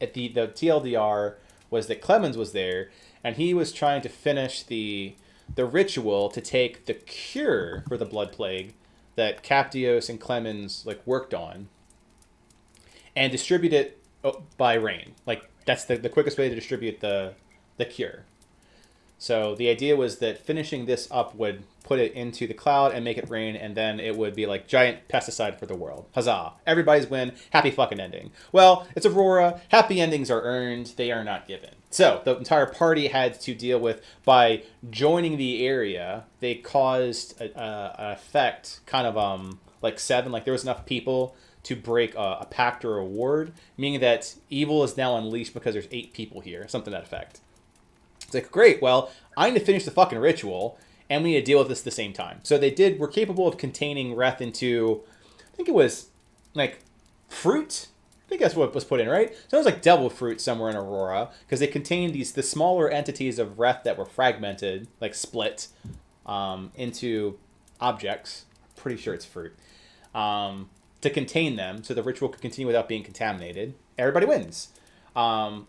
at the TLDR was that Clemens was there, and he was trying to finish the ritual to take the cure for the blood plague that Captios and Clemens like worked on and distribute it by rain. Like that's the quickest way to distribute the cure. So the idea was that finishing this up would put it into the cloud and make it rain, and then it would be like giant pesticide for the world. Huzzah. Everybody's win. Happy fucking ending. Well, it's Arhor'ha. Happy endings are earned. They are not given. So the entire party had to deal with, by joining the area, they caused an effect, kind of like 7, like there was enough people to break a pact or a ward, meaning that evil is now unleashed because there's 8 people here, something to that effect. It's like, great, well, I need to finish the fucking ritual, and we need to deal with this at the same time. So they were capable of containing Reth into, I think it was, like, fruit? I think that's what was put in, right? So it was like devil fruit somewhere in Arhor'ha, because they contained the smaller entities of Reth that were fragmented, like split, into objects. Pretty sure it's fruit. To contain them, so the ritual could continue without being contaminated. Everybody wins.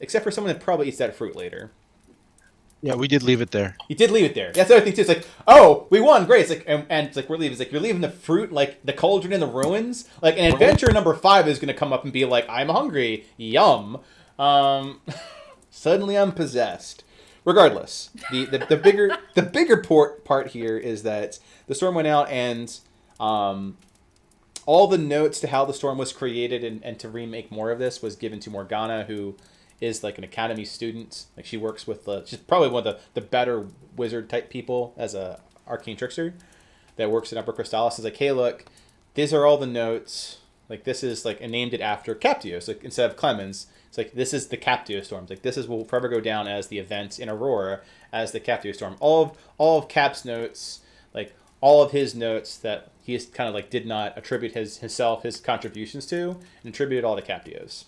Except for someone that probably eats that fruit later. Yeah, we did leave it there. You did leave it there. That's the other thing too. It's like, oh, we won, great. It's like, and it's like we're leaving. It's like you're leaving the fruit, like the cauldron in the ruins. Like an adventure number 5 is going to come up and be like, I'm hungry, yum. Suddenly I'm possessed. Regardless, the bigger part here is that the storm went out, and all the notes to how the storm was created and to remake more of this was given to Morgana, who is like an academy student. Like she works with she's probably one of the better wizard type people as a arcane trickster that works in Upper Crystallis. Is like, hey, look, these are all the notes. Like this is like, and named it after Captios. Like instead of Clemens, it's like this is the Captio storms. Like this will forever go down as the event in Arhor'ha as the Captio storm. All of Cap's notes, like all of his notes that he is kind of like did not attribute his contributions to, and attributed all to Captios.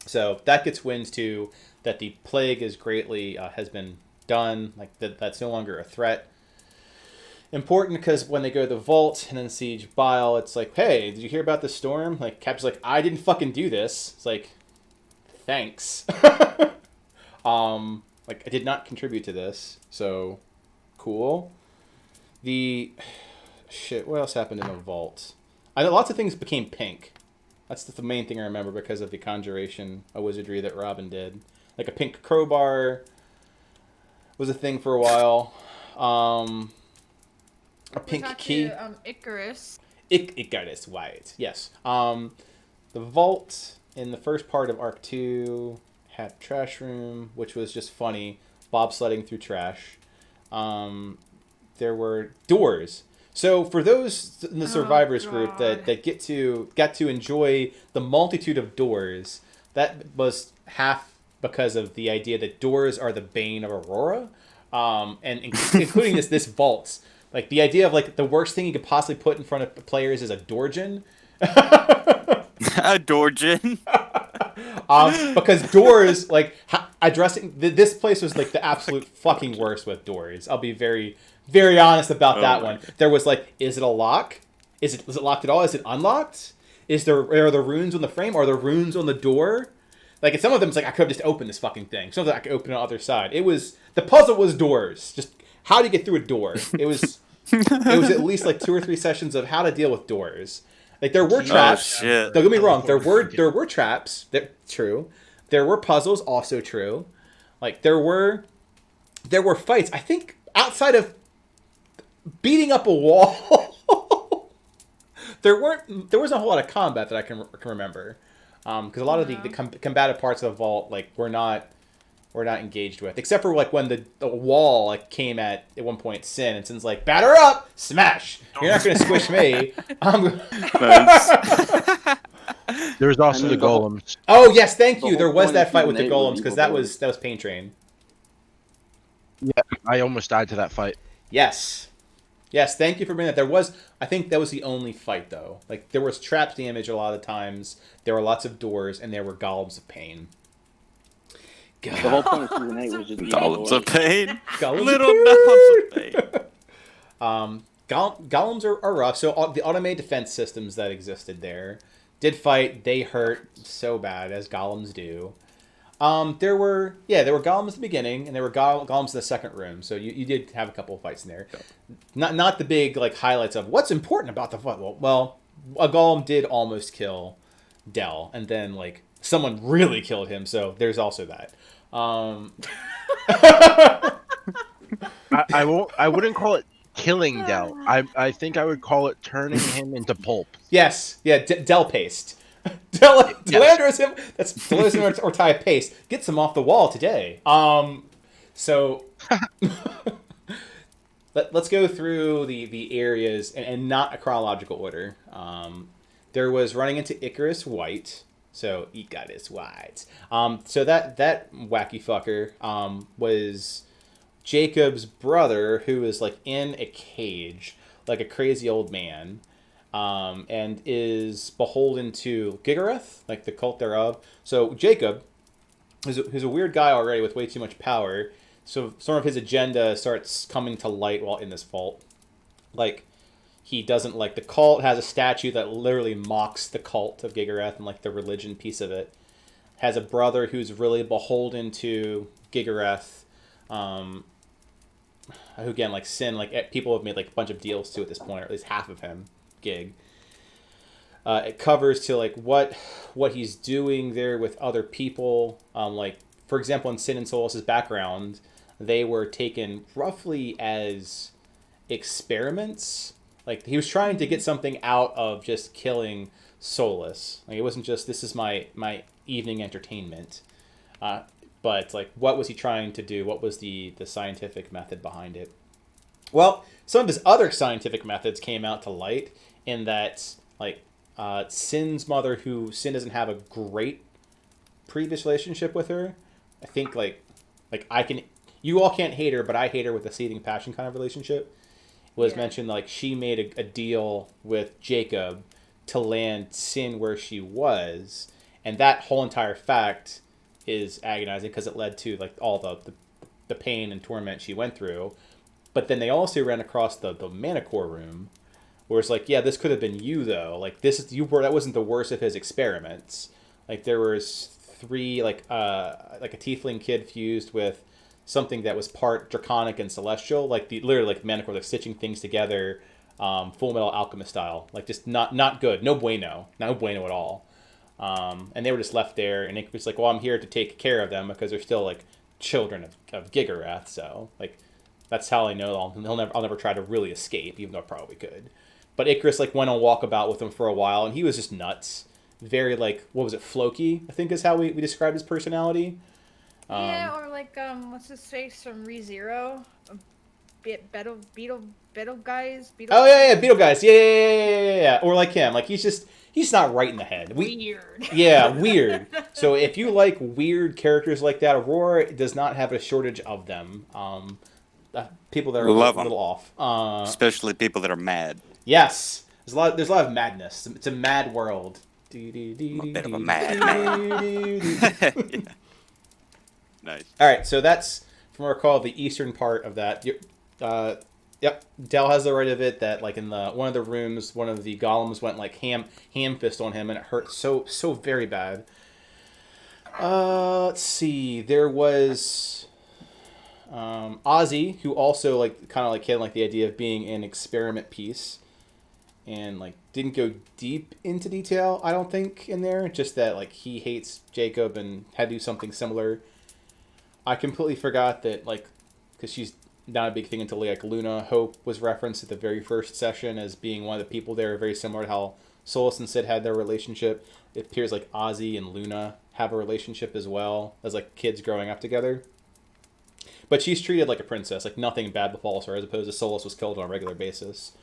So that gets wins to that the plague is greatly has been done. Like that's no longer a threat. Important because when they go to the vault and then siege Bile, it's like, hey, did you hear about the storm? Like Cap's like, I didn't fucking do this. It's like, thanks. Like I did not contribute to this. So cool. The shit. What else happened in the vault? I know lots of things became pink. That's the main thing I remember because of the conjuration of wizardry that Robin did. Like a pink crowbar was a thing for a while. A pink key. Icarus. Icarus, right. Yes. The vault in the first part of Arc 2 had trash room, which was just funny. Bobsledding through trash. There were doors. So for those in the survivors group that got to enjoy the multitude of doors, that was half because of the idea that doors are the bane of Arhor'ha, and including this vault. Like the idea of like the worst thing you could possibly put in front of players is a Dorgen. A Dorgen. Because doors, like addressing this place was like the absolute fucking worst with doors. I'll be very, very honest about that one. There was like, is it a lock? Was it locked at all? Is it unlocked? Are there runes on the frame? Are there runes on the door? Like some of them, it's like I could have just opened this fucking thing. Some of them I could open on the other side. The puzzle was doors. Just how to get through a door. It was at least like 2 or 3 sessions of how to deal with doors. Like there were traps. Oh, shit. Don't get me wrong. There were traps. True. There were puzzles. Also true. Like there were fights. I think outside of beating up a wall, there wasn't a whole lot of combat that I can remember. Because a lot of the combative parts of the vault like we're not engaged with, except for like when the wall like came at one point Sin, and Sin's like, batter up, smash. You're not gonna squish me. There was also the golems. Oh yes, thank you. There was that fight with the golems because that was Pain Train. Yeah, I almost died to that fight. Yes, thank you for bringing that. I think that was the only fight though. Like there was trap damage a lot of the times. There were lots of doors, and there were golems of pain. God. The whole point of season 8 was just golems of pain. Little golems of pain. Golems are rough. So the automated defense systems that existed there did fight. They hurt so bad as golems do. There were golems at the beginning, and there were golems in the second room. So you did have a couple of fights in there. Not the big like highlights of what's important about the fight. Well, a golem did almost kill Del, and then like someone really killed him. So there's also that. I wouldn't call it killing Dell. I think I would call it turning him into pulp. Yes, yeah, Del paste. Delandros him. That's Delandros or Ty paste. Gets him off the wall today. So let's go through the areas and not a chronological order. There was running into Icarus White. So Icarus White. So that wacky fucker was Jacob's brother, who is like in a cage, like a crazy old man, and is beholden to Gigareth, like the cult thereof. So Jacob, who's a weird guy already with way too much power. So some of his agenda starts coming to light while in this vault. Like, he doesn't like the cult has a statue that literally mocks the cult of Gigareth and like the religion piece of it. Has a brother who's really beholden to Gigareth. Who again, like Sin, like people have made like a bunch of deals to at this point, or at least half of him, Gig. It covers to like what he's doing there with other people. Like for example, in Sin and Solas's background, they were taken roughly as experiments. Like he was trying to get something out of just killing Solas. Like it wasn't just this is my evening entertainment. But like, what was he trying to do? What was the scientific method behind it? Well, some of his other scientific methods came out to light in that, like, Sin's mother, who Sin doesn't have a great previous relationship with her. I think like you all can't hate her, but I hate her with a seething passion kind of relationship. It was mentioned like she made a deal with Jacob to land Sin where she was, and that whole entire fact is agonizing because it led to like all the pain and torment she went through. But then they also ran across the Manicore room, where it's like, yeah, this could have been you though. Like that wasn't the worst of his experiments. Like there was 3 like a tiefling kid fused with something that was part draconic and celestial, like literally like Manicore, like stitching things together, Full Metal Alchemist style. Like just not good, no bueno at all. And they were just left there, and it was like, well, I'm here to take care of them because they're still like children of Gigareth. So like that's how I know I'll never try to really escape, even though I probably could. But Icarus like went on walkabout with him for a while, and he was just nuts. Very like, what was it, Floki, I think is how we described his personality. Yeah, or like what's his face from ReZero? Beetle guys. Oh yeah, Beetle guys. Yeah. Or like him, like he's not right in the head. Weird. Yeah, weird. So if you like weird characters like that, Aurora does not have a shortage of them. People that are a little off. Especially people that are mad. Yes. There's a lot of madness. It's a mad world. I'm a bit of a madman. Nice. All right, so that's, from what I recall, the eastern part of that. Yep, Del has the right of it that, like, in one of the rooms, one of the golems went, like, ham fist on him, and it hurt so very bad. Let's see. There was Ozzy, who also, like, kind of, like, had, like, the idea of being an experiment piece, and, like, didn't go deep into detail, I don't think, in there. Just that, like, he hates Jacob and had to do something similar. I completely forgot that, like, because she's not a big thing until, like, Luna Hope was referenced at the very first session as being one of the people there, very similar to how Solas and Sid had their relationship. It appears like Ozzy and Luna have a relationship as well, as, like, kids growing up together. But she's treated like a princess, like, nothing bad befalls her, as opposed to Solas was killed on a regular basis.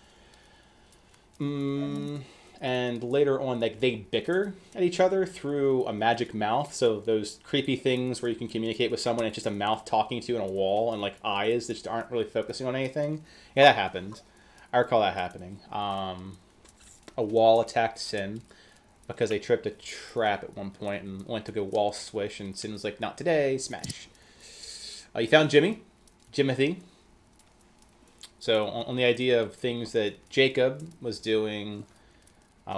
And later on, like, they bicker at each other through a magic mouth. So those creepy things where you can communicate with someone, it's just a mouth talking to you in a wall, and like eyes that just aren't really focusing on anything. Yeah, that happened. I recall that happening. A wall attacked Sin because they tripped a trap at one point and went to go wall swish, and Sin was like, "Not today!" Smash. You found Jimothy. So on the idea of things that Jacob was doing.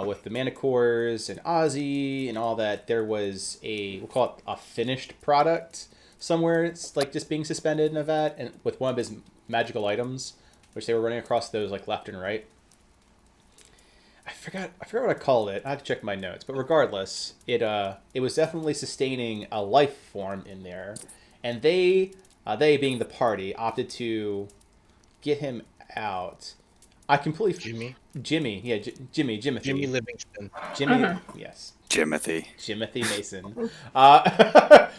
With the Manicores and Ozzy and all that, there was we'll call it a finished product somewhere. It's like just being suspended in a vat, and with one of his magical items, which they were running across those like left and right. I forgot what I called it. I have to check my notes, but regardless, it was definitely sustaining a life form in there, and they being the party opted to get him out. I completely Jimmy, yeah, Jimothy. Jimmy Livingston. Jimmy, yes. Jimothy Mason.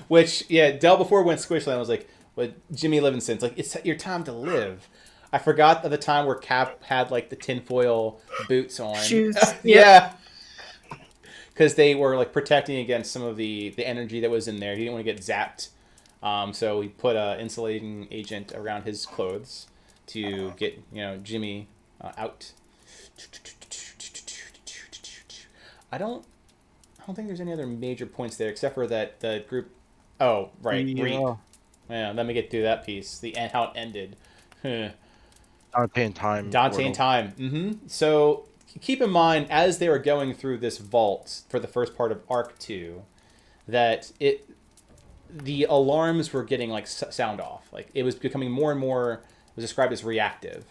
Which, yeah, Del before went Squishland was like, "But Jimmy Livingston's like, it's your time to live." I forgot of the time where Cap had like the tinfoil boots on. Shoes. Yeah. Because they were like protecting against some of the energy that was in there. He didn't want to get zapped. So he put an insulating agent around his clothes to get, Jimmy out. I don't think there's any other major points there except for that the group. Oh, right, Reap. Yeah, let me get through that piece. How it ended. Dante and Time. Dante and Time. Mm-hmm. So keep in mind as they were going through this vault for the first part of Arc 2, that the alarms were getting like sound off. Like it was becoming more and more. It was described as reactive.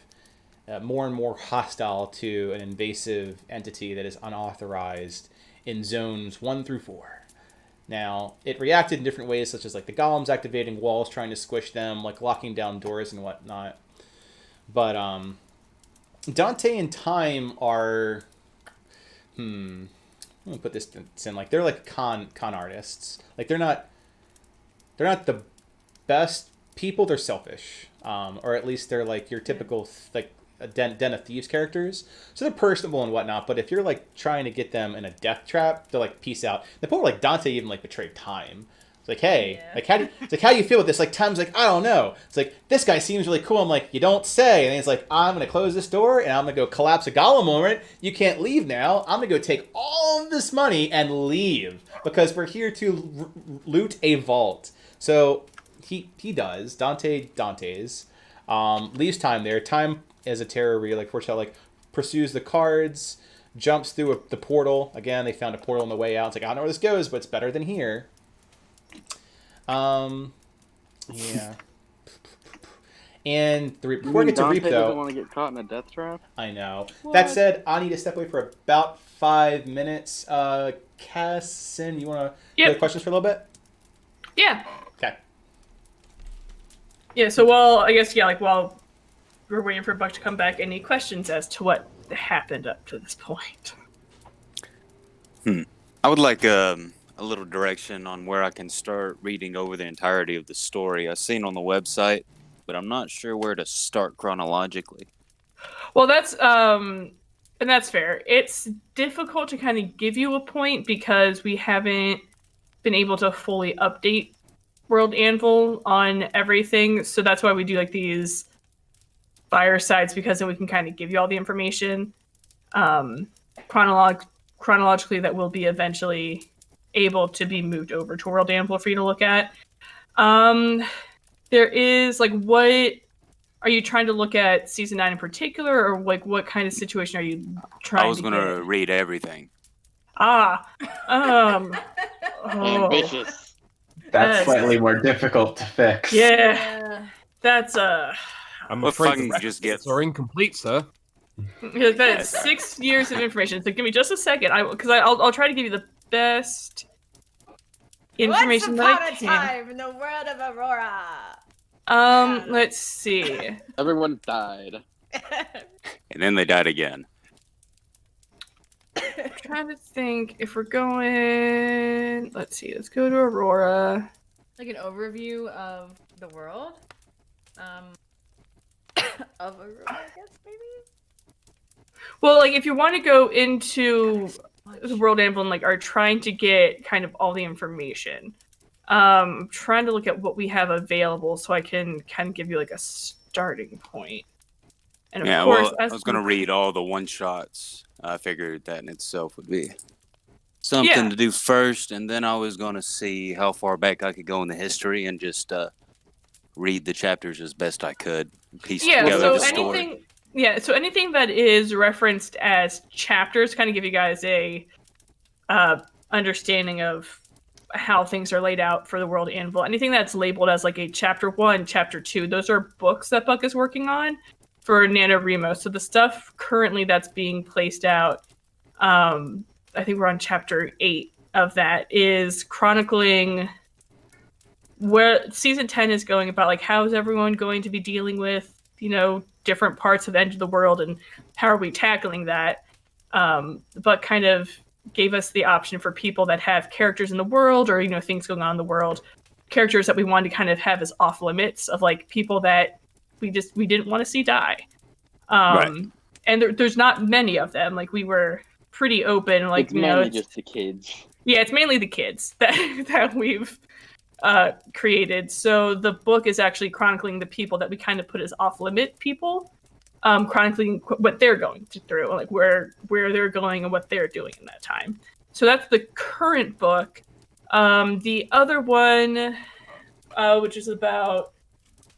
More and more hostile to an invasive entity that is unauthorized in zones 1 through 4. Now, it reacted in different ways, such as like the golems activating walls, trying to squish them, like locking down doors and whatnot. But Dante and Time are, I'm gonna put this in, like they're like con artists. Like they're not the best people. They're selfish, or at least they're like your typical like a den of thieves characters. So they're personable and whatnot, but if you're like trying to get them in a death trap, they're like peace out. The point where like Dante even like betrayed Time. It's like, hey, like how do you feel with this? Like Time's like, I don't know. It's like, this guy seems really cool. I'm like, you don't say. And he's like, I'm gonna close this door and I'm gonna go collapse a golem over it. You can't leave now. I'm gonna go take all of this money and leave because we're here to loot a vault. So he does. Dante's leaves Time there. Time as a terror reader, like Fortune, like pursues the cards, jumps through the portal. Again, they found a portal on the way out. It's like, I don't know where this goes, but it's better than here. Yeah. And before we get to Reap, though, doesn't want to get caught in a death trap. I know. What? That said, I need to step away for about 5 minutes. Cassin, you want to go questions for a little bit? Yeah. Okay. Yeah. So while we're waiting for Buck to come back, any questions as to what happened up to this point? I would like a little direction on where I can start reading over the entirety of the story. I've seen on the website, but I'm not sure where to start chronologically. Well, that's fair. It's difficult to kind of give you a point because we haven't been able to fully update World Anvil on everything. So that's why we do like these firesides, because then we can kind of give you all the information chronologically that will be eventually able to be moved over to World Anvil for you to look at. There is like, what are you trying to look at season 9 in particular, or like what kind of situation are you trying to I was going to read everything. Ambitious. That's slightly more difficult to fix. Yeah. That's I'm afraid the records are incomplete, sir. That is 6 years of information. So give me just a second, because I'll try to give you the best information that I Once upon a time in the world of Aurora. Let's see. Everyone died. And then they died again. I'm trying to think if we're going. Let's see. Let's go to Aurora. Like an overview of the world. Of Aurora, I guess maybe. Well, like if you want to go into the World Anvil and like are trying to get kind of all the information, trying to look at what we have available so I can kind of give you like a starting point. And of course, I was going to read all the one shots. I figured that in itself would be something to do first, and then I was going to see how far back I could go in the history and just read the chapters as best I could, piece together the story. So anything that is referenced as chapters kind of give you guys a understanding of how things are laid out for the World Anvil. Anything that's labeled as like a chapter 1, chapter 2, those are books that Buck is working on for NaNoWriMo. So the stuff currently that's being placed out, I think we're on chapter 8 of that, is chronicling where season 10 is going about, like how is everyone going to be dealing with, different parts of the end of the world and how are we tackling that. But kind of gave us the option for people that have characters in the world or, things going on in the world, characters that we wanted to kind of have as off limits of like people that we didn't want to see die. Right. And there's not many of them. Like we were pretty open. Like it's mainly just the kids. Yeah, it's mainly the kids that we've created. So the book is actually chronicling the people that we kind of put as off-limit people, chronicling what they're going through, like where they're going and what they're doing in that time. So that's the current book. The other one, which is about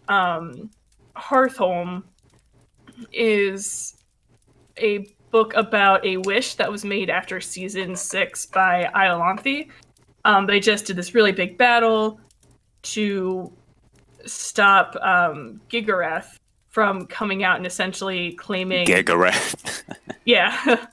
Arhor'ha, is a book about a wish that was made after season 6 by Iolanthe. They just did this really big battle to stop Gigareth from coming out and essentially claiming Gigareth. Yeah.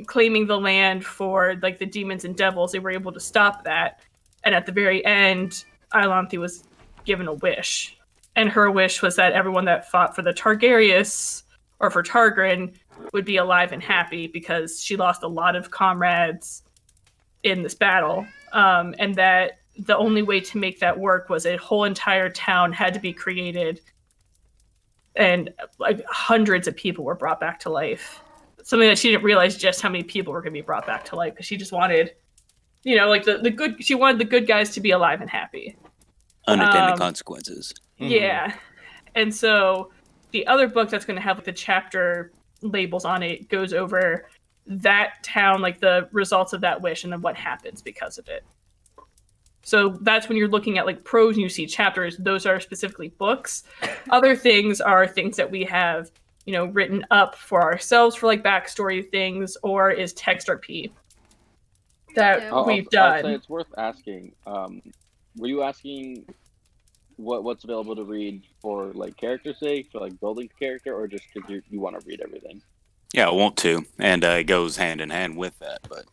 Claiming the land for like the demons and devils. They were able to stop that. And at the very end, Iolanthe was given a wish. And her wish was that everyone that fought for the Targaryens or for Targaryen would be alive and happy because she lost a lot of comrades in this battle. And that the only way to make that work was a whole entire town had to be created. And like hundreds of people were brought back to life. Something that she didn't realize just how many people were going to be brought back to life because she just wanted, like the good. She wanted the good guys to be alive and happy. Unintended consequences. Yeah, and so the other book that's going to have like the chapter labels on it goes over that town, like the results of that wish, and then what happens because of it. So that's when you're looking at like prose and you see chapters. Those are specifically books. Other things are things that we have, written up for ourselves for like backstory things, or is text RP that we've done. I'll say it's worth asking. Were you asking what's available to read for like character's sake, for like building the character, or just because you want to read everything? Yeah, I want to, and it goes hand in hand with that. But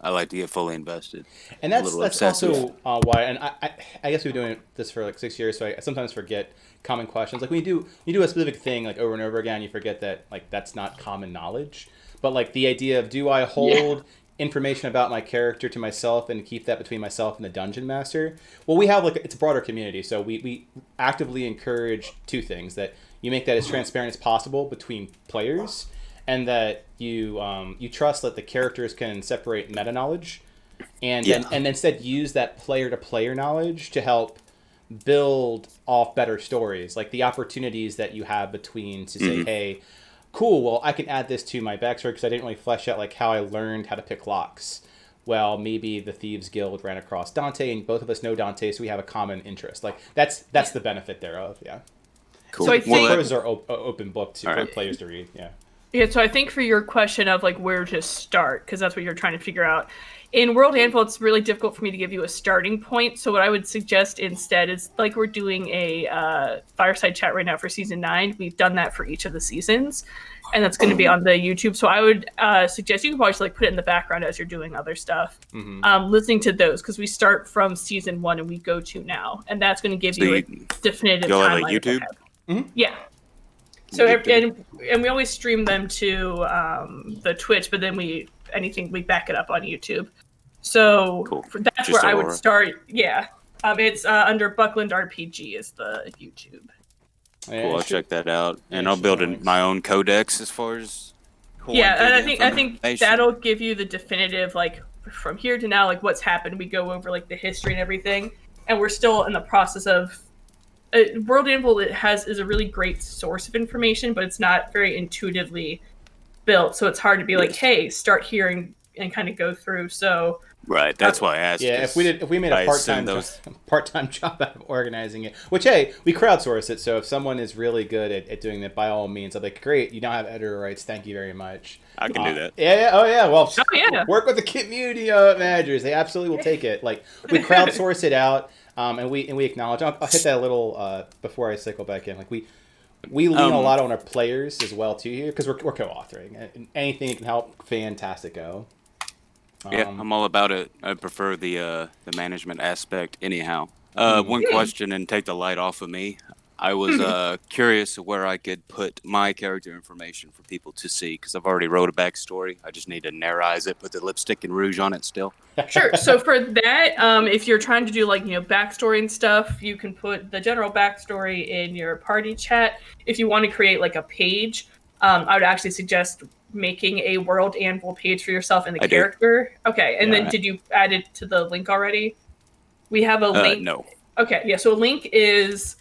I like to get fully invested, and that's also why. And I guess we've been doing this for like 6 years, so I sometimes forget common questions. Like when you do a specific thing like over and over again, you forget that like that's not common knowledge. But like the idea of do I hold information about my character to myself and keep that between myself and the dungeon master? Well, we have it's a broader community, so we actively encourage two things: that you make that as transparent as possible between players, and that you trust that the characters can separate meta knowledge, and instead use that player to player knowledge to help build off better stories, like the opportunities that you have between to say, hey, cool, well, I can add this to my backstory because I didn't really flesh out like how I learned how to pick locks. Well, maybe the Thieves Guild ran across Dante, and both of us know Dante, so we have a common interest. Like that's the benefit thereof. Yeah. Cool. So I think those are open book for players to read. Yeah. Yeah, so I think for your question of like where to start, because that's what you're trying to figure out. In World Handful, it's really difficult for me to give you a starting point. So what I would suggest instead is like we're doing a fireside chat right now for season 9. We've done that for each of the seasons, and that's going to be on the YouTube. So I would suggest you can probably just like put it in the background as you're doing other stuff, listening to those, because we start from season 1 and we go to now, and that's going to give you a definitive timeline. Like YouTube? Yeah. So and we always stream them to the Twitch, but then we back it up on YouTube. So that's just where I would start. Yeah, it's under Buckland RPG is the YouTube. Cool, I'll check that out, and I'll build my own codex as far as. And I think that'll give you the definitive like from here to now, like what's happened. We go over like the history and everything, and we're still in the process of. World Anvil is a really great source of information, but it's not very intuitively built, so it's hard to be like, hey, start here and kind of go through. So right, that's why I asked. Yeah, if we made a part-time job out of organizing it, which hey, we crowdsource it. So if someone is really good at doing that, by all means, I'll be like, great, you now have editor rights. Thank you very much. I can do that. Well, work with the community managers. They absolutely will take it. Like we crowdsource it out. And we acknowledge. I'll hit that a little before I cycle back in. Like we lean a lot on our players as well too here because we're co-authoring. And anything that can help, fantastic. I'm all about it. I prefer the management aspect anyhow. One question and take the light off of me. I was curious where I could put my character information for people to see, because I've already wrote a backstory. I just need to narratize it, put the lipstick and rouge on it still. Sure. So for that, if you're trying to do like, backstory and stuff, you can put the general backstory in your party chat. If you want to create like a page, I would actually suggest making a world anvil page for yourself and the character. Okay. And then did you add it to the link already? We have a link. No. Okay. Yeah. So a link is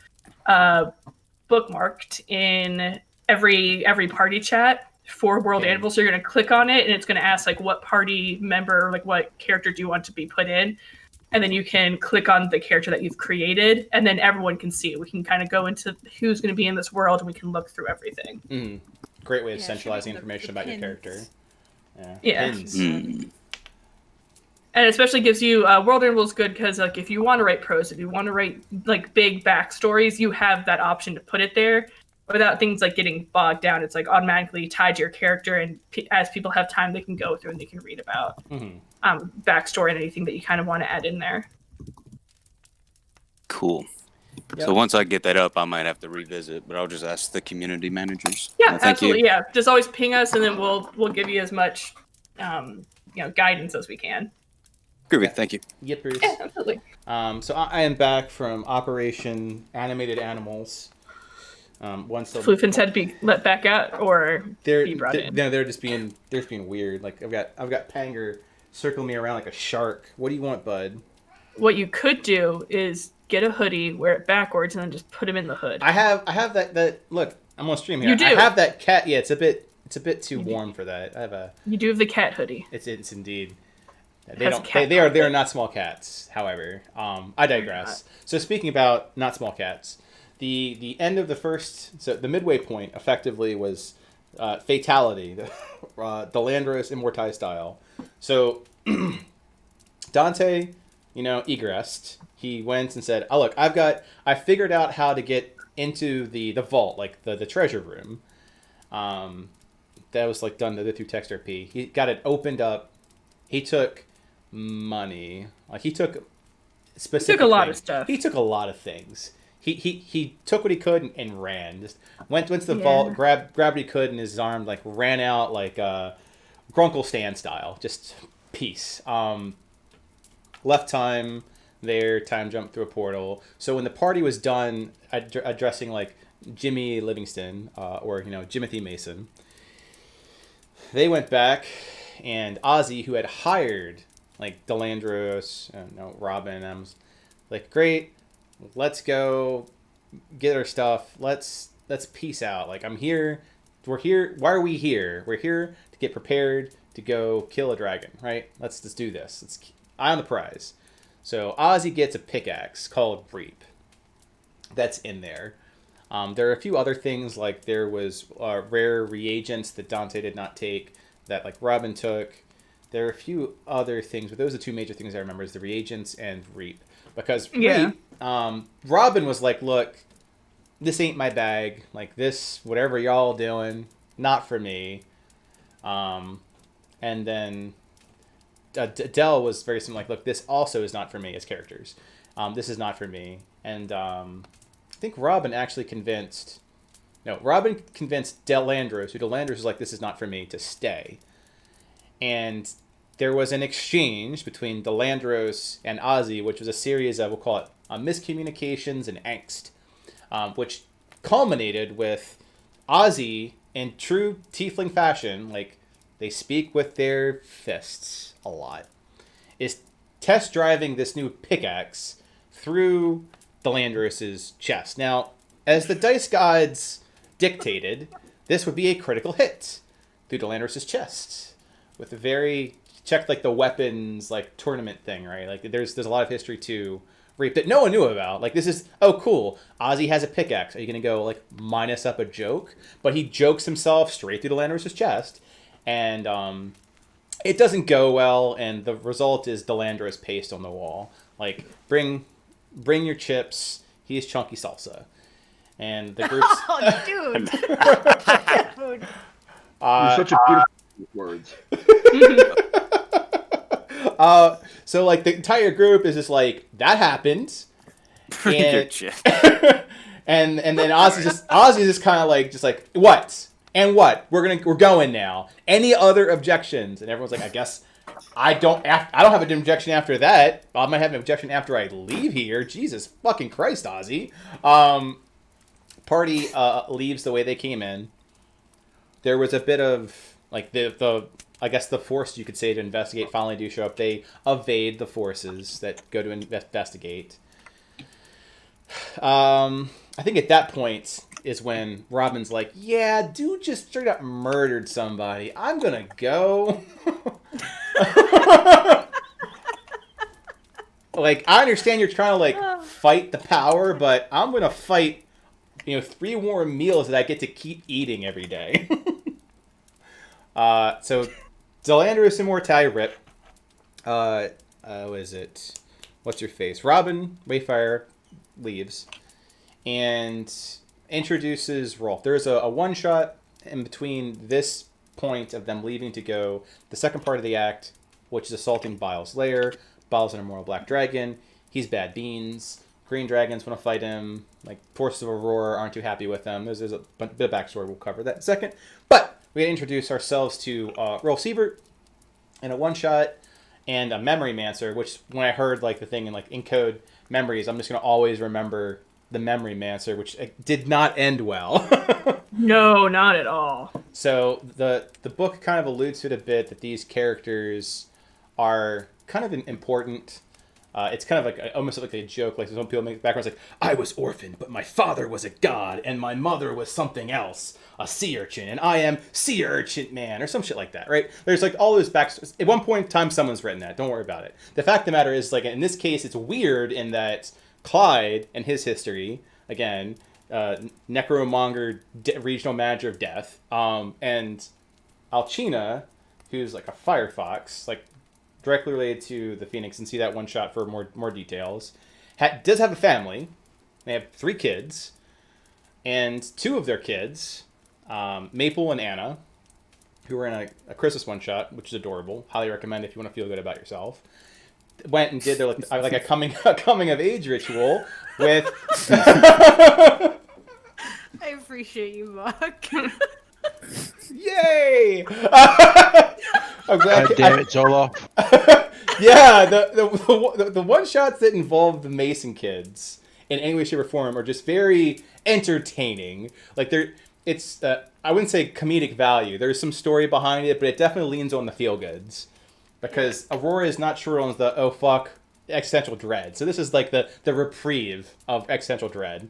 bookmarked in every party chat for World Anvil. So you're going to click on it and it's going to ask like what party member, like what character do you want to be put in? And then you can click on the character that you've created and then everyone can see it. We can kind of go into who's going to be in this world and we can look through everything. Mm. Great way of centralizing information about your character. Yeah. Pins. And it especially gives you World Anvil is good because like if you want to write prose, if you want to write like big backstories, you have that option to put it there without things like getting bogged down. It's like automatically tied to your character, and as people have time, they can go through and they can read about backstory and anything that you kind of want to add in there. Cool. Yep. So once I get that up, I might have to revisit, but I'll just ask the community managers. Yeah, Thank absolutely. you. Yeah, just always ping us, and then we'll give you as much guidance as we can. Groovy, thank you. Yep, Bruce. Yeah, absolutely. So I am back from Operation Animated Animals. Once the Floofins had to be let back out, or be brought in. No, they're just being weird. Like I've got Panger circling me around like a shark. What do you want, bud? What you could do is get a hoodie, wear it backwards, and then just put him in the hood. I have that. Look, I'm on stream here. You do. I have that cat. Yeah, it's a bit too warm for that. I have a. You do have the cat hoodie. It's indeed. They are not small cats. However, I digress. So speaking about not small cats, the end of the midway point effectively was fatality, the Delandros Immortai style. So Dante, egressed. He went and said, "Oh look, I figured out how to get into the vault, like the treasure room." That was like done through text RP. He got it opened up. He took money. Like he took specific. He took a lot things. of stuff. He took a lot of things. He took what he could and ran. Just went to the vault, grabbed what he could in his arm, like ran out like Grunkle Stan style. Just peace. Left time there. Time jumped through a portal. So when the party was done addressing like Jimmy Livingston or Jimothy Mason, they went back, and Ozzy, who had hired like Delandros, Robin, I was like, great, let's go get our stuff. Let's peace out. Like I'm here. We're here. Why are we here? We're here to get prepared to go kill a dragon, right? Let's do this. Let's eye on the prize. So Ozzy gets a pickaxe called Reap. That's in there. There are a few other things, like there was rare reagents that Dante did not take that like Robin took. There are a few other things, but those are the two major things I remember is the reagents and Reap. Because Reap, Robin was like, look, this ain't my bag. Like this, whatever y'all doing, not for me. And then Dell was very similar, like, look, this also is not for me as characters. This is not for me. And I think Robin actually convinced Delandros, who Delandros was like, this is not for me, to stay. And there was an exchange between Delandros and Ozzy, which was a series of, we'll call it, miscommunications and angst, which culminated with Ozzy, in true tiefling fashion, like, they speak with their fists a lot, is test driving this new pickaxe through Delandros' chest. Now, as the dice gods dictated, this would be a critical hit through Delandros' chest. With a very checked like the weapons like tournament thing, right? Like there's a lot of history to Reap that no one knew about. Like this is cool. Ozzy has a pickaxe. Are you gonna go like minus up a joke? But he jokes himself straight through Delandros' chest, and it doesn't go well. And the result is Delandros paste on the wall. Like bring your chips. He is chunky salsa, and the group's oh, dude. You're such a beautiful words. So like the entire group is just like that happened, and and then Ozzy's just kind of like what and what we're going now. Any other objections? And everyone's like, I guess I don't have an objection after that. I might have an objection after I leave here. Jesus fucking Christ, Ozzy. Party leaves the way they came in. There was a bit of like the I guess the force you could say to investigate finally do show up. They evade the forces that go to investigate. I think at that point is when Robin's like, yeah, dude just straight up murdered somebody. I'm gonna go. Like, I understand you're trying to like fight the power, but I'm gonna fight 3 warm meals that I get to keep eating every day. So Delandris and Mortai rip. What is it? What's your face? Robin Wayfire leaves and introduces Rolf. There's a one shot in between this point of them leaving to go the second part of the act, which is assaulting Biles' lair. Biles an immortal black dragon. He's bad beans. Green dragons want to fight him. Like, forces of Aurora aren't too happy with him. There's a bit of backstory. We'll cover that in a second. But we gotta introduce ourselves to Rolf Siebert in a one shot and a Memory Mancer, which when I heard like the thing in like encode memories, I'm just gonna always remember the Memory Mancer, which did not end well. No, not at all. So the book kind of alludes to it a bit that these characters are kind of important. It's kind of like almost like a joke. Like some people make backgrounds like, I was orphaned, but my father was a god, and my mother was something else, a sea urchin, and I am sea urchin man, or some shit like that, right? There's like all those backstories. At one point in time, someone's written that. Don't worry about it. The fact of the matter is, like in this case, it's weird in that Clyde and his history, again, necromonger, regional manager of death, and Alcina, who's like a firefox, like directly related to the Phoenix, and see that one shot for more details. Does have a family. They have 3 kids, and 2 of their kids, Maple and Anna, who were in a Christmas one shot, which is adorable. Highly recommend if you want to feel good about yourself. Went and did their like a coming of age ritual with. I appreciate you, Mark. Yay! I'm glad. God damn it, Zoloff. Yeah, the one shots that involve the Mason kids in any way, shape, or form are just very entertaining. Like it's I wouldn't say comedic value. There's some story behind it, but it definitely leans on the feel goods because Aurora is not sure on the oh fuck existential dread. So this is like the reprieve of existential dread.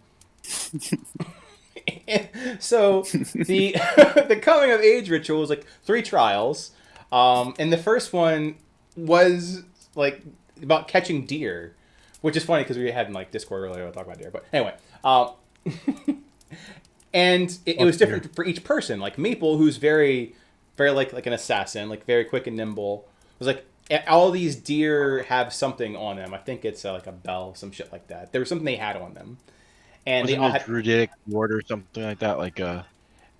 So the coming of age ritual was like 3 trials, and the first one was like about catching deer, which is funny because we had in like Discord earlier to talk about deer. But anyway, and it was different for each person. Like Maple, who's very, very like an assassin, like very quick and nimble, was like all these deer have something on them. I think it's like a bell, some shit like that. There was something they had on them. And Wasn't they all it had druidic ward or something like that, like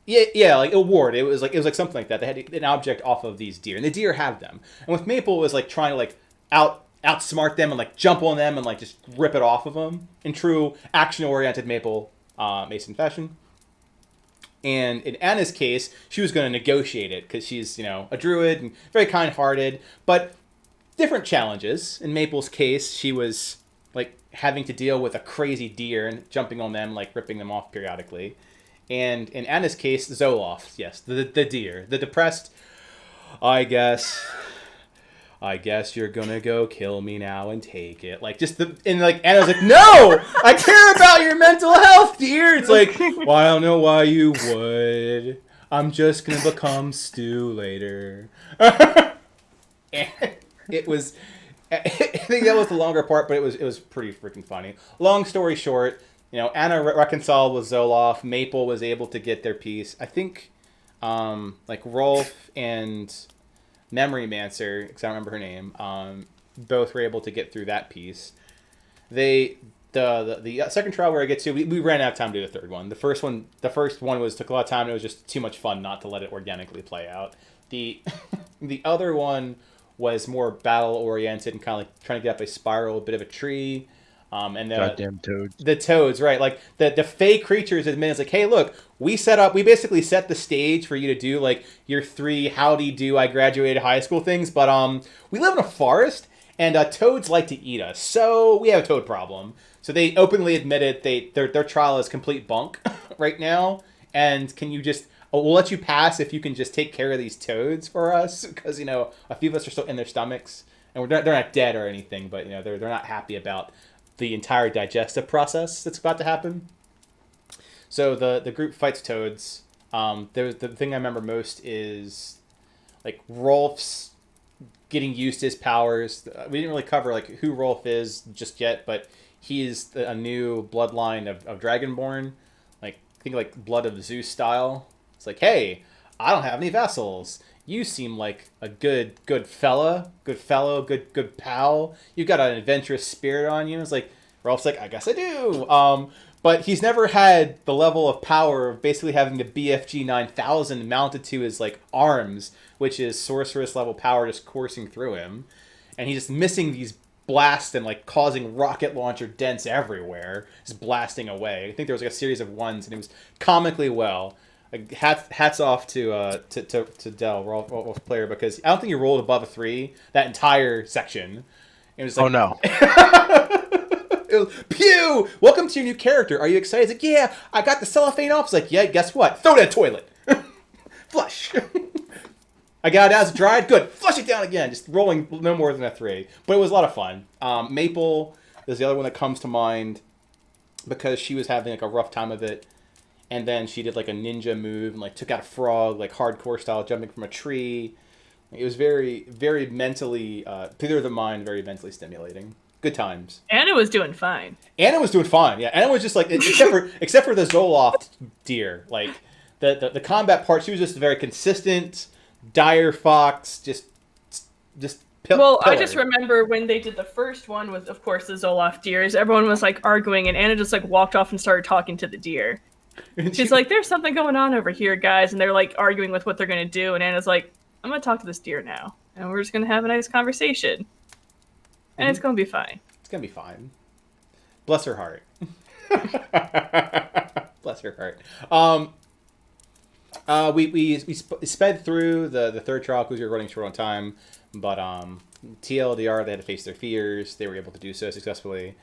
yeah, like a ward. It was like something like that. They had an object off of these deer, and the deer have them. And with Maple, it was like trying to like outsmart them and like jump on them and like just rip it off of them in true action-oriented Maple Mason fashion. And in Anna's case, she was going to negotiate it because she's a druid and very kind-hearted, but different challenges. In Maple's case, she was like having to deal with a crazy deer and jumping on them, like ripping them off periodically. And in Anna's case, Zoloff, yes, the deer, the depressed, I guess you're gonna go kill me now and take it. Like and like Anna's like, no, I care about your mental health, dear. It's like, well, I don't know why you would. I'm just gonna become stew later. And it was. I think that was the longer part, but it was pretty freaking funny. Long story short, Anna reconciled with Zoloff. Maple was able to get their piece. I think, like Rolf and Memory Mancer, because I don't remember her name, both were able to get through that piece. The second trial where I get to, we ran out of time to do the third one. The first one took a lot of time, and it was just too much fun not to let it organically play out. The other one was more battle oriented and kind of like trying to get up a spiral, a bit of a tree. And goddamn toads. The toads, right? Like the fey creatures admit it's like, hey, look, we basically set the stage for you to do like your 3 howdy do I graduated high school things, but we live in a forest and toads like to eat us, so we have a toad problem. So they openly admitted their trial is complete bunk right now, and can you just we'll let you pass if you can just take care of these toads for us, because a few of us are still in their stomachs and they're not dead or anything, but they're not happy about the entire digestive process that's about to happen. So the group fights toads. The thing I remember most is like Rolf's getting used to his powers. We didn't really cover like who Rolf is just yet, but he is a new bloodline of Dragonborn. Like think like Blood of Zeus style. It's like, hey, I don't have any vassals. You seem like a good fellow, good pal. You got an adventurous spirit on you. It's like, Rolf's like, I guess I do. But he's never had the level of power of basically having the BFG 9000 mounted to his like arms, which is sorceress level power just coursing through him. And he's just missing these blasts and like causing rocket launcher dents everywhere, just blasting away. I think there was like a series of ones, and it was comically well. Like, hats off to Del, Rolf's player, because I don't think he rolled above a 3 that entire section. It was like, oh no. It was, pew! Welcome to your new character. Are you excited? It's like, yeah, I got the cellophane off. It's like, yeah, guess what? Throw it in the toilet. Flush. I got it as dried. Good. Flush it down again. Just rolling no more than a 3. But it was a lot of fun. Maple is the other one that comes to mind because she was having like a rough time of it. And then she did like a ninja move and like took out a frog, like hardcore style, jumping from a tree. It was very, very mentally, theater of the mind, very mentally stimulating. Good times. Anna was doing fine. Anna was doing fine. Yeah, Anna was just like, except for the Zoloft deer, like the combat part, she was just very consistent. Dire fox, just. Well, I just remember when they did the first one with, of course, the Zoloft deers. Everyone was like arguing, and Anna just like walked off and started talking to the deer. She's like, "There's something going on over here, guys," and they're like arguing with what they're gonna do. And Anna's like, "I'm gonna talk to this deer now, and we're just gonna have a nice conversation." And it's gonna be fine. It's gonna be fine. Bless her heart. Bless her heart. We sped through the third trial because we were running short on time, but TLDR, they had to face their fears. They were able to do so successfully,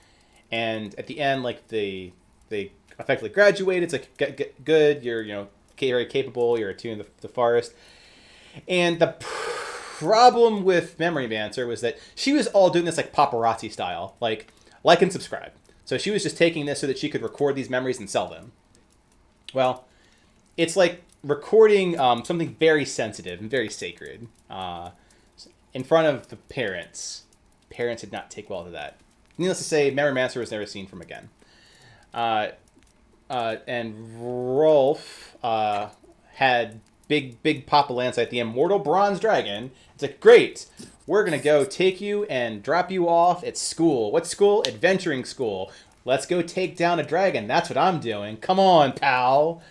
and at the end, like they effectively graduated. It's like good. You're very capable. You're attuned to the forest, and the problem with Memory Mancer was that she was all doing this like paparazzi style, like and subscribe. So she was just taking this so that she could record these memories and sell them. Well, it's like recording something very sensitive and very sacred in front of the parents. Parents did not take well to that. Needless to say, Memory Mancer was never seen from again. And Rolf had big Papa Lance like the immortal bronze dragon. It's like, great, we're gonna go take you and drop you off at school. What school? Adventuring school. Let's go take down a dragon. That's what I'm doing. Come on, pal.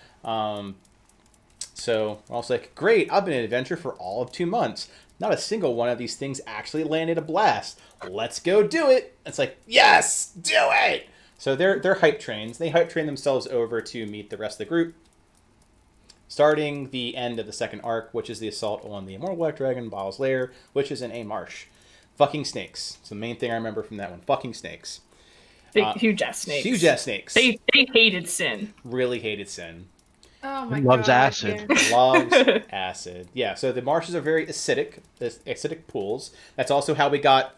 So I was like, great, I've been an adventurer for all of 2 months. Not a single one of these things actually landed a blast. Let's go do it. It's like, yes, do it. So they're hype trains. They hype train themselves over to meet the rest of the group. Starting the end of the second arc, which is the assault on the Immortal Black Dragon, Baal's Lair, which is in a marsh. Fucking snakes. It's the main thing I remember from that one. Fucking snakes. Huge ass snakes. Huge ass snakes. They hated Sin. Really hated Sin. Oh my Loves god. acid. Yeah. Loves acid. Yeah, so the marshes are very acidic pools. That's also how we got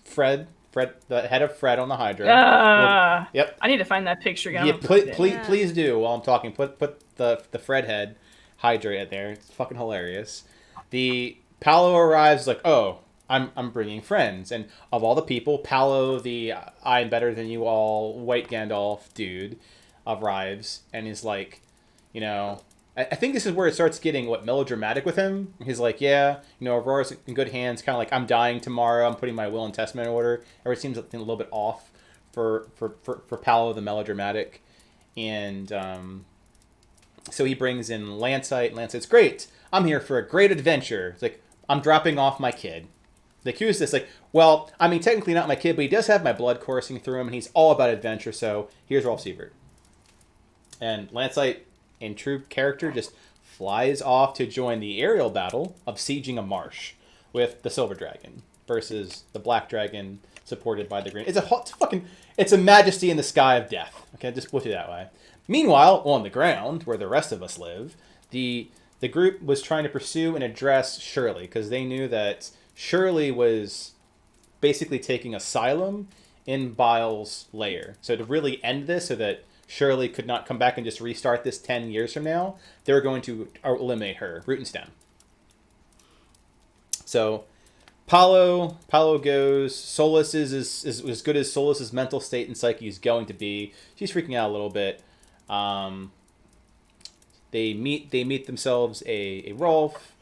Fred, the head of Fred on the Hydra. Yep. I need to find that picture again. Yeah, please do while I'm talking. Put the Fred head Hydra in there. It's fucking hilarious. The Paolo arrives like, oh, I'm bringing friends, and of all the people, Paolo, the I'm better than you all white Gandalf dude, arrives and is like, I think this is where it starts getting melodramatic with him. He's like, yeah, Aurora's in good hands. Kind of like, I'm dying tomorrow. I'm putting my will and testament in order. Everything seems a little bit off for Paolo the melodramatic, and so he brings in Lancite. Lancite's great. I'm here for a great adventure. It's like, I'm dropping off my kid. they accuse this like, well, I mean, technically not my kid, but he does have my blood coursing through him, and he's all about adventure. So here's Rolf Sievert. And Lancite, in true character, just flies off to join the aerial battle of sieging a marsh with the Silver Dragon versus the Black Dragon, supported by the Green. It's a majesty in the sky of death. Okay, just put it that way. Meanwhile, on the ground, where the rest of us live, the group was trying to pursue and address Shirley, because they knew that Shirley was basically taking asylum in Bile's lair. So to really end this, so that Shirley could not come back and just restart this 10 years from now, they were going to eliminate her, root and stem. So Paulo goes. Solus is as good as Solus's mental state and psyche is going to be. She's freaking out a little bit. They meet themselves a Rolf.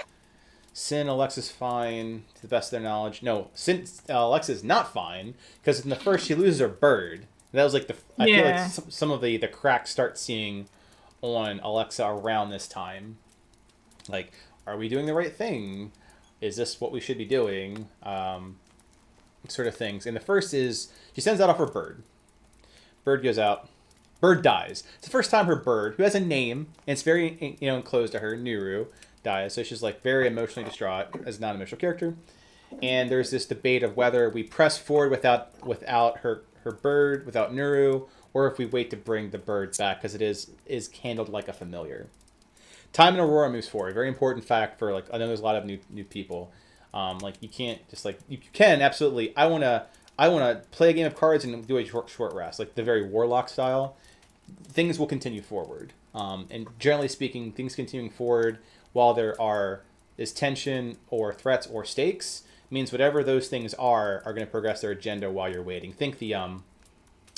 Sin, Alexa's fine to the best of their knowledge. No, Sin, Alexa's not fine, because in the first she loses her bird. That was like I feel like some of the cracks start seeing on Alexa around this time. Like, are we doing the right thing? Is this what we should be doing? Sort of things. And the first is she sends out off her bird. Bird goes out. Bird dies. It's the first time her bird, who has a name, and it's very enclosed to her, Nuru, dies. So she's like very emotionally distraught as a non-emotional character. And there's this debate of whether we press forward without her bird, without Nuru, or if we wait to bring the bird back, because it is handled like a familiar. Time in Arhor'ha moves forward. Very important fact for, like, I know there's a lot of new people. Like, you can't just, like, you can absolutely. I wanna play a game of cards and do a short rest, like the very Warlock style. Things will continue forward. And generally speaking, things continuing forward while there is tension or threats or stakes means whatever those things are going to progress their agenda while you're waiting. Think the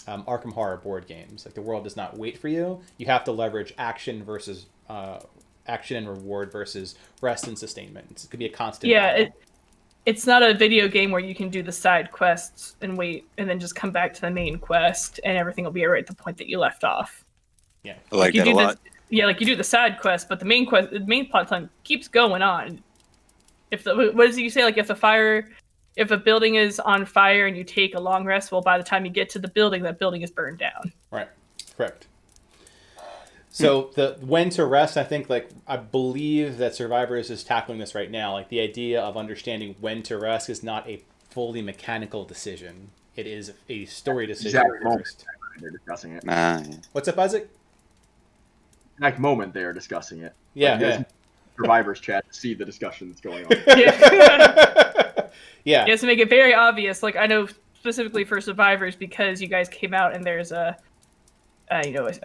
Arkham Horror board games. Like, the world does not wait for you. You have to leverage action versus action and reward versus rest and sustainment. It could be a constant. Yeah, it's not a video game where you can do the side quests and wait and then just come back to the main quest and everything will be right at the point that you left off. Yeah, I like that a lot. Like you do the side quest, but the main plot line keeps going on. What does you say? Like, if a building is on fire and you take a long rest, well, by the time you get to the building, that building is burned down. Right. Correct. So the when to rest, I think, like, I believe that Survivors is tackling this right now. Like, the idea of understanding when to rest is not a fully mechanical decision. It is a story decision. They're discussing it. What's up, Isaac? Exact moment they are discussing it. Yeah. Survivors chat to see the discussion that's going on. Yeah. He has to make it very obvious. Like, I know specifically for Survivors, because you guys came out and there's a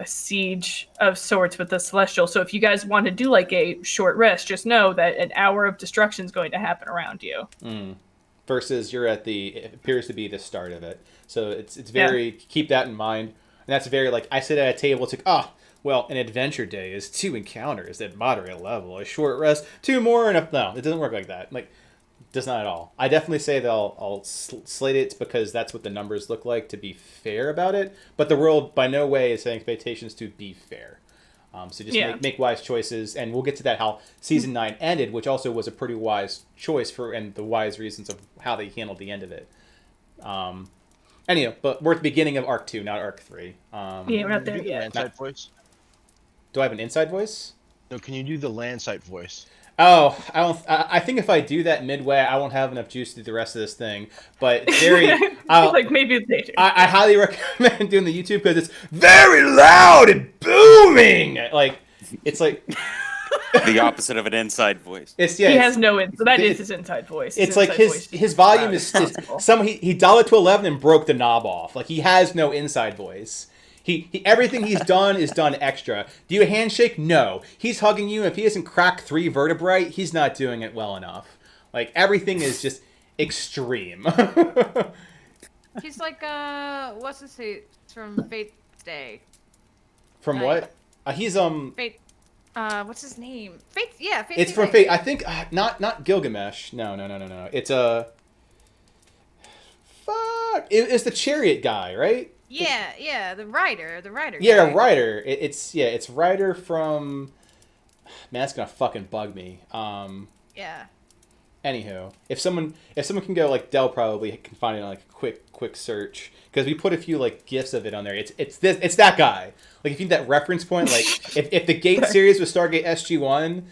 siege of sorts with the Celestial. So if you guys want to do like a short rest, just know that an hour of destruction is going to happen around you. Versus you're at it appears to be the start of it. So it's very, keep that in mind. And that's very, like, I sit at a table, it's like, well, an adventure day is 2 encounters at moderate level. A short rest, 2 more, and no, it doesn't work like that. Like, does not at all. I definitely say that I'll slate it because that's what the numbers look like, to be fair about it. But the world by no way is setting expectations to be fair. So just make wise choices, and we'll get to that, how season 9 ended, which also was a pretty wise choice and the wise reasons of how they handled the end of it. Anyway, but we're at the beginning of Arc 2, not Arc 3. We're not there yet. Inside voice? Do I have an inside voice? No, can you do the Lancite voice? Oh, I think if I do that midway, I won't have enough juice to do the rest of this thing. But very, like, maybe later. I highly recommend doing the YouTube, because it's very loud and booming. Like, it's like the opposite of an inside voice. He has no that is his inside voice. It's like his volume is he dialed it to 11 and broke the knob off. Like, he has no inside voice. He everything he's done is done extra. Do you handshake? No. He's hugging you. If he hasn't cracked 3 vertebrae, he's not doing it well enough. Like, everything is just extreme. He's like, what's this from Fate's Day? From what? He's Fate. What's his name? Fate. Yeah, Fate. It's from Fate. I think not Gilgamesh. No. It's fuck. It's the chariot guy, right? Yeah, the rider. Yeah, guy. Rider. It's Rider from. Man, that's gonna fucking bug me. Yeah. Anywho, if someone can go, like Dell probably can find it on like a quick search, because we put a few like gifs of it on there. It's that guy. Like if you need that reference point, like if the Gate series was Stargate SG-1,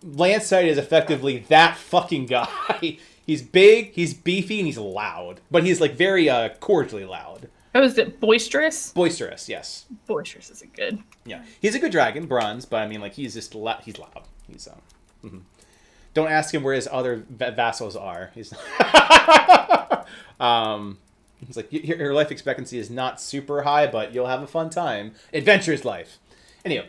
Lancite is effectively that fucking guy. He's big, he's beefy, and he's loud, but he's like very cordially loud. Oh, is it boisterous? Boisterous, yes. Boisterous isn't good. Yeah, he's a good dragon, bronze, but I mean, like he's just he's loud. He's Don't ask him where his other vassals are. He's he's like, your life expectancy is not super high, but you'll have a fun time. Adventurous life. Anyway,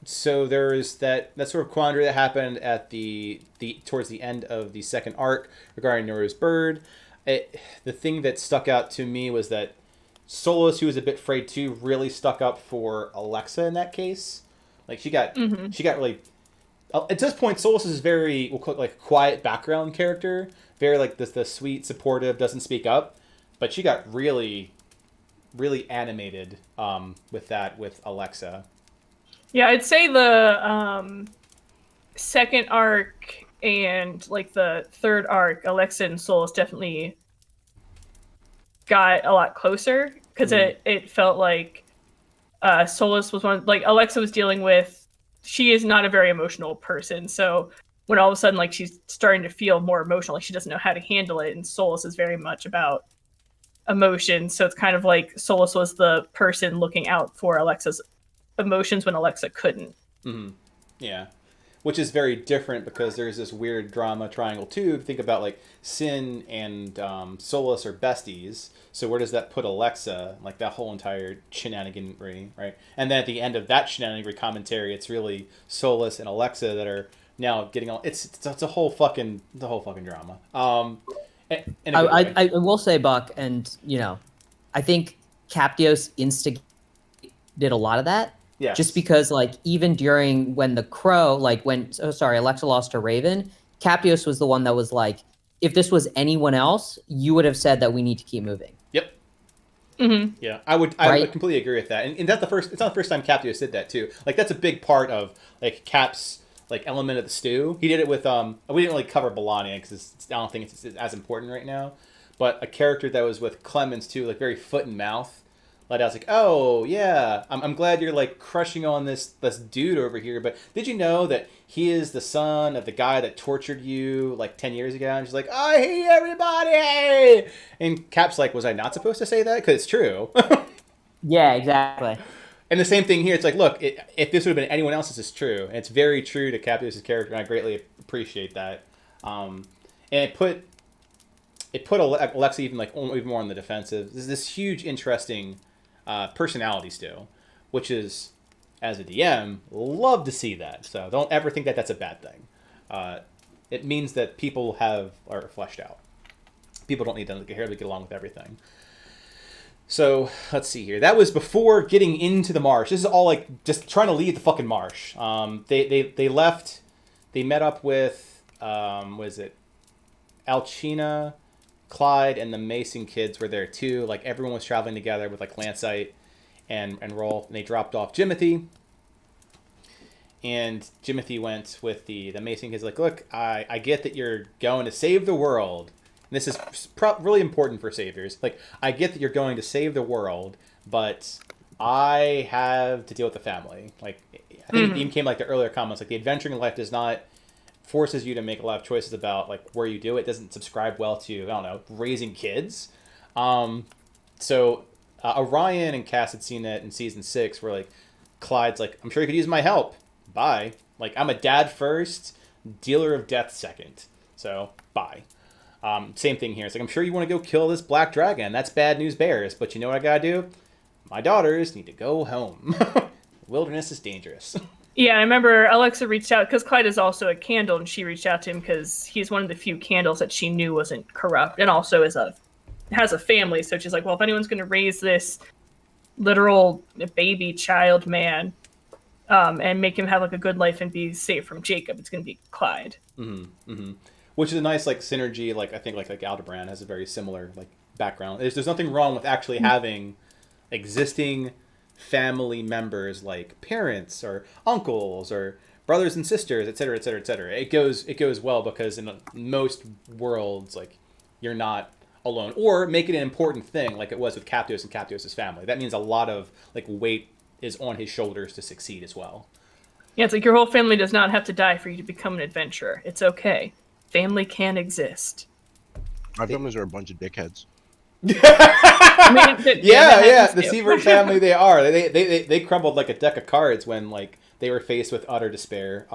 so there's that sort of quandary that happened at the towards the end of the second arc regarding Nora's bird. The thing that stuck out to me was that Solus, who was a bit afraid too, really stuck up for Alexa in that case. Like she got really. At this point, Solus is very, we'll call it like quiet background character, very like the sweet, supportive, doesn't speak up, but she got really, really animated with Alexa. Yeah, I'd say the second arc and like the third arc, Alexa and Solus definitely got a lot closer, because it felt like Solus was like Alexa was dealing with. She is not a very emotional person, so when all of a sudden like she's starting to feel more emotional, like she doesn't know how to handle it, and Solus is very much about emotion, so it's kind of like Solus was the person looking out for Alexa's emotions when Alexa couldn't. Yeah, which is very different because there's this weird drama triangle too. Think about like Sin and Solus are besties. So where does that put Alexa? Like that whole entire shenaniganry, right? And then at the end of that shenaniganry commentary, it's really Solus and Alexa that are now getting all. It's a whole fucking drama. I will say, Buck, and I think Captios did a lot of that. Yeah. Just because, like, even during when the Crow, like Alexa lost to Raven, Captios was the one that was like, if this was anyone else, you would have said that we need to keep moving. Yep. Mm-hmm. Yeah, I would completely agree with that. And that's it's not the first time Captios did that too. Like that's a big part of like Cap's like element of the stew. He did it with we didn't really cover Belania because I don't think it's as important right now. But a character that was with Clemens too, like very foot and mouth. Like I was like, oh yeah, I'm glad you're like crushing on this dude over here. But did you know that he is the son of the guy that tortured you like 10 years ago? And she's like, I hate everybody. And Cap's like, was I not supposed to say that? Because it's true. Yeah, exactly. And the same thing here. It's like, look, if this would have been anyone else, this is true. And it's very true to Captios' character, and I greatly appreciate that. And it put Alexa even more on the defensive. There's this huge, interesting personality still, which is, as a DM, love to see that. So don't ever think that that's a bad thing. It means that people are fleshed out. People don't need to get along with everything. So let's see here. That was before getting into the marsh. This is all like just trying to leave the fucking marsh. They left. They met up with Alcina, Clyde, and the Mason kids were there too. Like everyone was traveling together with like Lancite and Rolf, and they dropped off Jimothy. And Jimothy went with the Mason kids. Like, look, I get that you're going to save the world. And this is really important for saviors. Like, I get that you're going to save the world, but I have to deal with the family. Like, I think it even came like the earlier comments. Like, the adventuring life does not forces you to make a lot of choices about like where you do it. It doesn't subscribe well to, I don't know, raising kids. So Orion and Cass had seen that in season 6 where like Clyde's like, I'm sure you could use my help. Bye. Like, I'm a dad first, dealer of death second. So bye. Same thing here. It's like, I'm sure you want to go kill this black dragon. That's bad news bears. But you know what I gotta do? My daughters need to go home. Wilderness is dangerous. Yeah, I remember Alexa reached out because Clyde is also a candle, and she reached out to him because he's one of the few candles that she knew wasn't corrupt, and also has a family. So she's like, well, if anyone's going to raise this literal baby child man and make him have like a good life and be safe from Jacob, it's going to be Clyde. Which is a nice like synergy. Like I think like Aldebaran has a very similar like background. There's nothing wrong with actually having existing family members like parents or uncles or brothers and sisters, etc., etc., etc. It goes well because in most worlds, like, you're not alone, or make it an important thing like it was with Captios and Captios' family. That means a lot of like weight is on his shoulders to succeed as well. Yeah, it's like your whole family does not have to die for you to become an adventurer. It's okay. Family can exist. My families are a bunch of dickheads. I mean, yeah. The Seabird family, they are. They crumbled like a deck of cards when like they were faced with utter despair.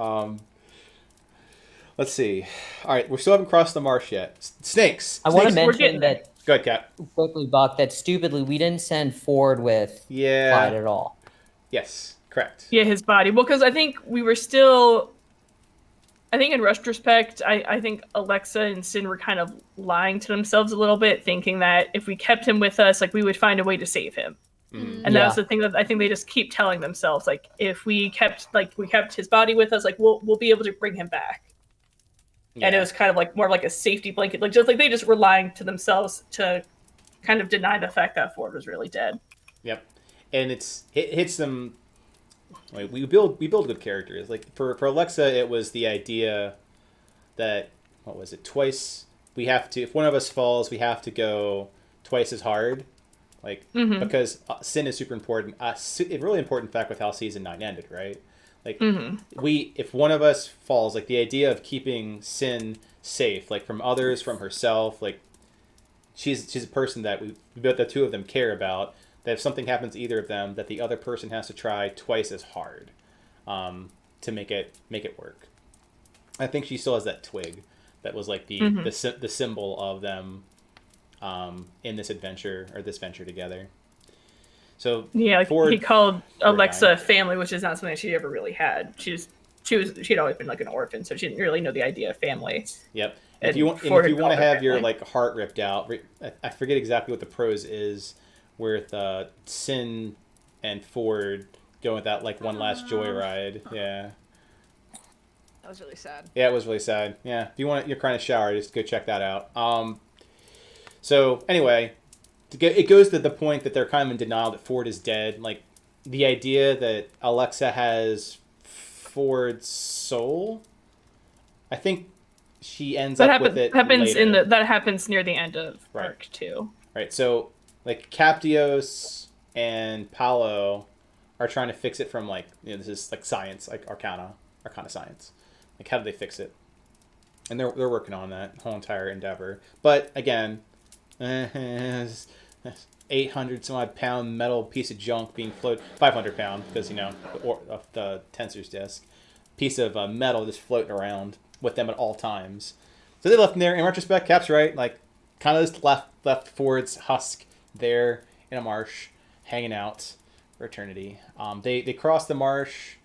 Let's see. All right, we still haven't crossed the marsh yet. Snakes. I want to mention that. Go ahead, Cap. Quickly, Buck. That stupidly we didn't send Ford with Clyde at all. Yes, correct. Yeah, his body. Well, because I think we were still. I think in retrospect, I think Alexa and Sin were kind of lying to themselves a little bit, thinking that if we kept him with us, like we would find a way to save him. And that was the thing that I think they just keep telling themselves, like if we kept his body with us, like we'll be able to bring him back. Yeah. And it was kind of like more like a safety blanket, like just like they just were lying to themselves to kind of deny the fact that Ford was really dead. Yep, and it hits them. Like we build good characters. Like for Alexa, it was the idea that twice we have to, if one of us falls, we have to go twice as hard. Like because Sin is super important. A really important fact with how season 9 ended, right? Like if one of us falls, like the idea of keeping Sin safe, like from others, from herself, like she's a person that both the two of them care about. That if something happens to either of them, that the other person has to try twice as hard to make it work. I think she still has that twig that was like the symbol of them in this adventure or this venture together. So yeah, like Ford, he called Alexa family, which is not something she ever really had. She'd always been like an orphan, so she didn't really know the idea of family. Yep. If you want to have your like heart ripped out, I forget exactly what the prose is, with Sin and Ford going with that like one last joyride. Yeah. That was really sad. Yeah, it was really sad. Yeah. If you want your kind of shower, just go check that out. So anyway. It goes to the point that they're kind of in denial that Ford is dead. Like, the idea that Alexa has Ford's soul, I think she ends up with it later. That happens near the end of arc 2. Right, so, like, Captios and Paolo are trying to fix it from, like, this is, like, science, like, arcana science. Like, how do they fix it? And they're working on that whole entire endeavor. But, again... 800 some odd pound metal piece of junk being floated, 500 pound because of the tensor's disc, piece of metal just floating around with them at all times. So they left him there. In retrospect, Cap's right, like kind of just left Ford's husk there in a marsh, hanging out for eternity. They cross the marsh,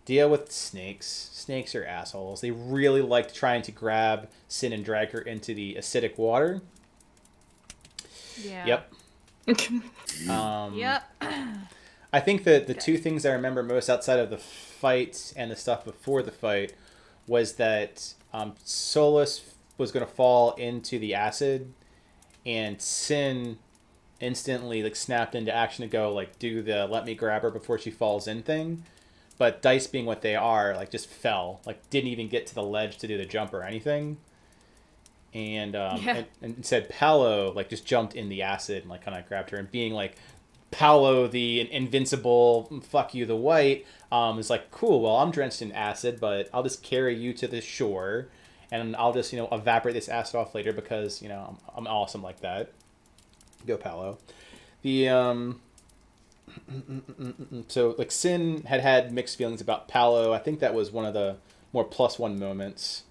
deal with snakes. Snakes are assholes. They really liked trying to grab Sin and drag her into the acidic water. Yeah. Yep. Yep. I think that the two things I remember most outside of the fight and the stuff before the fight was that Solus was going to fall into the acid, and Sin instantly like snapped into action to go like do the let me grab her before she falls in thing. But dice being what they are, like just fell, like didn't even get to the ledge to do the jump or anything. And instead Paolo like just jumped in the acid and like kind of grabbed her, and being like Paolo the invincible fuck you the white is like, cool, well I'm drenched in acid, but I'll just carry you to the shore and I'll just evaporate this acid off later because I'm awesome like that. Go Paolo. The so like Sin had mixed feelings about Paolo. I think that was one of the more +1 moments.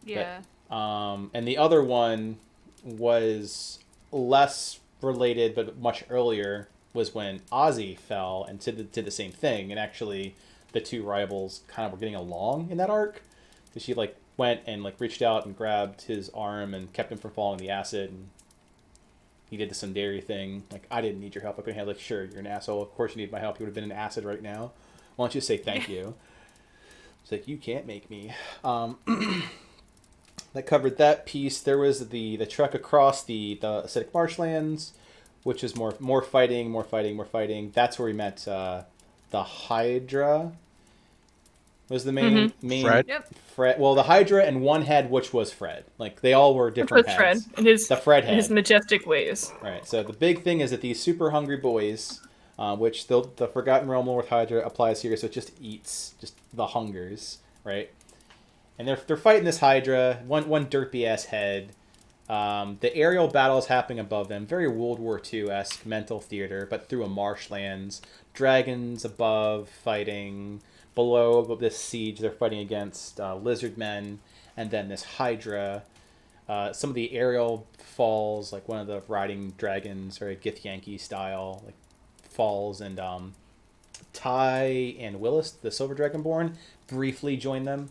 Yeah. And the other one was less related, but much earlier, was when Ozzy fell and did the same thing. And actually, the two rivals kind of were getting along in that arc. Because she like went and like reached out and grabbed his arm and kept him from falling in the acid. And he did the Sundari thing. Like, I didn't need your help. I couldn't have like, sure, you're an asshole. Of course you need my help. You would have been in acid right now. Why don't you say thank you? It's like, you can't make me. That covered that piece. There was the trek across the acidic marshlands, which is more fighting. That's where we met the Hydra. was the main Fred. Yep. Fred. Well, the Hydra and one head, which was Fred. Like they all were different With heads. Fred and his the Fred head. his majestic ways. Right. So the big thing is that these super hungry boys, which the Forgotten Realm Lord Hydra applies here, so it just eats just the hungers, right? And they're fighting this Hydra, one derpy ass head. The aerial battle is happening above them, very World War II-esque mental theater, but through a marshlands. Dragons above fighting. Below this siege, they're fighting against lizard men, and then this Hydra. Some of the aerial falls, like one of the riding dragons, very Githyanki style, like falls, and Ty and Willis, the Silver Dragonborn, briefly join them.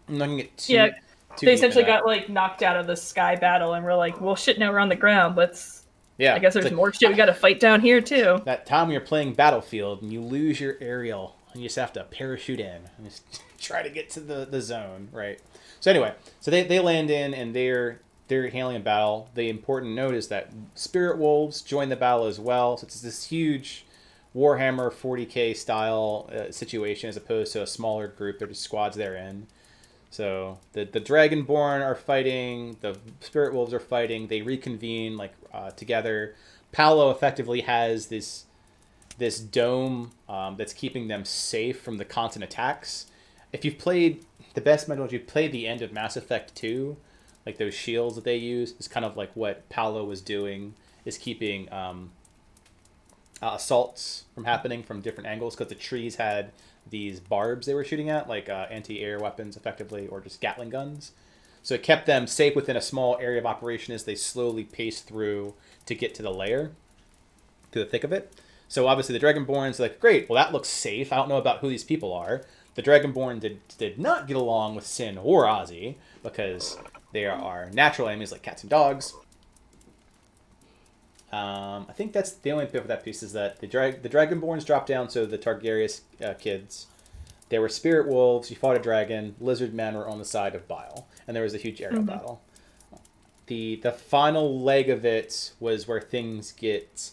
I'm not gonna get too. Yeah, too they deep essentially into that. got like knocked out of the sky battle, and we're like, well, shit, now we're on the ground. Let's. Yeah, I guess there's it's like more shit we got to fight down here too. that time when you're playing Battlefield and you lose your aerial, and you just have to parachute in and just try to get to the zone, right? So anyway, so they land in and they're handling a battle. The important note is that Spirit Wolves join the battle as well. So it's this huge Warhammer 40k style situation as opposed to a smaller group. They're just squads they're in. So the Dragonborn are fighting, the Spirit Wolves are fighting. They reconvene together. Paolo effectively has this dome that's keeping them safe from the constant attacks. If you've played the best metal, you've played the end of Mass Effect 2, like those shields that they use, is kind of like what Paolo was doing, is keeping assaults from happening from different angles, because the trees had these barbs they were shooting at, like anti-air weapons effectively, or just Gatling guns. So it kept them safe within a small area of operation as they slowly paced through to get to the lair, to the thick of it. So obviously the Dragonborn's like, great, well that looks safe. I don't know about who these people are. The Dragonborn did not get along with Sin or Ozzy, because they are natural enemies like cats and dogs. I think that's the only bit of that piece, is that the Dragonborns dropped down, so the Targaryen kids, they were Spirit Wolves, you fought a dragon, lizard men were on the side of Bile, and there was a huge aerial battle. The final leg of it was where things get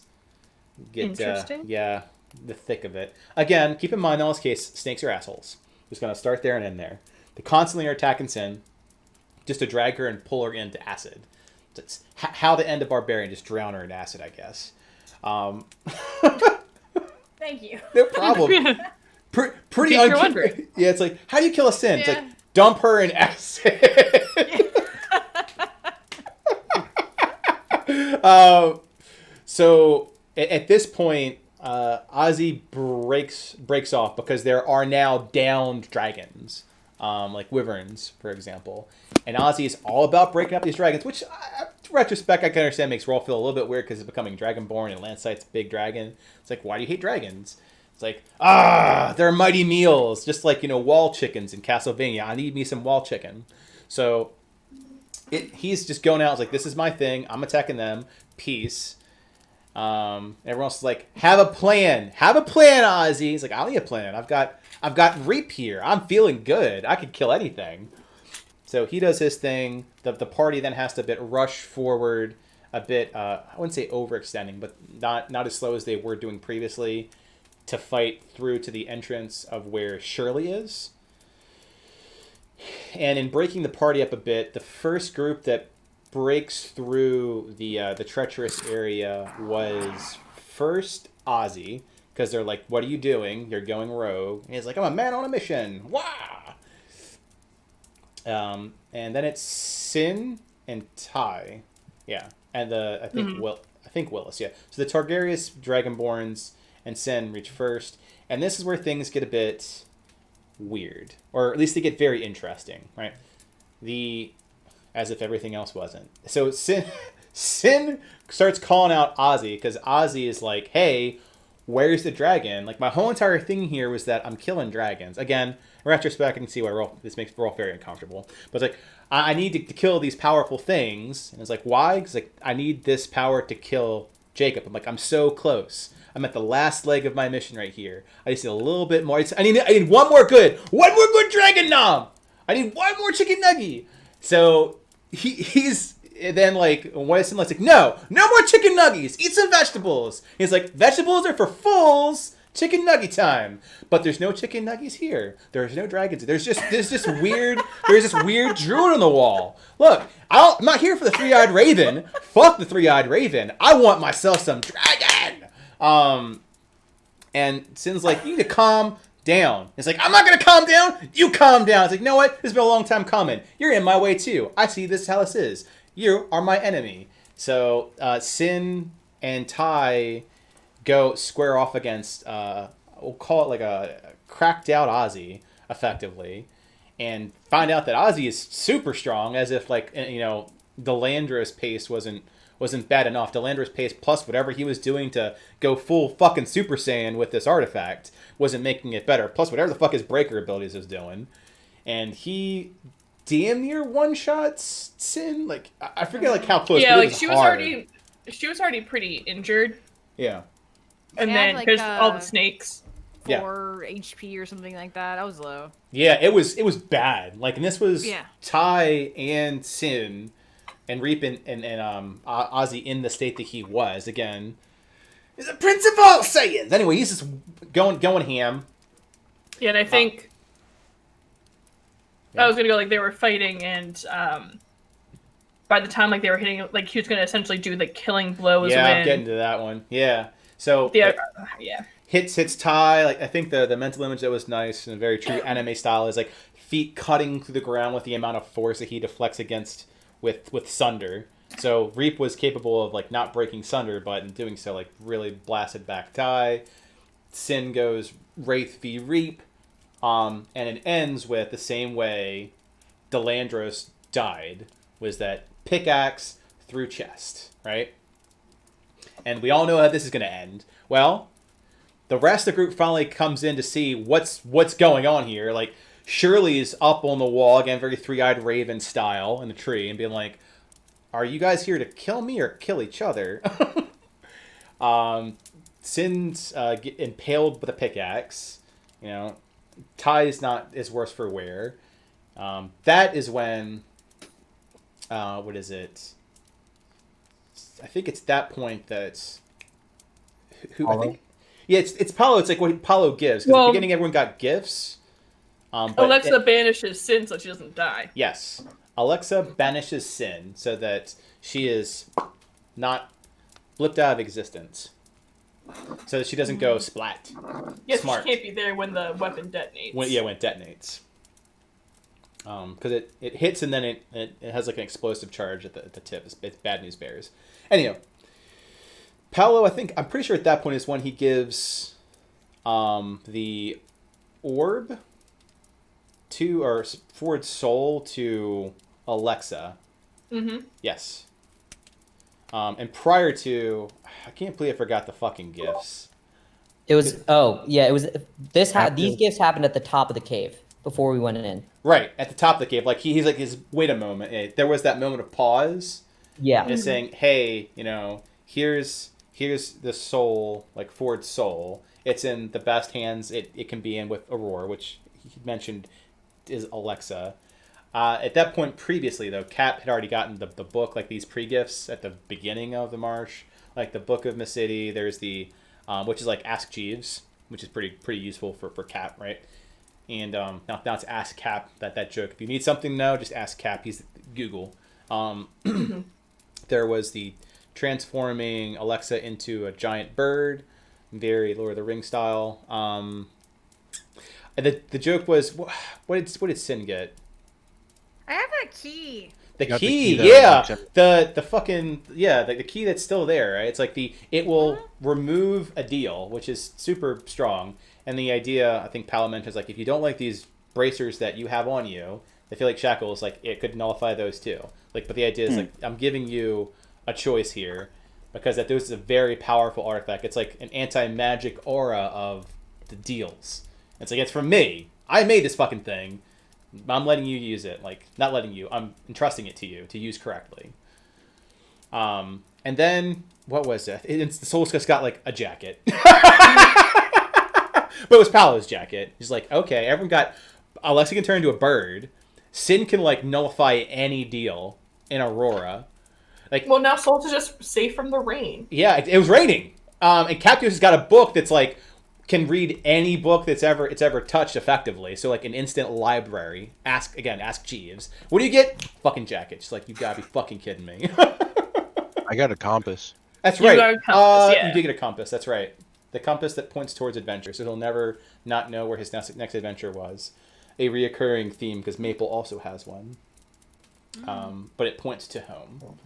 Interesting. the thick of it. Again, keep in mind, in this case, snakes are assholes. Just going to start there and end there. They constantly are attacking Sin just to drag her and pull her into acid. That's how to end a barbarian, just drown her in acid, I guess. Thank you. No problem. Pretty wondering. Yeah, it's like, how do you kill a Sin? It's Yeah. like, dump her in acid. So at this point, Ozzy breaks off because there are now downed dragons, like wyverns, for example. And Ozzy is all about breaking up these dragons, which, in retrospect, I can understand makes Rolf feel a little bit weird because it's becoming Dragonborn and Lancite's big dragon. It's like, why do you hate dragons? It's like, they're mighty meals, just like, wall chickens in Castlevania. I need me some wall chicken. So he's just going out. It's like, this is my thing. I'm attacking them. Peace. Everyone else is like, have a plan, Ozzy. He's like, I don't need a plan. I've got Reap here. I'm feeling good. I could kill anything. So he does his thing. The party then has to rush forward a bit. I wouldn't say overextending, but not as slow as they were doing previously, to fight through to the entrance of where Shirley is. And in breaking the party up a bit, the first group that breaks through the treacherous area was first Ozzy, because they're like, what are you doing? You're going rogue. And he's like, I'm a man on a mission. Wah! And then it's Sin and Ty. Yeah. And I think Willis, yeah. So the Targaryen Dragonborns and Sin reach first. And this is where things get a bit weird. Or at least they get very interesting, right? As if everything else wasn't. So Sin starts calling out Ozzy, because Ozzy is like, hey, where's the dragon? Like, my whole entire thing here was that I'm killing dragons. Again, in retrospect, I can see why this makes Rolf very uncomfortable. But it's like, I need to kill these powerful things. And it's like, why? Because like, I need this power to kill Jacob. I'm like, I'm so close. I'm at the last leg of my mission right here. I just need a little bit more. I need one more good dragon nom. I need one more chicken nugget. So he's then like, Sin's like, no more chicken nuggies. Eat some vegetables. He's like, vegetables are for fools. chicken nugget time. But there's no chicken nuggets here. There's no dragons. There's just weird. There's this weird druid on the wall. Look, I'm not here for the 3-eyed raven. Fuck the 3-eyed raven. I want myself some dragon. And Sin's like, you need to calm down. It's like, I'm not gonna calm down. You calm down. It's like, you know what? This has been a long time coming. You're in my way too. I see this is how this is. You are my enemy. So Sin and Tai go square off against, we'll call it like a cracked out Ozzy, effectively, and find out that Ozzy is super strong, as if like, you know, Delandro's pace wasn't bad enough. Delandro's pace plus whatever he was doing to go full fucking Super Saiyan with this artifact wasn't making it better. Plus whatever the fuck his breaker abilities is doing, and he damn near one shots Sin. Like I forget like how close. Yeah, but like she was already pretty injured. Yeah. And They then had, because all the snakes. 4 HP or something like that. That was low. Yeah, it was bad. Like, and this was Yeah. Tai and Sin and Reap and Ozzy in the state that he was. Again, he's the Prince of all Saiyans. Anyway, he's just going ham. Yeah, and I think I was gonna go like they were fighting, and by the time like they were hitting, like he was gonna essentially do the killing blows. Yeah, when... I'm getting to that one. Yeah, so yeah, like, yeah. Hits Tai. Like I think the mental image that was nice and very true anime style is like feet cutting through the ground with the amount of force that he deflects against with Sunder. So Reap was capable of like not breaking Sunder, but in doing so like really blasted back Tai. Sin goes Wraith v Reap, and it ends with the same way Delandros died, was that pickaxe through chest, right? And we all know how this is going to end. Well, the rest of the group finally comes in to see what's going on here. Like, Shirley's up on the wall, again, very 3-eyed raven style in the tree, and being like, are you guys here to kill me or kill each other? Sin's get impaled with a pickaxe. You know, Tai's not is worse for wear. That is when, what is it? I think it's that point that who I think. Yeah, it's Paulo. It's like what Paulo gives. Because at the beginning, everyone got gifts. But Alexa banishes Sin so she doesn't die. Yes. Alexa banishes Sin so that she is not blipped out of existence. So that she doesn't go splat. Yes, Smart. she can't be there when the weapon detonates. When it detonates. Because it hits and then it has like an explosive charge at the tip. It's bad news bears. Anyhow. Paolo, I'm pretty sure at that point is when he gives the orb or Ford's soul to Alexa. Mm-hmm. Yes. And prior to, I can't believe I forgot the fucking gifts. It was these gifts happened at the top of the cave before we went in. Right at the top of the cave, like he's like, wait a moment. There was that moment of pause. Yeah. And saying, hey, you know, here's the soul, like Ford's soul. It's in the best hands it can be in with Arhor'ha, which he mentioned is Alexa. At that point previously, though, Cap had already gotten the book, like these pre-gifts at the beginning of the marsh, like the Book of Mississippi. There's the, which is like Ask Jeeves, which is pretty useful for Cap, right? And now it's Ask Cap, that joke. If you need something now, just ask Cap. He's Google. There was the transforming Alexa into a giant bird, very Lord of the Rings style. The joke was, what did Sin get? I have a key. The Got key, the key yeah. The fucking, yeah, the key that's still there, right? It's like it will remove a deal, which is super strong. And the idea, I think Palo mentions, like, if you don't like these bracers that you have on you, they feel like shackles, like, it could nullify those too. Like, but the idea is, like, I'm giving you a choice here, because that this is a very powerful artifact. It's like an anti-magic aura of the deals. It's like, it's from me. I made this fucking thing. I'm letting you use it. Like, not letting you. I'm entrusting it to you to use correctly. And then, what was it? The Soul just got, like, a jacket. But it was Paolo's jacket. He's like, okay, everyone got... Alexa can turn into a bird. Sin can, like, nullify any deal in Arhor'ha. Like, well, now Soul's is just safe from the rain. Yeah, it was raining. And Captious has got a book that's like, can read any book that's ever touched effectively. So like an instant library. Ask Jeeves. What do you get? Fucking jacket. Just like, you gotta be fucking kidding me. I got a compass. That's right. got a compass, yeah. You did get a compass. That's right. The compass that points towards adventure, so he'll never not know where his next adventure was. A reoccurring theme, because Maple also has one. But it points to home.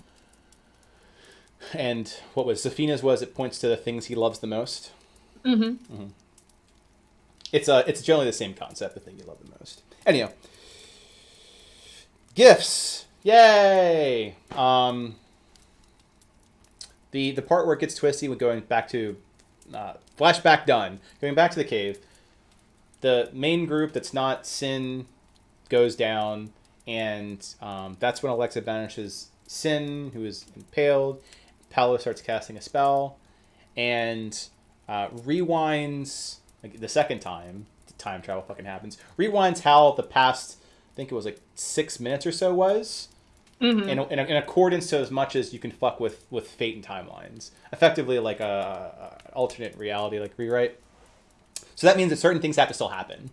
And what was Zafina's was it points to the things he loves the most. It's generally the same concept, the thing you love the most. Anyhow, gifts, yay! The part where it gets twisty with going back to flashback done, going back to the cave. The main group that's not Sin goes down, and that's when Alexa banishes Sin, who is impaled. Paolo starts casting a spell, and rewinds like the second time. Time travel fucking happens. Rewinds how the past, I think it was like 6 minutes or so was, in accordance to as much as you can fuck with fate and timelines. Effectively, like a alternate reality, like rewrite. So that means that certain things have to still happen.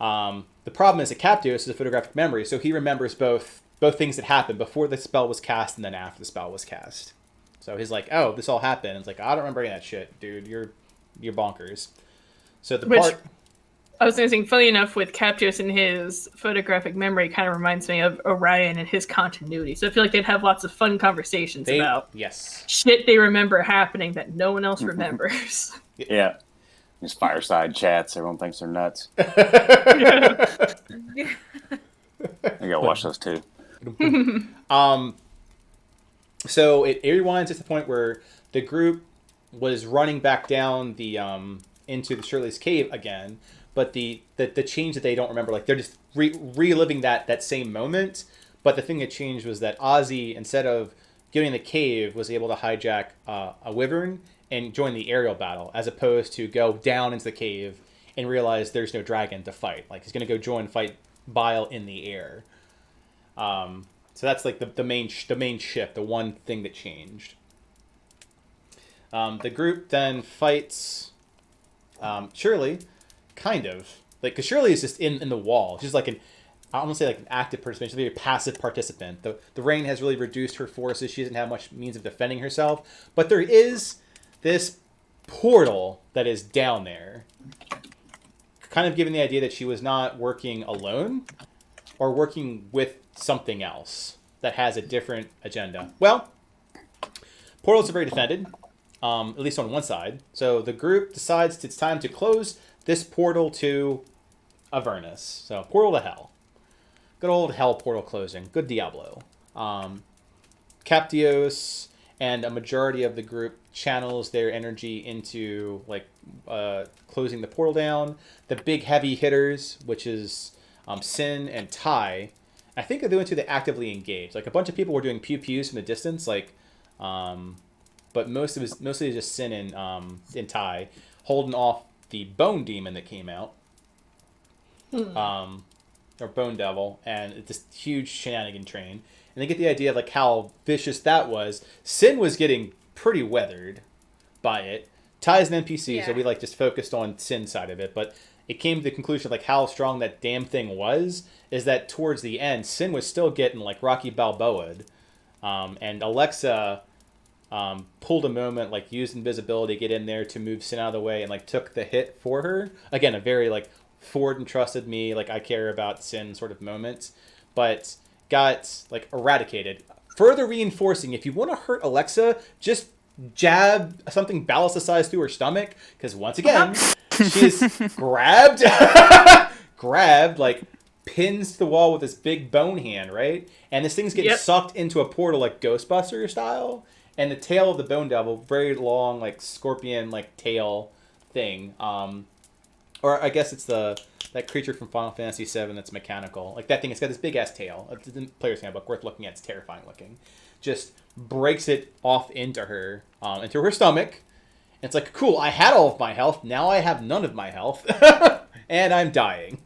The problem is that Captios is a photographic memory, so he remembers both things that happened before the spell was cast and then after the spell was cast. So he's like, "Oh, this all happened." And it's like, "I don't remember any of that shit, dude. You're bonkers." So I was going to say, funny enough, with Captios and his photographic memory, kind of reminds me of Orion and his continuity. So I feel like they'd have lots of fun conversations about shit they remember happening that no one else remembers. Yeah. These fireside chats, everyone thinks they're nuts. I gotta watch those too. So it rewinds at the point where the group was running back down the into the Shirley's cave again, but the change that they don't remember, like they're just reliving that same moment. But the thing that changed was that Ozzy, instead of getting in the cave, was able to hijack a wyvern and join the aerial battle, as opposed to go down into the cave and realize there's no dragon to fight. Like he's gonna go fight Bile in the air. So that's like the main shift, the one thing that changed. The group then fights Shirley, kind of like, because Shirley is just in the wall. She's like I don't want to say like an active participant. She's a passive participant. The rain has really reduced her forces. She doesn't have much means of defending herself. But there is this portal that is down there, kind of giving the idea that she was not working alone or working with something else that has a different agenda. Well, portals are very defended, at least on one side. So the group decides it's time to close this portal to Avernus. So portal to hell. Good old hell portal closing. Good Diablo. Captios and a majority of the group channels their energy into like closing the portal down. The big heavy hitters, which is Sin and Ty, I think they're doing the actively engaged. Like a bunch of people were doing pew pews from the distance, like, but mostly just Sin and Ty holding off the Bone Demon that came out, or Bone Devil, and this huge shenanigan train. And they get the idea of like how vicious that was. Sin was getting pretty weathered by it. Ty's an NPC, so we like just focused on Sin's side of it, but it came to the conclusion of like how strong that damn thing was, is that towards the end, Sin was still getting like Rocky Balboa'd. And Alexa pulled a moment, like used invisibility to get in there to move Sin out of the way and like took the hit for her. Again, a very like Ford entrusted me, like I care about Sin sort of moment, but got like eradicated. Further reinforcing, if you want to hurt Alexa, just jab something ballisticized through her stomach, because once again, she is grabbed, like pins to the wall with this big bone hand, right? And this thing's getting sucked into a portal like Ghostbuster style. And the tail of the Bone Devil, very long, like scorpion, like tail thing. Or I guess it's that creature from Final Fantasy VII that's mechanical. Like that thing, it's got this big ass tail. It's in Player's Handbook, worth looking at. It's terrifying looking. Just breaks it off into her stomach. And it's like, cool, I had all of my health. Now I have none of my health. And I'm dying.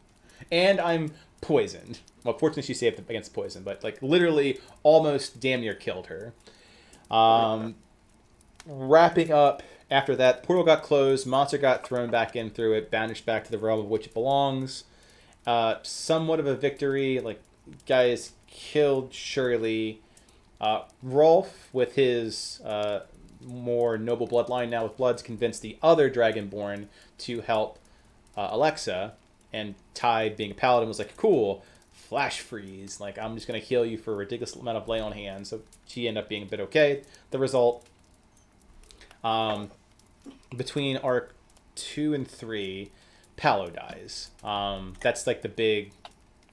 And I'm poisoned. Well, fortunately she saved against poison, but like literally almost damn near killed her. Wrapping up After that, portal got closed, monster got thrown back in through it, banished back to the realm of which it belongs. Somewhat of a victory, like, guys killed Shirley. Rolf, with his more noble bloodline now with Bloods, convinced the other Dragonborn to help Alexa, and Tide, being a paladin, was like, cool, flash freeze, like, I'm just going to heal you for a ridiculous amount of lay on hands. So she ended up being a bit okay. The result, between arc 2 and 3, Palo dies. That's like the big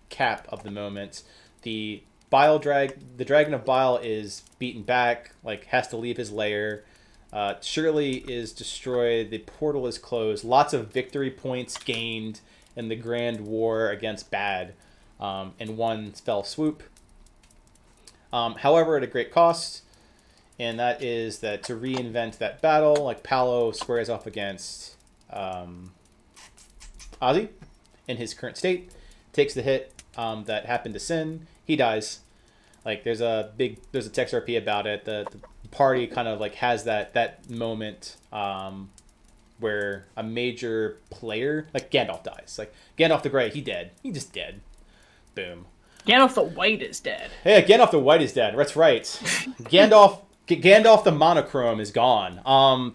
cap of the moment. The Dragon of Bile is beaten back, like, has to leave his lair. Shirley is destroyed. The portal is closed. Lots of victory points gained in the grand war against bad, in one fell swoop. However, at a great cost, and that is that to reinvent that battle, like, Palo squares off against Ozzy in his current state, takes the hit that happened to Sin. He dies. Like, there's a text RP about it. The party kind of, like, has that moment where a major player, like Gandalf, dies. Like, Gandalf the Grey, he dead. He just dead. Boom. Gandalf the White is dead. Yeah, Gandalf the White is dead. That's right. Gandalf the Monochrome is gone.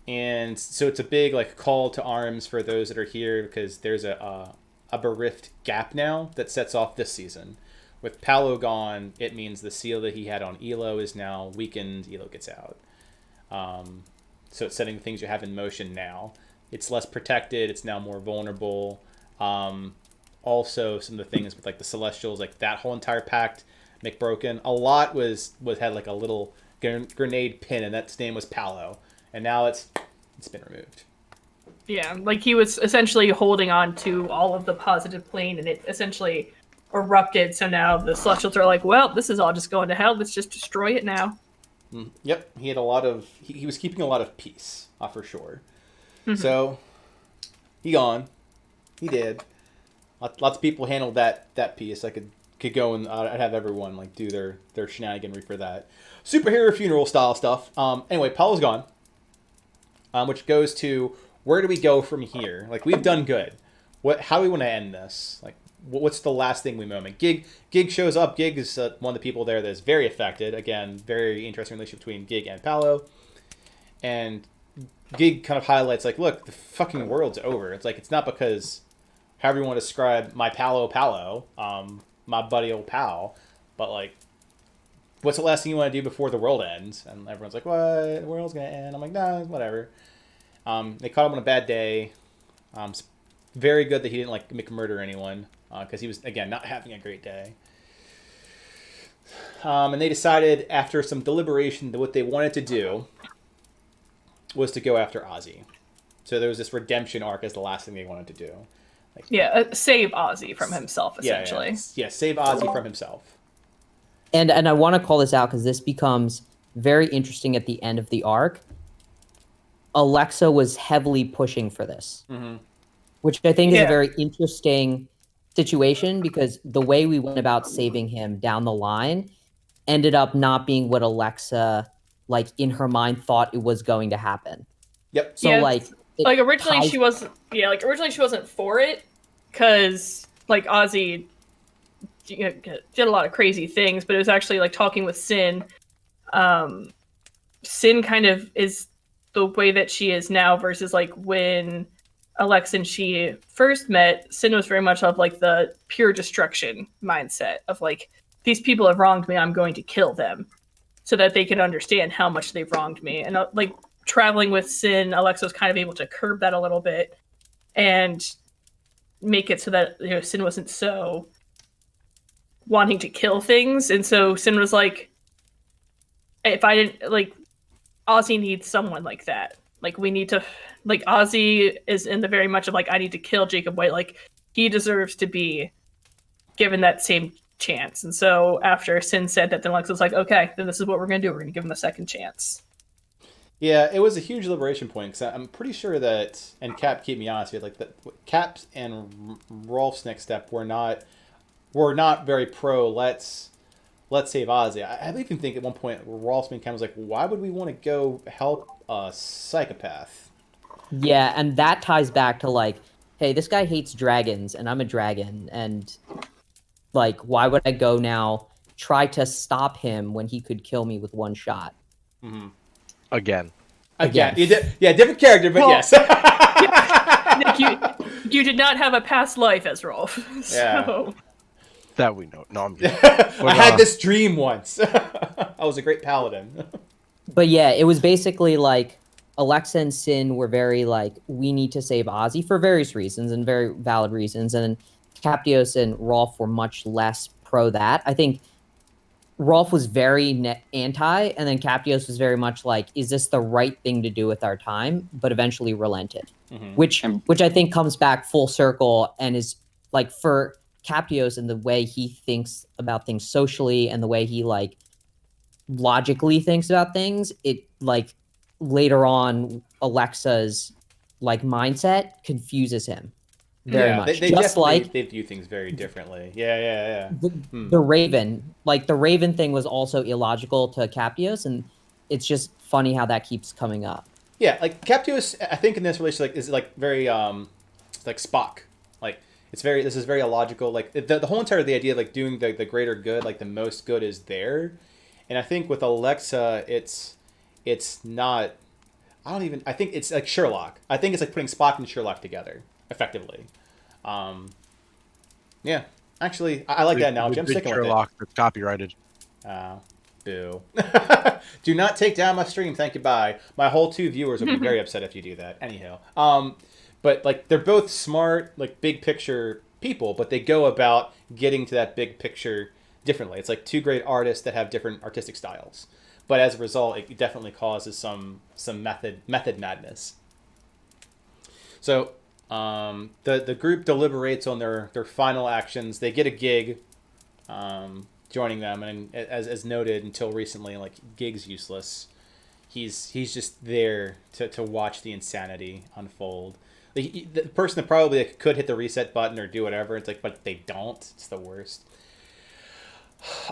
And so it's a big, like, call to arms for those that are here, because there's a bereft gap now that sets off this season. With Palo gone, it means the seal that he had on Elo is now weakened. Elo gets out. So it's setting things you have in motion now. It's less protected. It's now more vulnerable. Also, some of the things with, like, the Celestials, like, that whole entire pact, McBroken, a lot was had, like, a little grenade pin, and that's name was Palo. And now it's been removed. Yeah, like, he was essentially holding on to all of the positive plane, and it essentially erupted. So now the Celestials are like, well, this is all just going to hell. Let's just destroy it now. Yep, he had a lot of... He was keeping a lot of peace, for sure. Mm-hmm. So, he gone. He did. Lots of people handled that piece. I could go and I'd have everyone, like, do their shenaniganry for that. Superhero funeral style stuff. Anyway, Paul's gone. Which goes to, where do we go from here? Like, we've done good. How do we want to end this? Like, what's the last thing we moment? Gig shows up. Gig is one of the people there that is very affected. Again, very interesting relationship between Gig and Palo. And Gig kind of highlights, like, look, the fucking world's over. It's like, it's not because, however you want to describe my Palo, my buddy old pal, but, like, what's the last thing you want to do before the world ends? And everyone's like, what? The world's going to end. I'm like, nah, whatever. They caught him on a bad day. Very good that he didn't, like, McMurder anyone, because he was, again, not having a great day. And they decided, after some deliberation, that what they wanted to do was to go after Ozzy. So there was this redemption arc as the last thing they wanted to do. Like, save Ozzy from himself, essentially. Yeah, save Ozzy from himself. And I want to call this out because this becomes very interesting at the end of the arc. Alexa was heavily pushing for this, which I think is a very interesting situation, because the way we went about saving him down the line ended up not being what Alexa, like, in her mind, thought it was going to happen. Yep. So, originally she wasn't for it, because, like, Ozzy, you know, did a lot of crazy things, but it was actually, like, talking with Sin. Sin kind of is the way that she is now versus, like, when Alexa and she first met. Sin was very much of, like, the pure destruction mindset of, like, these people have wronged me, I'm going to kill them, so that they can understand how much they've wronged me. And, like, traveling with Sin, Alexa was kind of able to curb that a little bit and make it so that, you know, Sin wasn't so wanting to kill things. And so Sin was like, if I didn't, like, Ozzy needs someone like that. Like, we need to, like, Ozzy is in the very much of, like, I need to kill Jacob White. Like, he deserves to be given that same chance. And so after Sin said that, then Lex was like, okay, then this is what we're going to do. We're going to give him a second chance. Yeah, it was a huge liberation point, because I'm pretty sure that, and Cap, keep me honest here, like, that Cap and Rolf's next step were not very pro. Let's let's save Ozzy. I even think at one point Rolf's main comment was like, why would we want to go help a psychopath? Yeah, and that ties back to like, hey, this guy hates dragons, and I'm a dragon, and like, why would I go now try to stop him when he could kill me with one shot? Mm-hmm. Again. Yeah, different character, but yes. Nick, you did not have a past life as Rolf. So. That we know. No, I'm kidding. I had this dream once. I was a great paladin. But yeah, it was basically like Alexa and Sin were very like, we need to save Ozzy for various reasons and very valid reasons. And then Captios and Rolf were much less pro that. I think Rolf was very anti, and then Captios was very much like, is this the right thing to do with our time? But eventually relented, which I think comes back full circle and is like for Captios and the way he thinks about things socially and the way he like logically thinks about things, it like later on Alexa's like mindset confuses him very much. They just like they view things very differently. Yeah. The Raven, like the Raven thing was also illogical to Captios, and it's just funny how that keeps coming up. Yeah, like Captios, I think in this relationship is like very like Spock. Like this is very illogical. Like the whole entire the idea of like doing the greater good, like the most good is there. And I think with Alexa, it's not. I think it's like Sherlock. I think it's like putting Spock and Sherlock together effectively. Yeah, actually, I like that analogy. I'm sticking with it. Sherlock that's copyrighted. Boo. Do not take down my stream. Thank you. Bye. My whole 2 viewers will be very upset if you do that. Anyhow, but like they're both smart, like big picture people, but they go about getting to that big picture differently. It's like 2 great artists that have different artistic styles, but as a result, it definitely causes some method madness. So the group deliberates on their final actions. They get a gig joining them, and as noted until recently, like Gig's useless. He's just there to watch the insanity unfold. The person that probably like, could hit the reset button or do whatever, it's like, but they don't. It's the worst.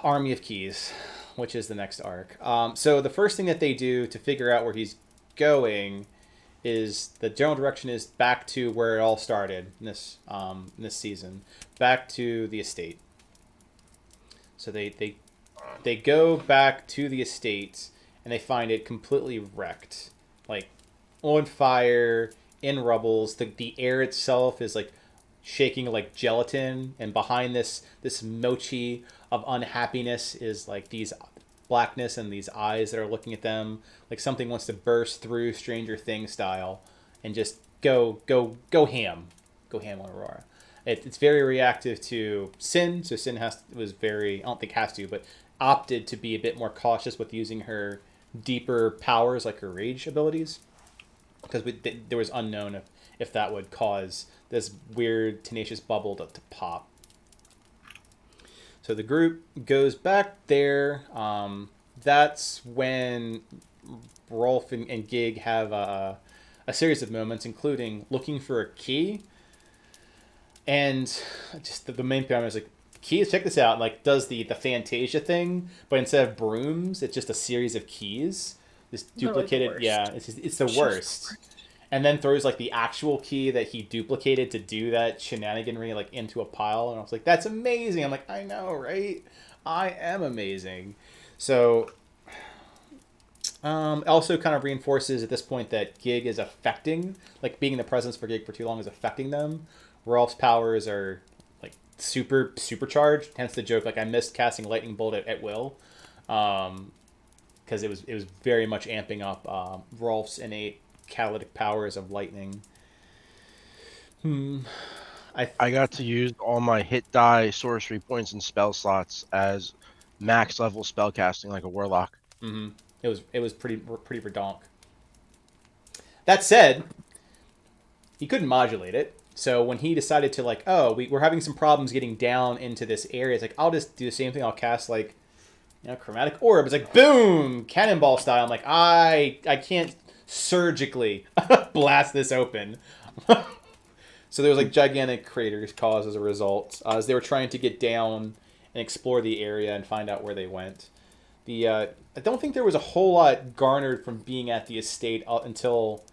Army of Keys, which is the next arc. So the first thing that they do to figure out where he's going is the general direction is back to where it all started in this season, back to the estate. So they go back to the estate and they find it completely wrecked, like on fire, in rubbles. The air itself is like shaking like gelatin, and behind this mochi of unhappiness is like these blackness and these eyes that are looking at them like something wants to burst through Stranger Things style and just go ham on Aurora. It's very reactive to Sin, so Sin was very, I don't think has to, but opted to be a bit more cautious with using her deeper powers like her rage abilities, because there was unknown if that would cause this weird tenacious bubble to pop. So the group goes back there. That's when Rolf and Gig have a series of moments, including looking for a key. And just the main parameter is like, keys, check this out. Like does the Fantasia thing, but instead of brooms, it's just a series of keys. This duplicated, it's the worst. And then throws like the actual key that he duplicated to do that shenaniganry like into a pile. And I was like, that's amazing. I'm like, I know, right? I am amazing. So also kind of reinforces at this point that Gig is affecting, like being in the presence for Gig for too long is affecting them. Rolf's powers are like supercharged. Hence the joke, like I missed casting Lightning Bolt at will. Because it was very much amping up Rolf's innate catalytic powers of lightning. I got to use all my hit die, sorcery points, and spell slots as max level spell casting like a warlock. Mm-hmm. It was pretty redonk. That said, he couldn't modulate it. So when he decided to like, we're having some problems getting down into this area, it's like, I'll just do the same thing. I'll cast like, chromatic orb. It's like, boom, cannonball style. I'm like, I can't surgically blast this open. So there was like gigantic craters caused as a result, as they were trying to get down and explore the area and find out where they went. I don't think there was a whole lot garnered from being at the estate until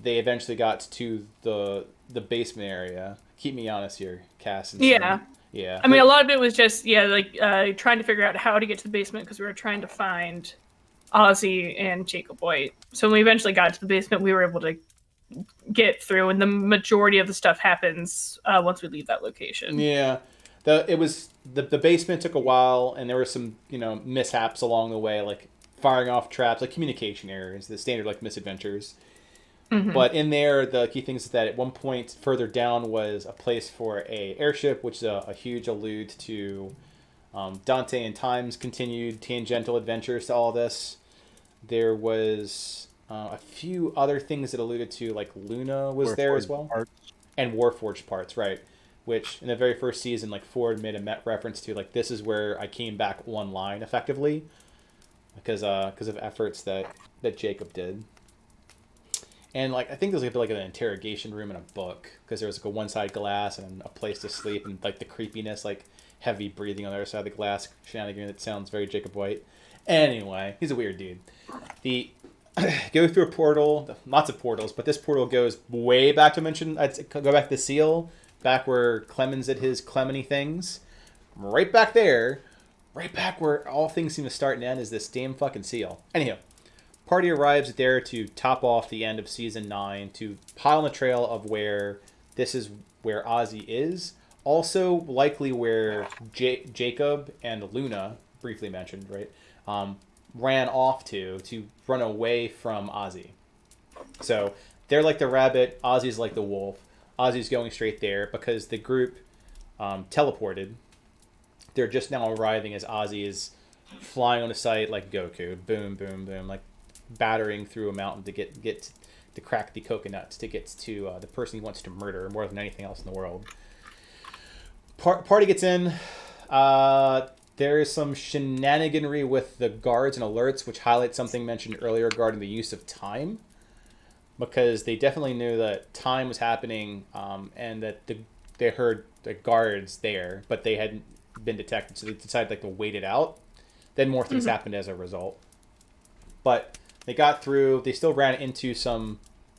they eventually got to the basement area. Keep me honest here, Cass. Yeah. Yeah. I mean, a lot of it was just trying to figure out how to get to the basement because we were trying to find Ozzy and Jacob White. So when we eventually got to the basement, we were able to get through, and the majority of the stuff happens once we leave that location. Yeah. The basement took a while, and there were some mishaps along the way, like firing off traps, like communication errors, the standard like misadventures. Mm-hmm. But in there, the key thing is that at one point further down was a place for a airship, which is a huge allude to Dante and Time's continued tangential adventures to all this. There was a few other things that alluded to, like Luna was there as well, and Warforged parts, right? Which in the very first season, like Ford made a reference to, like, this is where I came back online effectively, because of efforts that Jacob did. And like I think there's like an interrogation room in a book, because there was like a one-side glass and a place to sleep, and like the creepiness, like heavy breathing on the other side of the glass shenanigan that sounds very Jacob White. Anyway, he's a weird dude. Go through a portal, lots of portals, but this portal goes way back to go back to the seal, back where Clemens did his Clemeny things. Right back there, right back where all things seem to start and end is this damn fucking seal. Anyhow, party arrives there to top off the end of season 9, to pile on the trail of where this is where Ozzy is. Also likely where Jacob and Luna, briefly mentioned, right, ran off to run away from Ozzy. So they're like the rabbit, Ozzy's like the wolf. Ozzy's going straight there because the group teleported. They're just now arriving as Ozzy is flying on the site like Goku. Boom, boom, boom, like battering through a mountain to get to crack the coconuts to get to the person he wants to murder more than anything else in the world. Party gets in. There is some shenaniganry with the guards and alerts, which highlights something mentioned earlier regarding the use of time, because they definitely knew that time was happening, and that they heard the guards there, but they hadn't been detected, so they decided to wait it out. Then more things happened as a result. But they got through. They still ran into some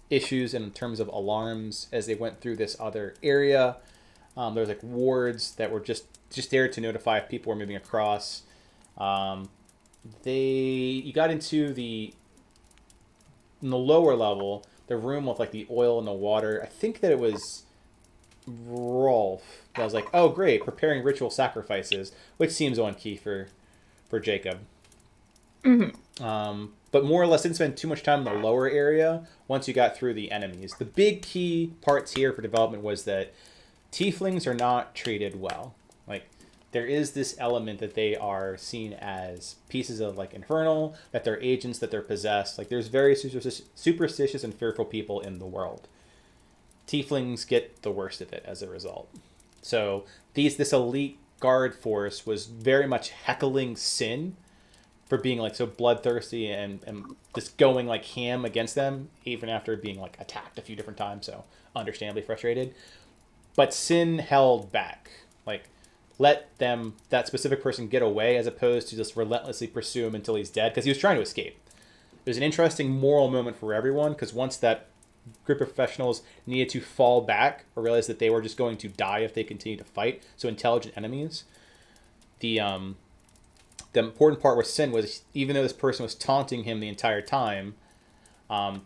issues in terms of alarms as they went through this other area. There was like wards that were just there to notify if people were moving across. You got into in the lower level, the room with like the oil and the water. I think that it was Rolf that was like, oh great, preparing ritual sacrifices, which seems on key for Jacob. But more or less didn't spend too much time in the lower area once you got through the enemies. The big key parts here for development was that tieflings are not treated well. Like, there is this element that they are seen as pieces of like infernal, that they're agents, that they're possessed. Like, there's very superstitious and fearful people in the world. Tieflings get the worst of it as a result. So this elite guard force was very much heckling Sin for being like so bloodthirsty and just going like ham against them, even after being like attacked a few different times. So understandably frustrated. But Sin held back, like let that specific person get away, as opposed to just relentlessly pursue him until he's dead, because he was trying to escape. It was an interesting moral moment for everyone, because once that group of professionals needed to fall back or realize that they were just going to die if they continued to fight, so intelligent enemies, the important part with Sin was, even though this person was taunting him the entire time,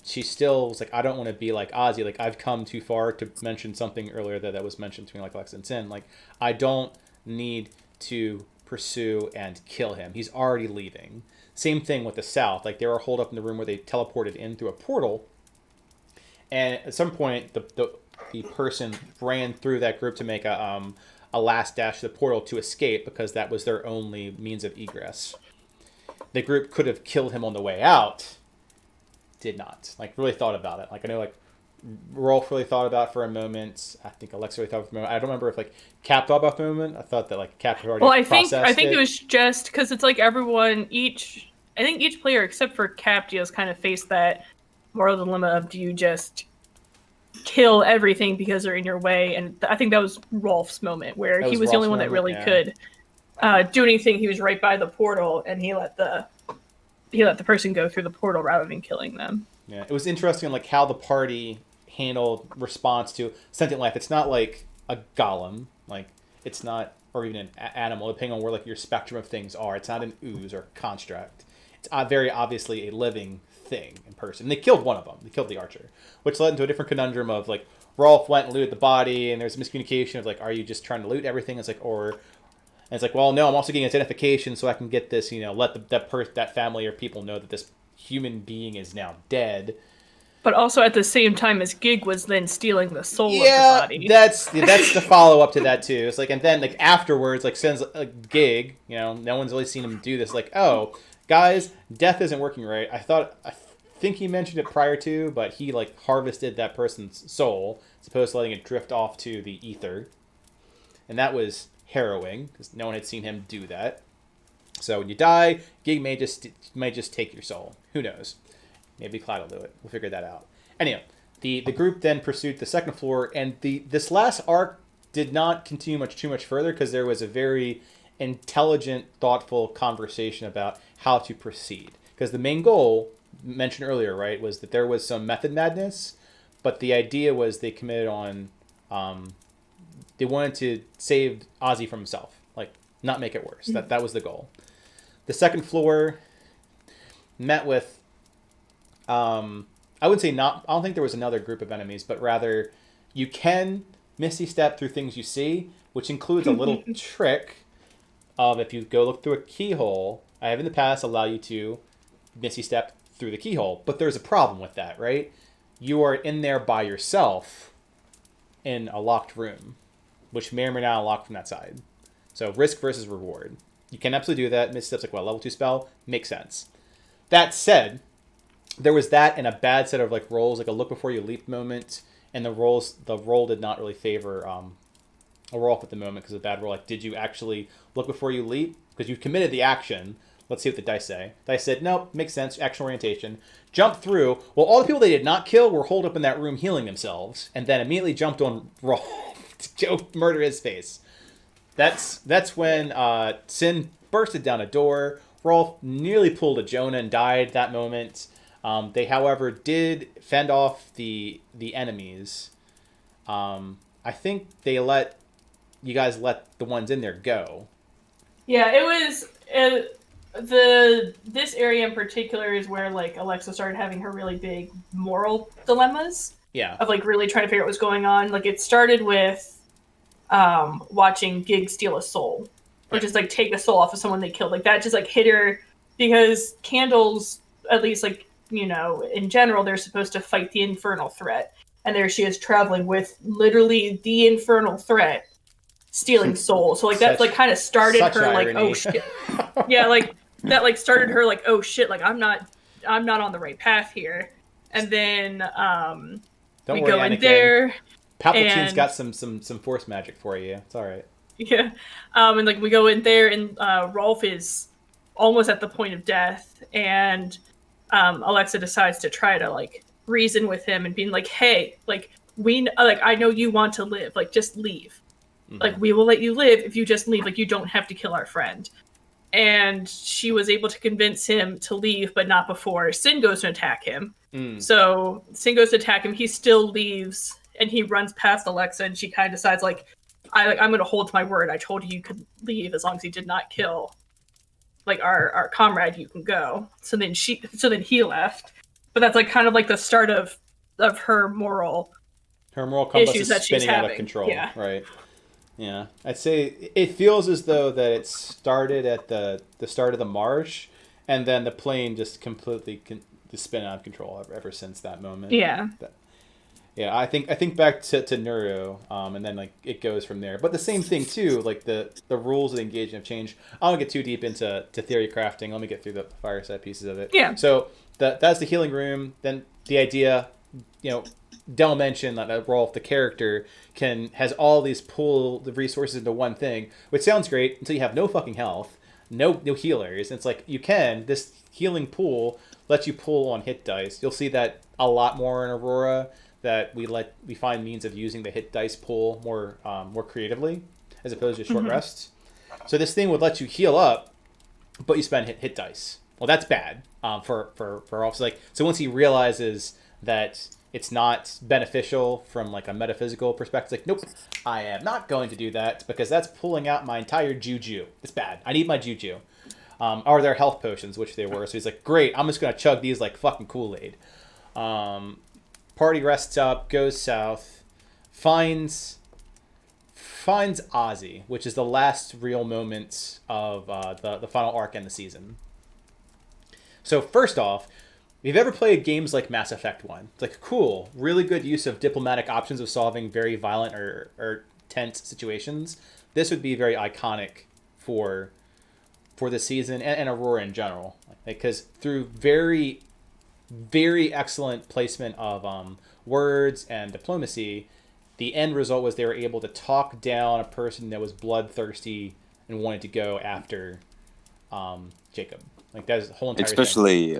she still was like, I don't want to be like Ozzy. Like, I've come too far, to mention something earlier that was mentioned between like Lex and Sin. Like, I don't need to pursue and kill him. He's already leaving. Same thing with the South. Like, they were holed up in the room where they teleported in through a portal. And at some point, the person ran through that group to make a last dash to the portal to escape, because that was their only means of egress. The group could have killed him on the way out. Did not. Like, really thought about it. Like, I know, like, Rolf really thought about it for a moment. I think Alexa really thought about it for a moment. I don't remember if, like, Cap thought about it for a moment. I thought that, like, Cap had already processed I think it was just because it's like I think each player except for Cap has kind of faced that moral dilemma of, do you just kill everything because they're in your way? And I think that was Rolf's moment where he was the only one that really could. do anything. He was right by the portal, and he let the person go through the portal rather than killing them. Yeah, it was interesting, like how the party handled response to sentient life. It's not like a golem, like it's not, or even an animal, depending on where like your spectrum of things are. It's not an ooze or construct. It's very obviously a living thing in person. And they killed one of them. They killed the archer, which led into a different conundrum of like Rolf went and looted the body, and there's a miscommunication of like, are you just trying to loot everything? It's like, and it's like, well, no, I'm also getting identification so I can get this, let that family or people know that this human being is now dead. But also at the same time as Gig was then stealing the soul of the body. That's the follow up to that too. It's like, and then like afterwards, like sends a Gig, no one's really seen him do this. Like, oh, guys, death isn't working right. I think he mentioned it prior to, but he like harvested that person's soul as opposed to letting it drift off to the ether, and that was harrowing because no one had seen him do that. So when you die, Gig may just take your soul. Who knows? Maybe Cloud will do it. We'll figure that out. Anyway, the group then pursued the second floor, and this last arc did not continue too much further because there was a very intelligent, thoughtful conversation about how to proceed. Because the main goal, mentioned earlier, right, was that there was some method madness, but the idea was they committed on, they wanted to save Ozzy from himself, like not make it worse. That was the goal. The second floor met with, I wouldn't say not, I don't think there was another group of enemies, but rather you can Misty Step through things you see, which includes a little trick of if you go look through a keyhole, I have in the past allowed you to Misty Step through the keyhole. But there's a problem with that, right? You are in there by yourself in a locked room, which may or may not unlock from that side. So risk versus reward. You can absolutely do that. Misty Step's like, level 2 spell? Makes sense. That said, there was that and a bad set of like rolls, like a look before you leap moment, and the roll did not really favor a roll off at the moment because of the bad roll. Like, did you actually look before you leap? Because you committed the action. Let's see what the dice say. Dice said, nope, makes sense, action orientation. Jump through. Well, all the people they did not kill were holed up in that room healing themselves, and then immediately jumped on Rolf to murder his face. That's when Sin bursted down a door. Rolf nearly pulled a Jonah and died that moment. They, however, did fend off the enemies. I think you guys let the ones in there go. Yeah, it was this area in particular is where like Alexa started having her really big moral dilemmas. Yeah. Of like really trying to figure out what's going on. Like it started with watching Gig steal a soul, or just like take a soul off of someone they killed. Like that just like hit her because candles, at least like in general, they're supposed to fight the infernal threat, and there she is traveling with literally the infernal threat. Stealing soul, so like that like kind of started her irony. Like oh shit, yeah, like that like started her like oh shit, like I'm not on the right path here, and then Don't we worry, go Anakin. in there. Palpatine's got some force magic for you. It's all right. Yeah, and like we go in there, and Rolf is almost at the point of death, and Alexa decides to try to like reason with him and being like, hey, like I know you want to live, like just leave. Like, we will let you live if you just leave. Like, you don't have to kill our friend. And she was able to convince him to leave, but not before Sin goes to attack him. So Sin goes to attack him. He still leaves, and he runs past Alexa, and she kind of decides, like, I'm going to hold to my word. I told you could leave as long as he did not kill, like, our comrade. You can go. So then he left. But that's, like, kind of like the start of her moral compass issues is that she's spinning out having. of control. Yeah. Right. Yeah, I'd say it feels as though that it started at the start of the marsh, and then the plane just completely just spin out of control ever since that moment. Yeah. Yeah, I think back to Neuro, and then like it goes from there. But the same thing too, like the rules of the engagement have changed. I don't get too deep into theory crafting. Let me get through the Fireside pieces of it. Yeah. So that's the healing room. Then the idea, Del mentioned that Rolf, the character, has all these pull the resources into one thing, which sounds great until you have no fucking health, no healers. And it's like this healing pool lets you pull on hit dice. You'll see that a lot more in Arhor'ha, that we find means of using the hit dice pool more creatively as opposed to short rests. So this thing would let you heal up, but you spend hit dice. Well, that's bad for also like. So once he realizes that it's not beneficial from like a metaphysical perspective, like, nope, I am not going to do that because that's pulling out my entire juju. It's bad. I need my juju. Or their health potions, which they were. So he's like, great, I'm just going to chug these like fucking Kool-Aid. Party rests up, goes south, finds Ozzy, which is the last real moment of the final arc in the season. So first off, if you've ever played games like Mass Effect 1, it's like, cool, really good use of diplomatic options of solving very violent or tense situations. This would be very iconic for the season and Aurora in general. Because through very, very excellent placement of words and diplomacy, the end result was they were able to talk down a person that was bloodthirsty and wanted to go after Jacob. Like, that's the whole entire Especially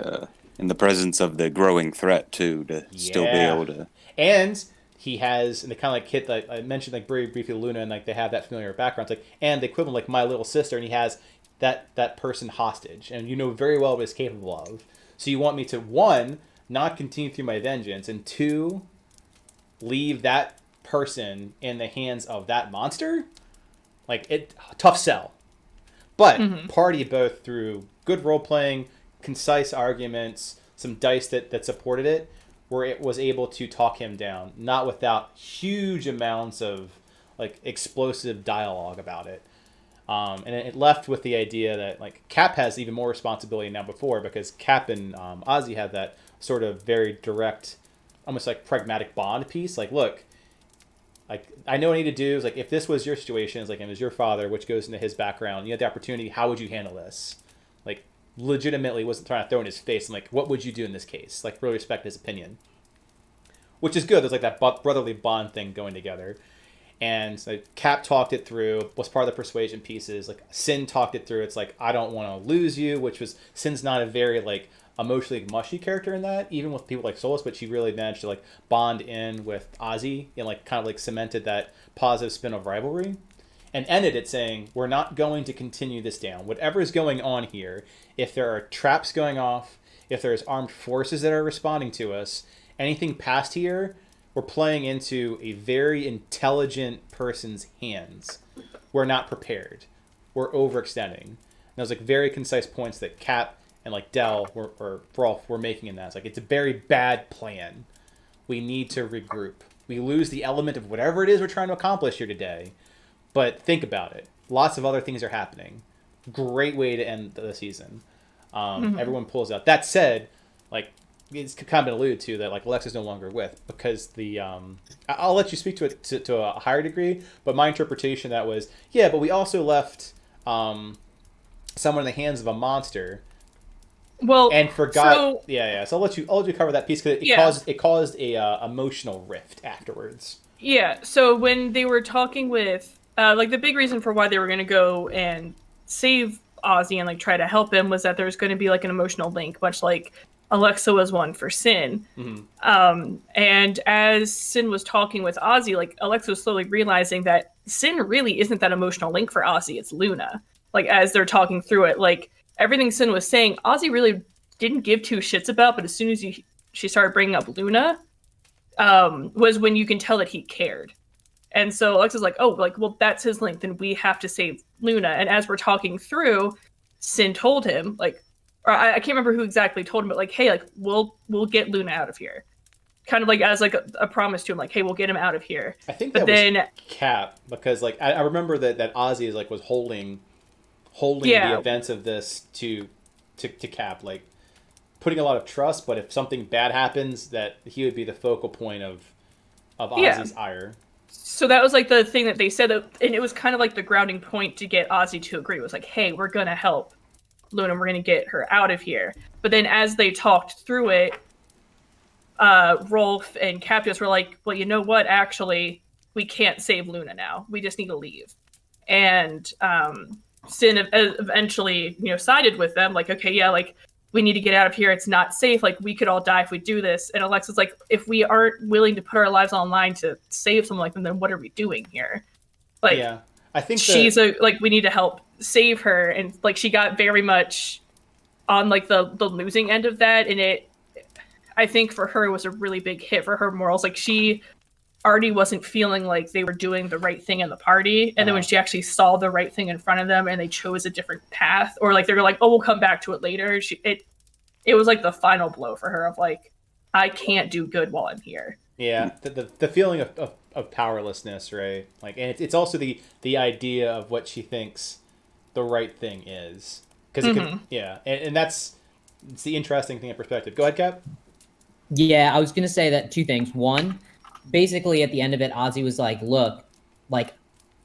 in the presence of the growing threat, too, to still be able to... And he has, and they kind of like hit, like I mentioned like very briefly Luna, and like they have that familiar background. It's like, and the equivalent, like My Little Sister, and he has that person hostage, and you know very well what he's capable of. So you want me to, one, not continue through my vengeance, and two, leave that person in the hands of that monster? Like, tough sell. But Party, both through good role-playing, concise arguments, some dice that supported it, where it was able to talk him down, not without huge amounts of like explosive dialogue about it. And it left with the idea that like Cap has even more responsibility now before, because Cap and Ozzy had that sort of very direct, almost like pragmatic bond piece. Like, look, like I know what I need to do. Is like, if this was your situation, it's like, and it was your father, which goes into his background, you had the opportunity. How would you handle this? Like, legitimately wasn't trying to throw in his face. And like, what would you do in this case? Like, really respect his opinion, which is good. There's like that brotherly bond thing going together. And like, Cap talked it through, was part of the persuasion pieces. Like, Sin talked it through. It's like, I don't want to lose you, which was, Sin's not a very like emotionally mushy character in that, even with people like Solus, but she really managed to like bond in with Ozzy and like kind of like cemented that positive spin of rivalry, and ended it saying, we're not going to continue this down. Whatever is going on here, if there are traps going off, if there's armed forces that are responding to us, anything past here, we're playing into a very intelligent person's hands. We're not prepared. We're overextending. And those like very concise points that Cap and like Del or Rolf were making in that. It's like, it's a very bad plan. We need to regroup. We lose the element of whatever it is we're trying to accomplish here today. But think about it. Lots of other things are happening. Great way to end the season. Everyone pulls out. That said, like, it's kind of been alluded to that like Alexa's no longer with, because the I'll let you speak to it to a higher degree, but my interpretation that was, yeah, but we also left someone in the hands of a monster. Well, and forgot. So I'll let you cover that piece, because it caused a emotional rift afterwards. Yeah. So when they were talking with like the big reason for why they were going to go and save Ozzy and like try to help him was that there was going to be like an emotional link, much like Alexa was one for Sin. And as Sin was talking with Ozzy, like Alexa was slowly realizing that Sin really isn't that emotional link for Ozzy. It's Luna. Like, as they're talking through it, like everything Sin was saying, Ozzy really didn't give two shits about, but as soon as she started bringing up Luna, was when you can tell that he cared. And so Alexa's like, oh, like, well, that's his link, then we have to save Luna. And as we're talking through, Sin told him, like, or I can't remember who exactly told him, but like, hey, like, we'll get Luna out of here. Kind of like as like a promise to him, like, hey, we'll get him out of here. I think that was Cap, because like I remember that Ozzy is like was holding the events of this to Cap, like putting a lot of trust, but if something bad happens, that he would be the focal point of Ozzy's ire. So that was like the thing that they said, and it was kind of like the grounding point to get Ozzy to agree. It was like, hey, we're gonna help Luna, we're gonna get her out of here. But then as they talked through it, Rolf and Capius were like, well, you know what, actually we can't save Luna now, we just need to leave. And Sin eventually, sided with them, like, okay, yeah, like, we need to get out of here, it's not safe, like, we could all die if we do this. And Alexa's like, if we aren't willing to put our lives on the line to save someone like them, then what are we doing here? Like, yeah, I think she's like, we need to help save her, and like she got very much on like the losing end of that, and I think for her it was a really big hit for her morals. Like she already wasn't feeling like they were doing the right thing in the party, and then when she actually saw the right thing in front of them and they chose a different path, or like they were like, oh, we'll come back to it later, it was like the final blow for her of like, I can't do good while I'm here. Yeah, the feeling of powerlessness, right? Like, and it's also the idea of what she thinks the right thing is, because and it's the interesting thing in perspective. Go ahead, Cap. Yeah, I was gonna say that two things. One, basically at the end of it, Ozzy was like, look, like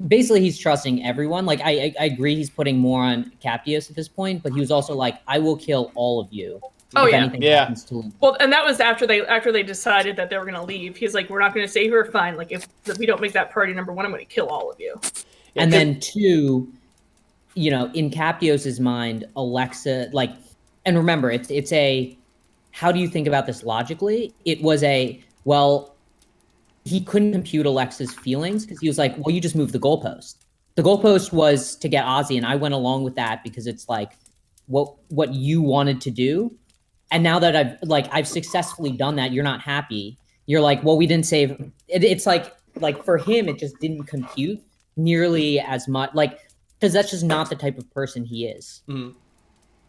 basically he's trusting everyone. Like I agree he's putting more on Captius at this point, but he was also like, I will kill all of you. Oh if yeah, anything happens to him. Well, and that was after they decided that they were gonna leave. He's like, we're not gonna save her. Fine. Like if we don't make that party number one, I'm gonna kill all of you. And then two, you know, in Captios's mind, Alexa, like, and remember, it's a, how do you think about this logically? It was a, well, he couldn't compute Alexa's feelings because he was like, well, you just moved the goalpost. The goalpost was to get Ozzy, and I went along with that because it's like what you wanted to do. And now that I've successfully done that, you're not happy. You're like, well, we didn't save. It's like for him, it just didn't compute nearly as much. Like, because that's just not the type of person he is. Mm-hmm.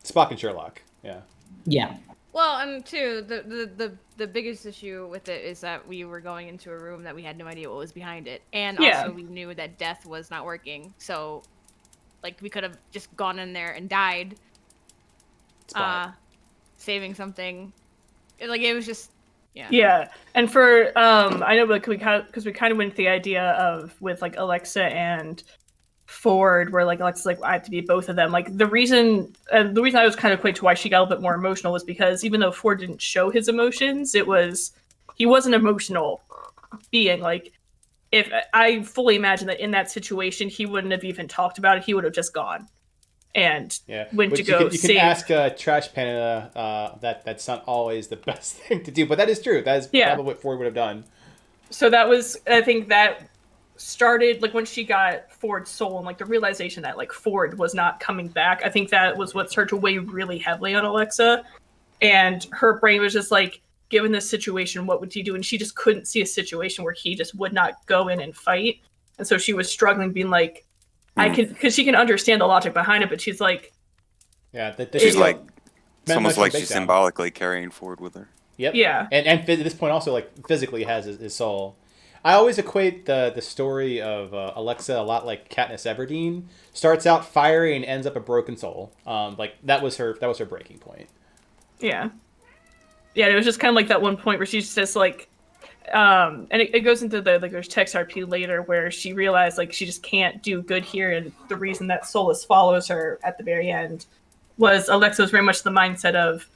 Spock and Sherlock. Yeah. Yeah. Well, and two, the biggest issue with it is that we were going into a room that we had no idea what was behind it, and also we knew that death was not working. So, like, we could have just gone in there and died, saving something. Like, it was just, Yeah, and for I know, like, we kind of went to the idea of with like Alexa and Ford, where like Alexa's like, I have to be both of them. Like the reason I was kind of quick to why she got a little bit more emotional was because even though Ford didn't show his emotions, he was an emotional being. Like, if I fully imagine that in that situation, he wouldn't have even talked about it. He would have just gone and went to go. You can ask Trash Panda. That's not always the best thing to do, but that is true. That is probably what Ford would have done. So that was, I think that started like when she got Ford's soul and like the realization that like Ford was not coming back. I think that was what started to weigh really heavily on Alexa, and her brain was just like, given this situation, what would he do? And she just couldn't see a situation where he just would not go in and fight. And so she was struggling, being like, I can, because she can understand the logic behind it, but she's like, she's like, it's almost like she's symbolically carrying Ford with her. Yep. Yeah. And at this point also like physically has his soul. I always equate the story of Alexa a lot like Katniss Everdeen. Starts out fiery and ends up a broken soul. Like that was her breaking point. Yeah. Yeah, it was just kind of like that one point where she's just like, and it goes into there's text RP later where she realized like she just can't do good here, and the reason that Solus follows her at the very end was Alexa was very much the mindset of,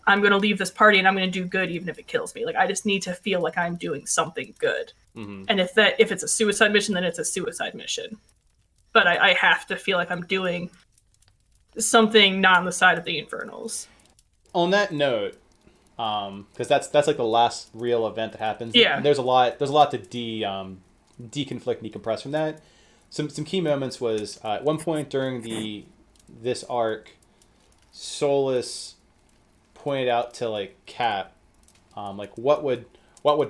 I'm going to leave this party and I'm going to do good even if it kills me. Like, I just need to feel like I'm doing something good. Mm-hmm. And if it's a suicide mission, then it's a suicide mission. But I have to feel like I'm doing something not on the side of the Infernals. On that note, because that's like the last real event that happens. Yeah. And there's a lot to deconflict and decompress from that. Some key moments was at one point during this arc, Solus pointed out to like Cap, like what would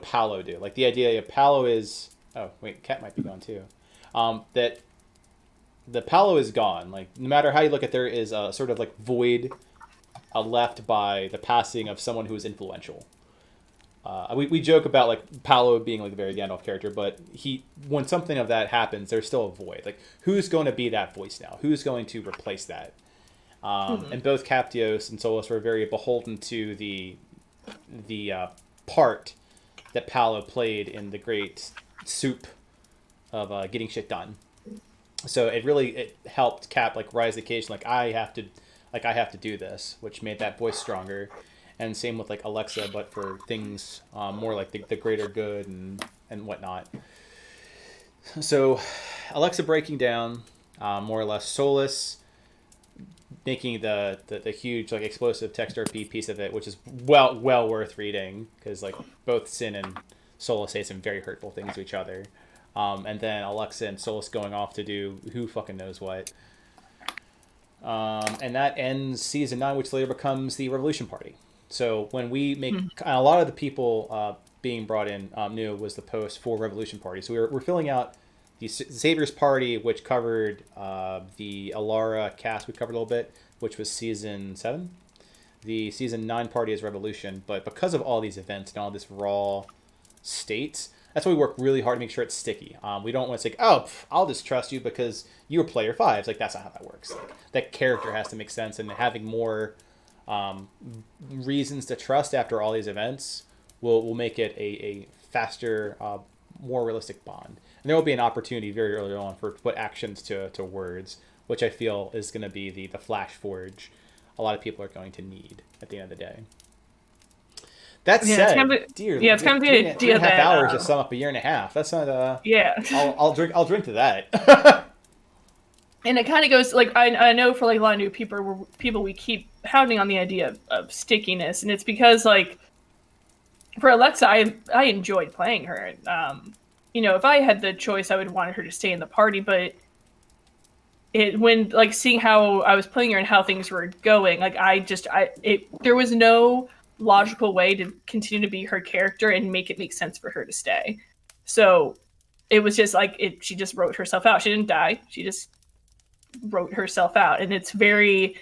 Paolo do? Like the idea of Paolo is, oh wait, Cap might be gone too. That the Paolo is gone. Like no matter how you look at, there is a sort of like void left by the passing of someone who is influential. We joke about like Paolo being like the very Gandalf character, but when something of that happens, there's still a void. Like who's going to be that voice now? Who's going to replace that? And both Captios and Solus were very beholden to the part that Paolo played in the great soup of getting shit done. So it helped Cap like rise to the occasion. Like I have to do this, which made that voice stronger. And same with like Alexa, but for things more like the greater good and whatnot. So Alexa breaking down, more or less. Solus making the huge like explosive text RP piece of it, which is well worth reading because like both Sin and Solus say some very hurtful things to each other, and then Alexa and Solus going off to do who fucking knows what. And that ends season 9, which later becomes the Revolution Party. So when we make a lot of the people being brought in new was the post for Revolution Party. So we're filling out the Savior's Party, which covered the Alara cast we covered a little bit, which was season 7. The season 9 party is Revolution, but because of all these events and all this raw state, that's why we work really hard to make sure it's sticky. We don't want to say, I'll just trust you because you were player 5. It's like, that's not how that works. Like, that character has to make sense, and having more reasons to trust after all these events will make it a faster, more realistic bond. And there will be an opportunity very early on for to put actions to words, which I feel is going to be the flash forge a lot of people are going to need at the end of the day. That said, it's gonna be a deal. 3.5 hours to sum up a year and a half. That's not. Yeah. I'll drink to that. And it kind of goes like I know for like a lot of new people we keep hounding on the idea of stickiness, and it's because like for Alexa, I enjoyed playing her. If I had the choice, I would want her to stay in the party, but when like seeing how I was playing her and how things were going, like there was no logical way to continue to be her character and make it make sense for her to stay. So it was just like she just wrote herself out. She didn't die. She just wrote herself out, and it's very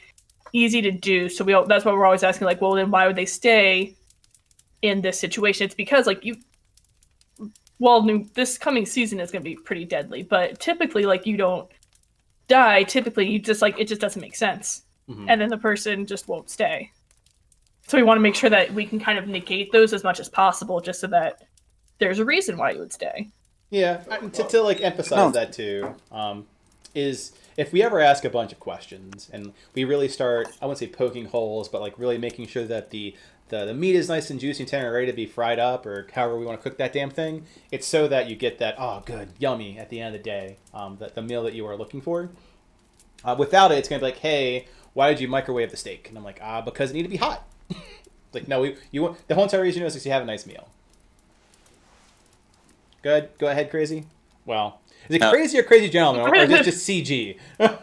easy to do. So that's why we're always asking, like, well, then why would they stay in this situation? It's because like this coming season is going to be pretty deadly, but typically like you don't die. Typically you just like it just doesn't make sense, and then the person just won't stay. So we want to make sure that we can kind of negate those as much as possible, just so that there's a reason why you would stay. Yeah, to like emphasize that too, is if we ever ask a bunch of questions and we really start, I wouldn't say poking holes, but like really making sure that the meat is nice and juicy and tender and ready to be fried up, or however we want to cook that damn thing, it's so that you get that, good, yummy, at the end of the day, the meal that you are looking for. Without it, it's going to be like, hey, why did you microwave the steak? And I'm like, because it needed to be hot. Like, no, you want the whole entire reason is you have a nice meal. Good. Go ahead, Crazy. Well, is it Crazy or Crazy Gentleman, or just CG? I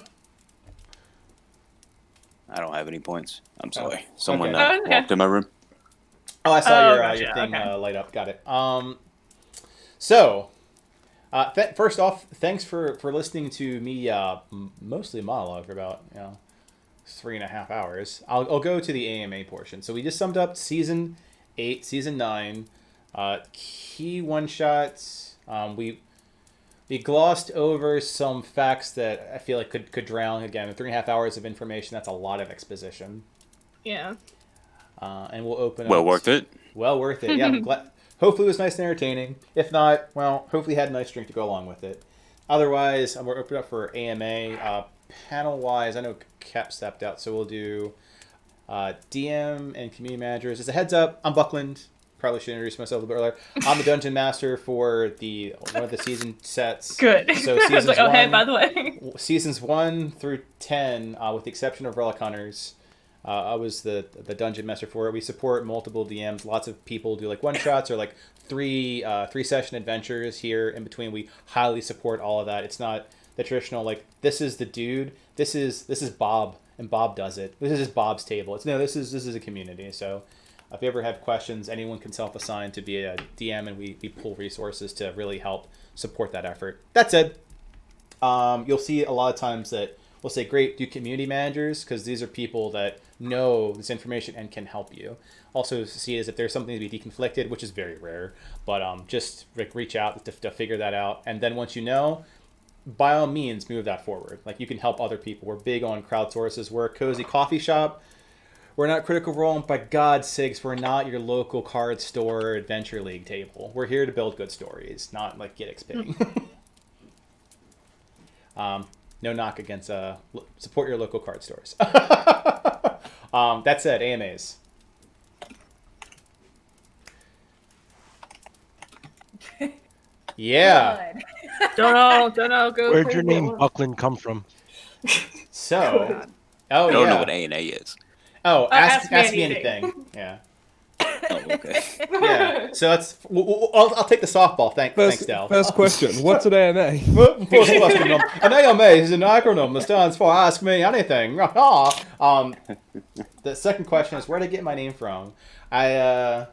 don't have any points. I'm sorry. Someone walked in my room. Oh, I saw your thing light up. Got it. First off, thanks for listening to me mostly monologue for about 3.5 hours. I'll go to the AMA portion. So we just summed up season 8, season 9, key one shots. We glossed over some facts that I feel like could drown. Again, 3.5 hours of information, that's a lot of exposition. Yeah. And we'll open up. Well worth it. Well worth it. Yeah. I'm glad. Hopefully it was nice and entertaining. If not, well, hopefully had a nice drink to go along with it. Otherwise, I'm going to open up for AMA. Panel-wise, I know Cap stepped out, so we'll do DM and community managers. As a heads up, I'm Buckland. Probably should introduce myself a little bit earlier. I'm the dungeon master for one of the season sets. Good. So seasons like, hey, by the way. Seasons 1 through 10, with the exception of Relic Hunters, I was the dungeon master for it. We support multiple DMs. Lots of people do like one shots or like three session adventures here in between. We highly support all of that. It's not the traditional like this is the dude. This is Bob and Bob does it. This is Bob's table. This is a community. So if you ever have questions, anyone can self-assign to be a DM, and we pull resources to really help support that effort. That said, you'll see a lot of times that we'll say, great, do community managers, because these are people that know this information and can help you. Also see as if there's something to be deconflicted, which is very rare, but just reach out to figure that out. And then once you know, by all means, move that forward. Like, you can help other people. We're big on crowdsources. We're a cozy coffee shop. We're not Critical Role, and by God's sakes, we're not your local card store Adventure League table. We're here to build good stories, not like get XP. No knock against support your local card stores. That said, AMAs. Yeah. Don't know. Go. Where'd your name Buckland come from? So, I don't know what ANA is. Oh, ask me anything. Yeah. Oh, okay. Yeah. So that's. I'll take the softball. Thanks, Del. First question. What's an AMA? First question. An AMA is an acronym that stands for Ask Me Anything. The second question is where did I get my name from? I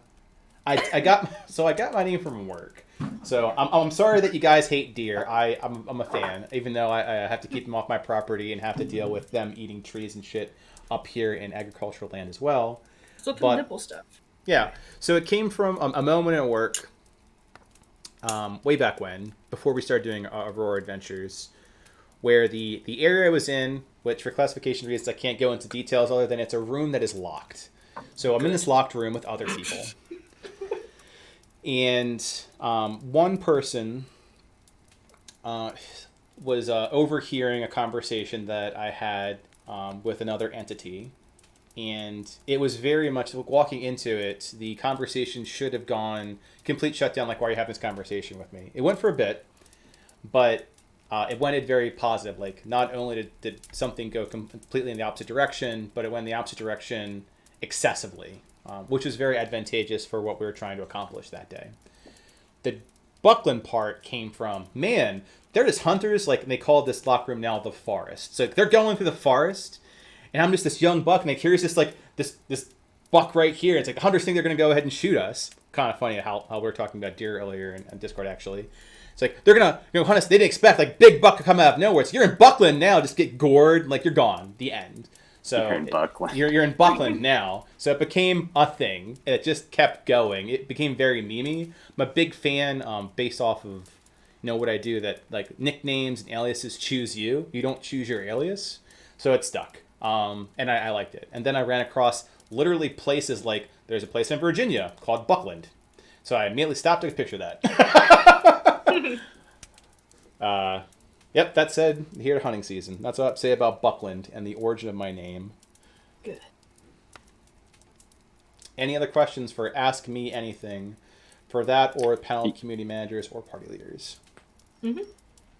got my name from work. So I'm sorry that you guys hate deer. I'm a fan, even though I have to keep them off my property and have to deal with them eating trees and shit up here in agricultural land as well. So the nipple stuff. Yeah. So it came from a moment at work, way back when, before we started doing Arhor'ha Adventures, where the area I was in, which for classification reasons I can't go into details other than it's a room that is locked. So I'm in this locked room with other people. And one person was overhearing a conversation that I had with another entity. And it was very much, walking into it, the conversation should have gone complete shutdown, like, why are you having this conversation with me? It went for a bit, but it went very positive. Like, not only did something go completely in the opposite direction, but it went in the opposite direction excessively, which was very advantageous for what we were trying to accomplish that day. The Buckland part came from, man, they're just hunters, like, and they call this locker room now the forest. So they're going through the forest, and I'm just this young buck, and like, here's this, like, this buck right here. It's like, the hunters think they're going to go ahead and shoot us. Kind of funny how we were talking about deer earlier in Discord, actually. It's like, they're going to hunt us. They didn't expect, like, big buck to come out of nowhere. So you're in Buckland now, just get gored, like, you're gone. The end. So you're in Buckland. You're in Buckland now. So it became a thing. And it just kept going. It became very memey. I'm a big fan, based off of, what I do, that, like, nicknames and aliases choose you. You don't choose your alias. So it stuck. And I liked it. And then I ran across literally places like, there's a place in Virginia called Buckland. So I immediately stopped, took a picture of that. Yep, that said, here to hunting season. That's what I have to say about Buckland and the origin of my name. Good. Any other questions for Ask Me Anything for that, or panel community managers or party leaders? Mm-hmm.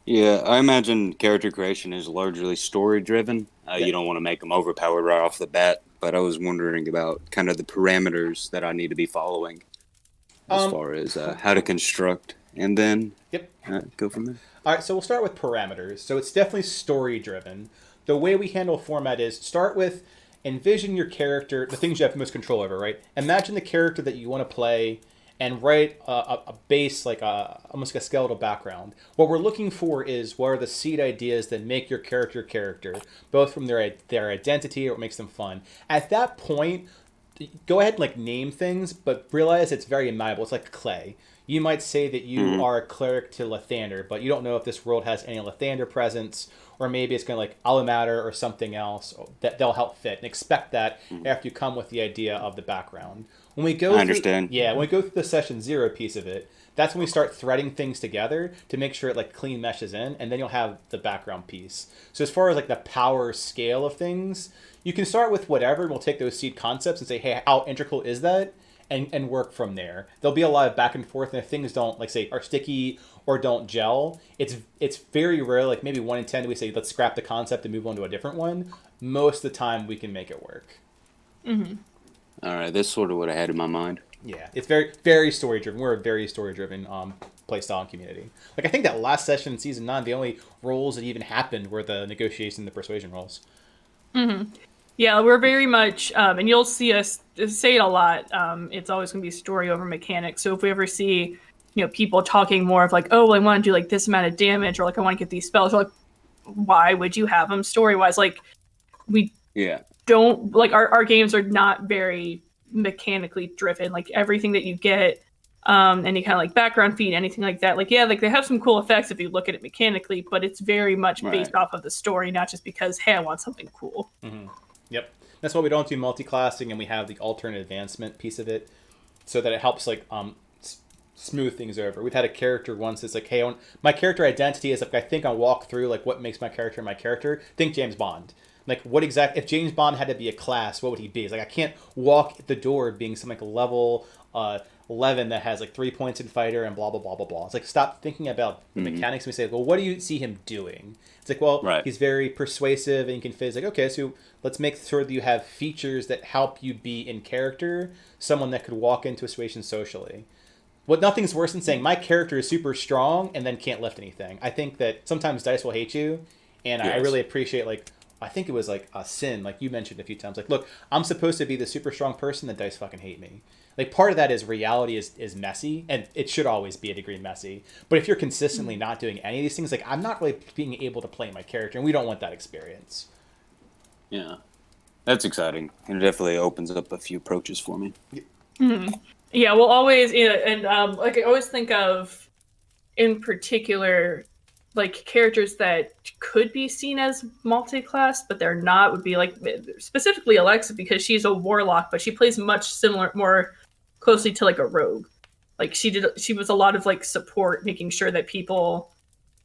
Yeah, I imagine character creation is largely story-driven. You don't want to make them overpowered right off the bat, but I was wondering about kind of the parameters that I need to be following as far as how to construct, and then go from there. All right, so we'll start with parameters. So it's definitely story-driven. The way we handle format is start with envision your character, the things you have the most control over, right? Imagine the character that you want to play and write a base, like almost like a skeletal background. What we're looking for is what are the seed ideas that make your character, both from their identity or what makes them fun. At that point, go ahead and like name things, but realize it's very malleable. It's like clay. You might say that you are a cleric to Lathander, but you don't know if this world has any Lathander presence, or maybe it's going to like Alamater or something else that they'll help fit. And expect that after you come with the idea of the background. When we go when we go through the session 0 piece of it, that's when we start threading things together to make sure it like clean meshes in, and then you'll have the background piece. So as far as like the power scale of things, you can start with whatever, and we'll take those seed concepts and say, hey, how integral is that? And work from there. There'll be a lot of back and forth, and if things don't, like, say, are sticky or don't gel, it's very rare, like maybe 1 in 10, we say, let's scrap the concept and move on to a different one. Most of the time, we can make it work. Mm-hmm. All right, that's sort of what I had in my mind. Yeah, it's very, very story-driven. We're a very story-driven playstyle and community. Like, I think that last session in Season 9, the only roles that even happened were the negotiation and the persuasion roles. Mm-hmm. Yeah, we're very much, and you'll see us say it a lot, it's always going to be story over mechanics. So if we ever see, people talking more of like, oh, well, I want to do like this amount of damage, or like I want to get these spells, or like, why would you have them story-wise? Like, we don't, like, our games are not very mechanically driven. Like, everything that you get, any kind of like background feed, anything like that, like, yeah, like they have some cool effects if you look at it mechanically, but it's very much based off of the story, not just because, hey, I want something cool. Mm-hmm. Yep. That's why we don't do multi-classing, and we have the alternate advancement piece of it, so that it helps like smooth things over. We've had a character once that's like, hey, my character identity is like, I think I'll walk through like what makes my character. Think James Bond. Like, if James Bond had to be a class, what would he be? It's like, I can't walk the door being some like level 11 that has like 3 points in fighter and blah blah blah blah blah. It's like stop thinking about the mechanics. We say, well, what do you see him doing? It's like, well, he's very persuasive and you can fit. It's like, okay, so let's make sure that you have features that help you be in character, someone that could walk into a situation socially. Nothing's worse than saying my character is super strong and then can't lift anything. I think that sometimes dice will hate you, and I really appreciate, like, I think it was like a sin, like you mentioned a few times. Like, look, I'm supposed to be the super strong person, the dice fucking hate me. Like, part of that is reality is messy, and it should always be a degree messy. But if you're consistently not doing any of these things, like, I'm not really being able to play my character, and we don't want that experience. Yeah. That's exciting. It definitely opens up a few approaches for me. Mm-hmm. Yeah, we'll always, and like I always think of, in particular, like characters that could be seen as multi-class, but they're not. Would be like specifically Alexa, because she's a warlock, but she plays much more closely to like a rogue. Like she was a lot of like support, making sure that people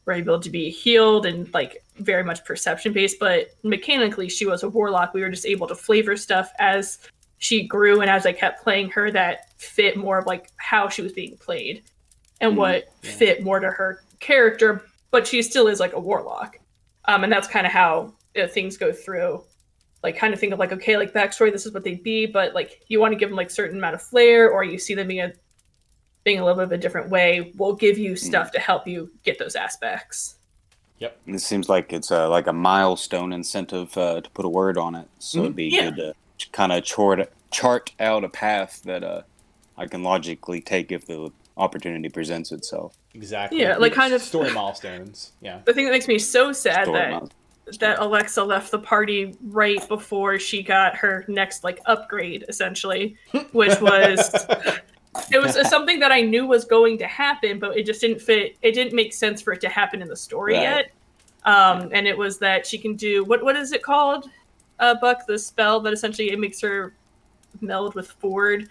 were able to be healed and like very much perception based. But mechanically, she was a warlock. We were just able to flavor stuff as she grew, and as I kept playing her, that fit more of like how she was being played and what fit more to her character, but she still is like a warlock. And that's kind of how things go through. Like, kind of think of like, okay, like backstory, this is what they'd be, but like you want to give them like certain amount of flair, or you see them being a little bit of a different way, we'll give you stuff to help you get those aspects. Yep. And it seems like it's like a milestone incentive to put a word on it, so it'd be good to kind of chart out a path that I can logically take if the opportunity presents itself. Exactly. Yeah, like kind of story milestones. Yeah. The thing that makes me so sad that Alexa left the party right before she got her next like upgrade, essentially, which was it was something that I knew was going to happen, but it just didn't fit. It didn't make sense for it to happen in the story yet. And it was that she can do what is it called? Buck, the spell that essentially it makes her meld with Ford.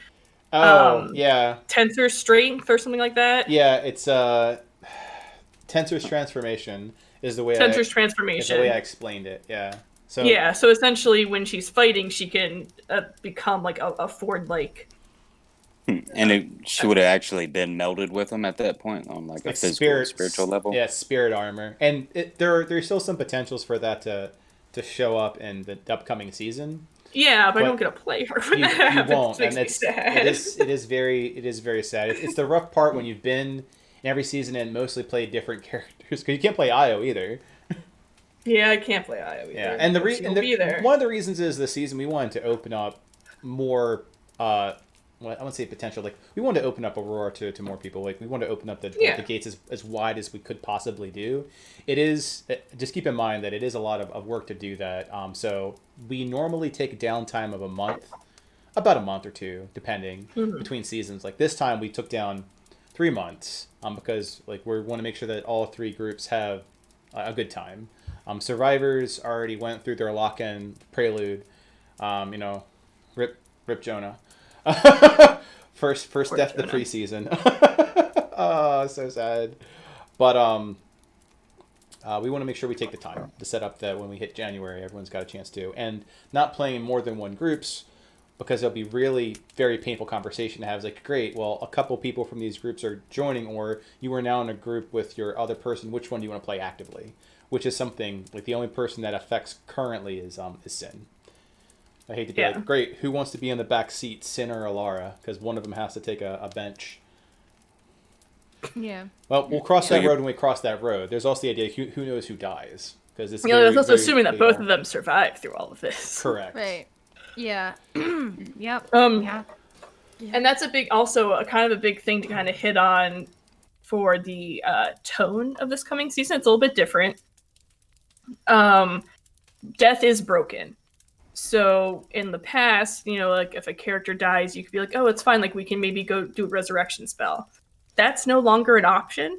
Tensor strength or something like that. Yeah, it's Tensor's transformation is the way transformation. Is the way I explained it. Yeah. So so essentially when she's fighting, she can become like a Ford like. And she would have actually been melded with him at that point on like a physical, spiritual level. Yeah, spirit armor, and there's still some potentials for that to show up in the upcoming season. Yeah, but I don't get to play her when that happens. You won't, and it is very sad. It's the rough part when you've been in every season and mostly played different characters, because you can't play Io either. Yeah, I can't play Io either. Yeah, and one of the reasons is this season we wanted to open up more. Well, I wouldn't say potential. Like, we wanted to open up Arhor'ha to more people. Like, we wanted to open up the gates as wide as we could possibly do. It is, just keep in mind that it is a lot of work to do that. So we normally take a downtime of about a month or two, depending, between seasons. Like, this time we took down 3 months because, like, we want to make sure that all 3 groups have a good time. Survivors already went through their lock-in prelude. Rip Jonah. first death of the preseason. Oh, so sad. But we want to make sure we take the time to set up that when we hit January, everyone's got a chance to, and not playing more than one groups, because it'll be really very painful conversation to have. It's like, great, well, a couple people from these groups are joining, or you are now in a group with your other person. Which one do you want to play actively? Which is something like the only person that affects currently is Sin. I hate to be like, great, who wants to be in the back seat, Sin or Alara? Because one of them has to take a bench. Yeah. Well, we'll cross that road when we cross that road. There's also the idea, who knows who dies? Because it's that's also assuming that both of them survive through all of this. Correct. Right. Yeah. Yep. Yeah. And that's also kind of a big thing to kind of hit on for the tone of this coming season. It's a little bit different. Death is broken. So in the past, like if a character dies, you could be like, oh, it's fine. Like we can maybe go do a resurrection spell. That's no longer an option.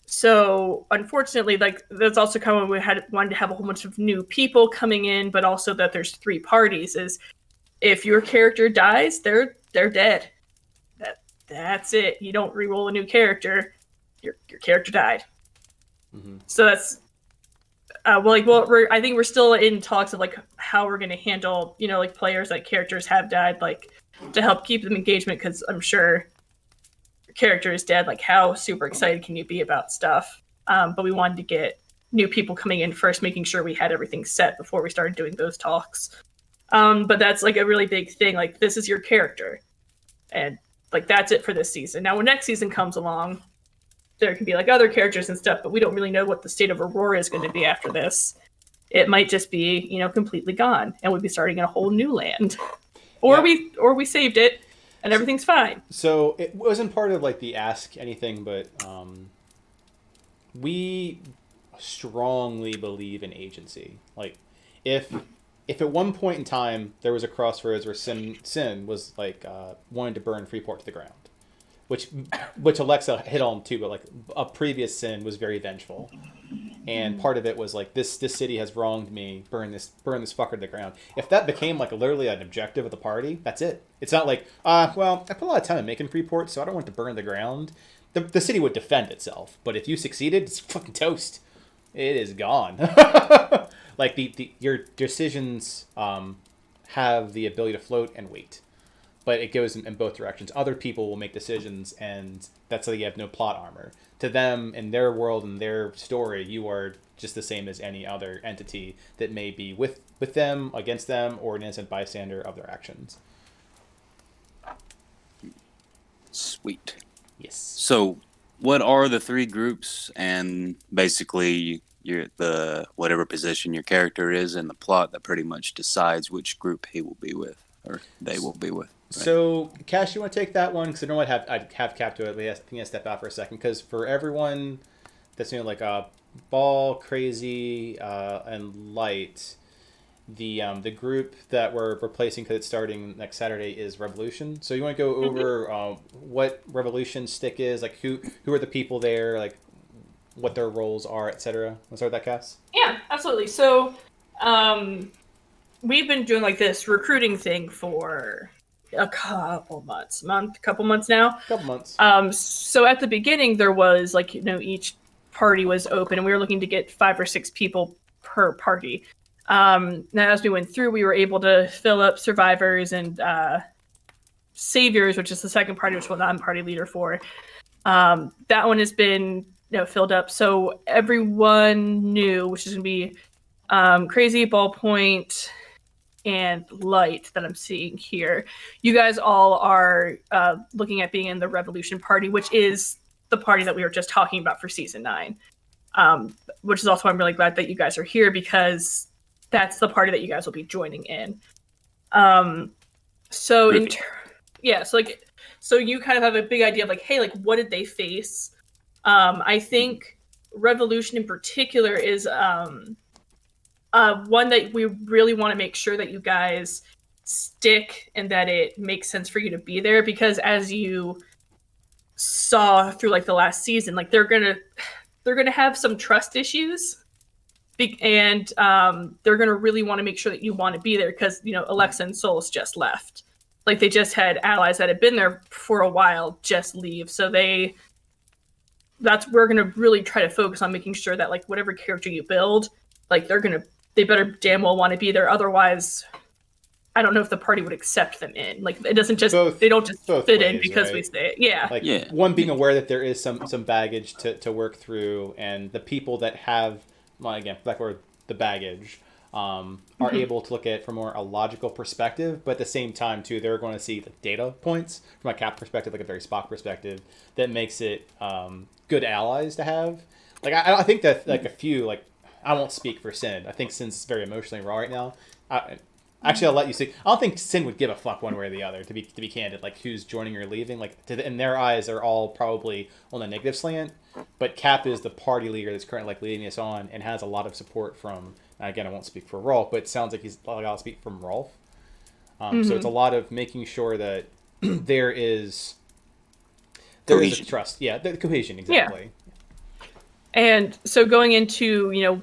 So unfortunately, like that's also kind of when we wanted to have a whole bunch of new people coming in, but also that there's 3 parties. Is if your character dies, they're dead. That's it. You don't re-roll a new character. Your character died. Mm-hmm. So that's. I think we're still in talks of like how we're going to handle, like players, like characters have died, like to help keep them engagement, because I'm sure character is dead, like how super excited can you be about stuff? But we wanted to get new people coming in first, making sure we had everything set before we started doing those talks. But that's like a really big thing. Like, this is your character, and like that's it for this season. Now, when next season comes along, there can be like other characters and stuff, but we don't really know what the state of Arhor'ha is going to be after this. It might just be, you know, completely gone, and we'd be starting in a whole new land, or we saved it, and everything's fine. So it wasn't part of like the ask anything, but we strongly believe in agency. Like, if at one point in time there was a crossroads where Sin was like wanted to burn Freeport to the ground, which Alexa hit on too, but like a previous Sin was very vengeful, and part of it was like this city has wronged me, burn this fucker to the ground. If that became like literally an objective of the party, that's it. It's not like well, I put a lot of time in making Freeport, so I don't want to burn the ground. The city would defend itself, but if you succeeded, it's fucking toast. It is gone. Like your decisions have the ability to float and wait, but it goes in both directions. Other people will make decisions, and that's why you have no plot armor. To them, in their world and their story, you are just the same as any other entity that may be with them, against them, or an innocent bystander of their actions. Sweet. Yes. So, what are the three groups, and basically the whatever position your character is in the plot that pretty much decides which group he will be with, or they will be with. Right? So, Cash, you want to take that one? Because I know I'd have Cap to it, but I think I step out for a second. Because for everyone that's like Ball, Crazy, and Light, the group that we're replacing because it's starting next Saturday is Revolution. So you want to go over what Revolution stick is, like who are the people there, like what their roles are, etc. Let's start with that, Cass. Yeah, absolutely. So, we've been doing like this recruiting thing for a couple months now. Couple months. So at the beginning there was like, you know, each party was open, and we were looking to get 5 or 6 people per party. Now as we went through, we were able to fill up survivors and saviors, which is the second party, which I'm party leader for. That one has been, you know, filled up. So everyone new, which is gonna be Crazy, Ballpoint, and Light that I'm seeing here. You guys all are looking at being in the Revolution party, which is the party that we were just talking about for season 9. Which is also why I'm really glad that you guys are here, because that's the party that you guys will be joining in. So you kind of have a big idea of like, hey, like what did they face? I think Revolution in particular is one that we really want to make sure that you guys stick and that it makes sense for you to be there, because as you saw through like the last season, like they're gonna have some trust issues, and they're gonna really want to make sure that you want to be there, because, you know, Alexa and Souls just left. Like they just had allies that had been there for a while just leave, so we're gonna really try to focus on making sure that like whatever character you build, like they better damn well want to be there. Otherwise, I don't know if the party would accept them in. Like it doesn't just they don't just fit in because we say one being aware that there is some baggage to work through, and the people that have, well, again, that word, the baggage, are able to look at it from more a logical perspective, but at the same time too, they're going to see the data points from a Cap perspective, like a very Spock perspective, that makes it good allies to have. Like I think that like a few, like I won't speak for Sin. I think Sin's very emotionally raw right now. Actually, I'll let you see. I don't think Sin would give a fuck one way or the other, to be candid. Like who's joining or leaving, like in their eyes, they're all probably on the negative slant. But Cap is the party leader that's currently like leading us on and has a lot of support from. Again, I won't speak for Rolf, but it sounds like I'll speak from Rolf. So it's a lot of making sure that there is a trust. Yeah, the cohesion, exactly. Yeah. And so going into, you know,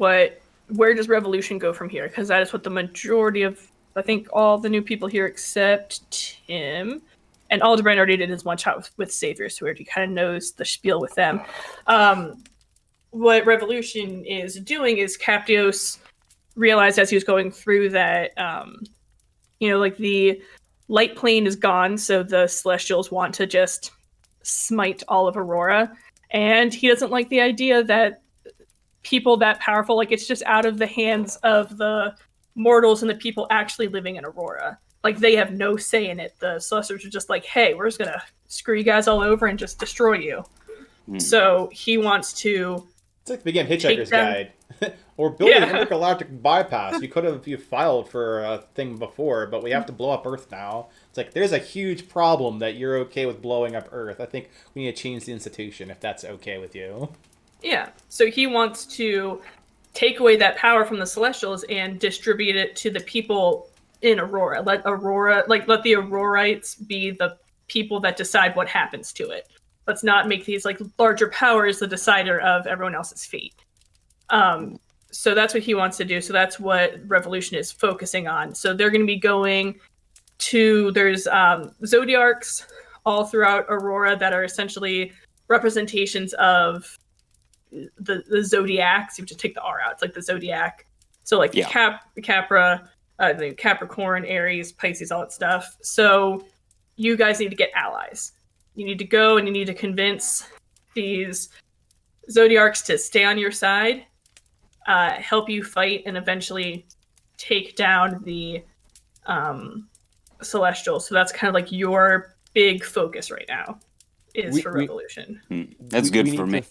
where does Revolution go from here? Because that is what the majority of, I think, all the new people here except Tim and Aldebrand already did his one shot with Saviors, who already kind of knows the spiel with them. What Revolution is doing is Captios realized as he was going through that, you know, like the light plane is gone, so the Celestials want to just smite all of Arhor'ha. And he doesn't like the idea that people that powerful, like, it's just out of the hands of the mortals and the people actually living in Arhor'ha. Like, they have no say in it. The Celestials are just like, hey, we're just gonna screw you guys all over and just destroy you. So he wants to... It's like the beginning of Hitchhiker's Guide. Or building an intergalactic bypass. You filed for a thing before, but we have to blow up Earth now. It's like, there's a huge problem that you're okay with blowing up Earth. I think we need to change the institution if that's okay with you. Yeah, so he wants to take away that power from the Celestials and distribute it to the people in Arhor'ha. Let the Arhor'ites be the people that decide what happens to it. Let's not make these like larger powers the decider of everyone else's fate. So that's what he wants to do. So that's what Revolution is focusing on. So they're going to be going to, there's Zodiarcs all throughout Arhor'ha that are essentially representations of the Zodiacs. You just take the R out. It's like the Zodiac. So like Capra, the Capricorn, Aries, Pisces, all that stuff. So you guys need to get allies. You need to go and you need to convince these Zodiarcs to stay on your side, help you fight, and eventually take down the Celestials. So that's kind of like your big focus right now is for Revolution. That's good for me.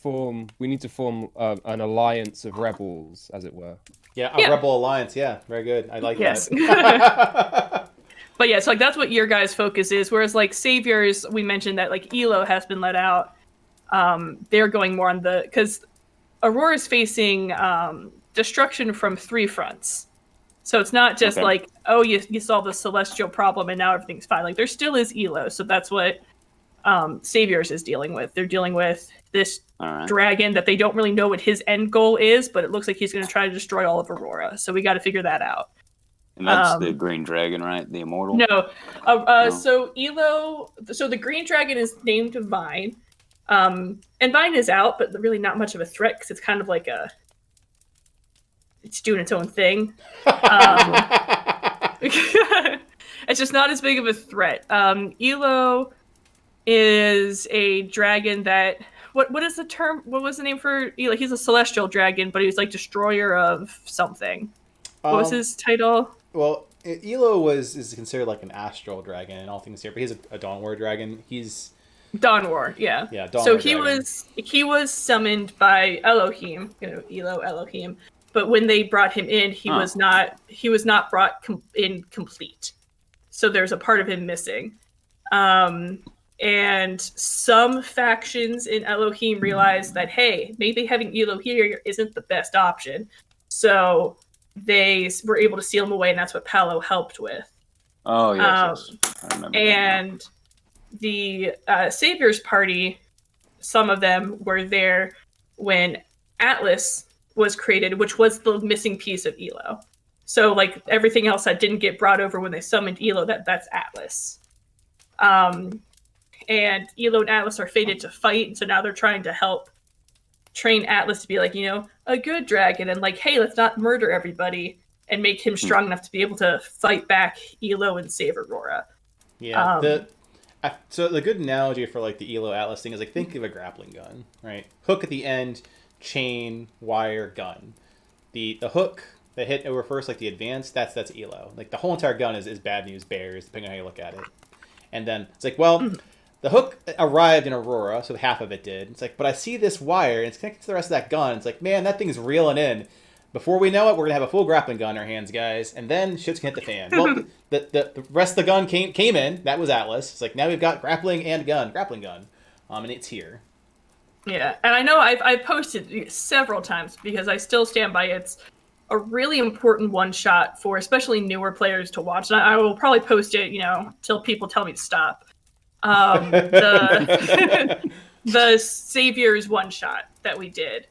We need to form an alliance of rebels, as it were. Yeah, a rebel alliance. Yeah, very good. I like that. But yeah, so like that's what your guys' focus is. Whereas like Saviors, we mentioned that like Elo has been let out. They're going more on the, because Arhor'ha is facing destruction from 3 fronts. So it's not just like, oh, you solve the celestial problem and now everything's fine. Like there still is Elo. So that's what Saviors is dealing with. They're dealing with this dragon that they don't really know what his end goal is, but it looks like he's going to try to destroy all of Arhor'ha. So we got to figure that out. And that's the green dragon, right? The immortal? No. So Elo, so the green dragon is named Vine. And Vine is out, but really not much of a threat because it's kind of like it's doing its own thing. It's just not as big of a threat. Elo is a dragon that, what is the term? What was the name for Elo? He's a celestial dragon, but he's like destroyer of something. What was his title? Well, Elo is considered like an astral dragon in all things here, but he's a Dawn War dragon. He's Dawn War, yeah. Yeah, Dawn so War he dragon. he was summoned by Elohim, Elo Elohim. But when they brought him in, he was not brought in complete. So there's a part of him missing. And some factions in Elohim realized that, hey, maybe having Elo here isn't the best option. So they were able to seal him away, and that's what Palo helped with. Oh, yes. I remember and the Saviors Party, some of them were there when Atlas was created, which was the missing piece of Elo. So, like, everything else that didn't get brought over when they summoned Elo, that's Atlas. And Elo and Atlas are fated to fight, and so now they're trying to help train Atlas to be like, a good dragon, and like, hey, let's not murder everybody, and make him strong enough to be able to fight back Elo and save Arhor'ha. Yeah. So the good analogy for like the Elo Atlas thing is like, think of a grappling gun, right? Hook at the end, chain, wire, gun. The hook that hit over first, like the advanced, that's Elo. Like the whole entire gun is bad news bears, depending on how you look at it. And then it's like, well, the hook arrived in Arhor'ha, so half of it did. It's like, but I see this wire, and it's connected to the rest of that gun. It's like, man, that thing's reeling in. Before we know it, we're going to have a full grappling gun in our hands, guys. And then shit's going to hit the fan. Well, the rest of the gun came in. That was Atlas. It's like, now we've got grappling gun. And it's here. Yeah, and I know I've posted several times because I still stand by it's a really important one-shot for especially newer players to watch. And I will probably post it, till people tell me to stop. The Saviors one-shot that we did.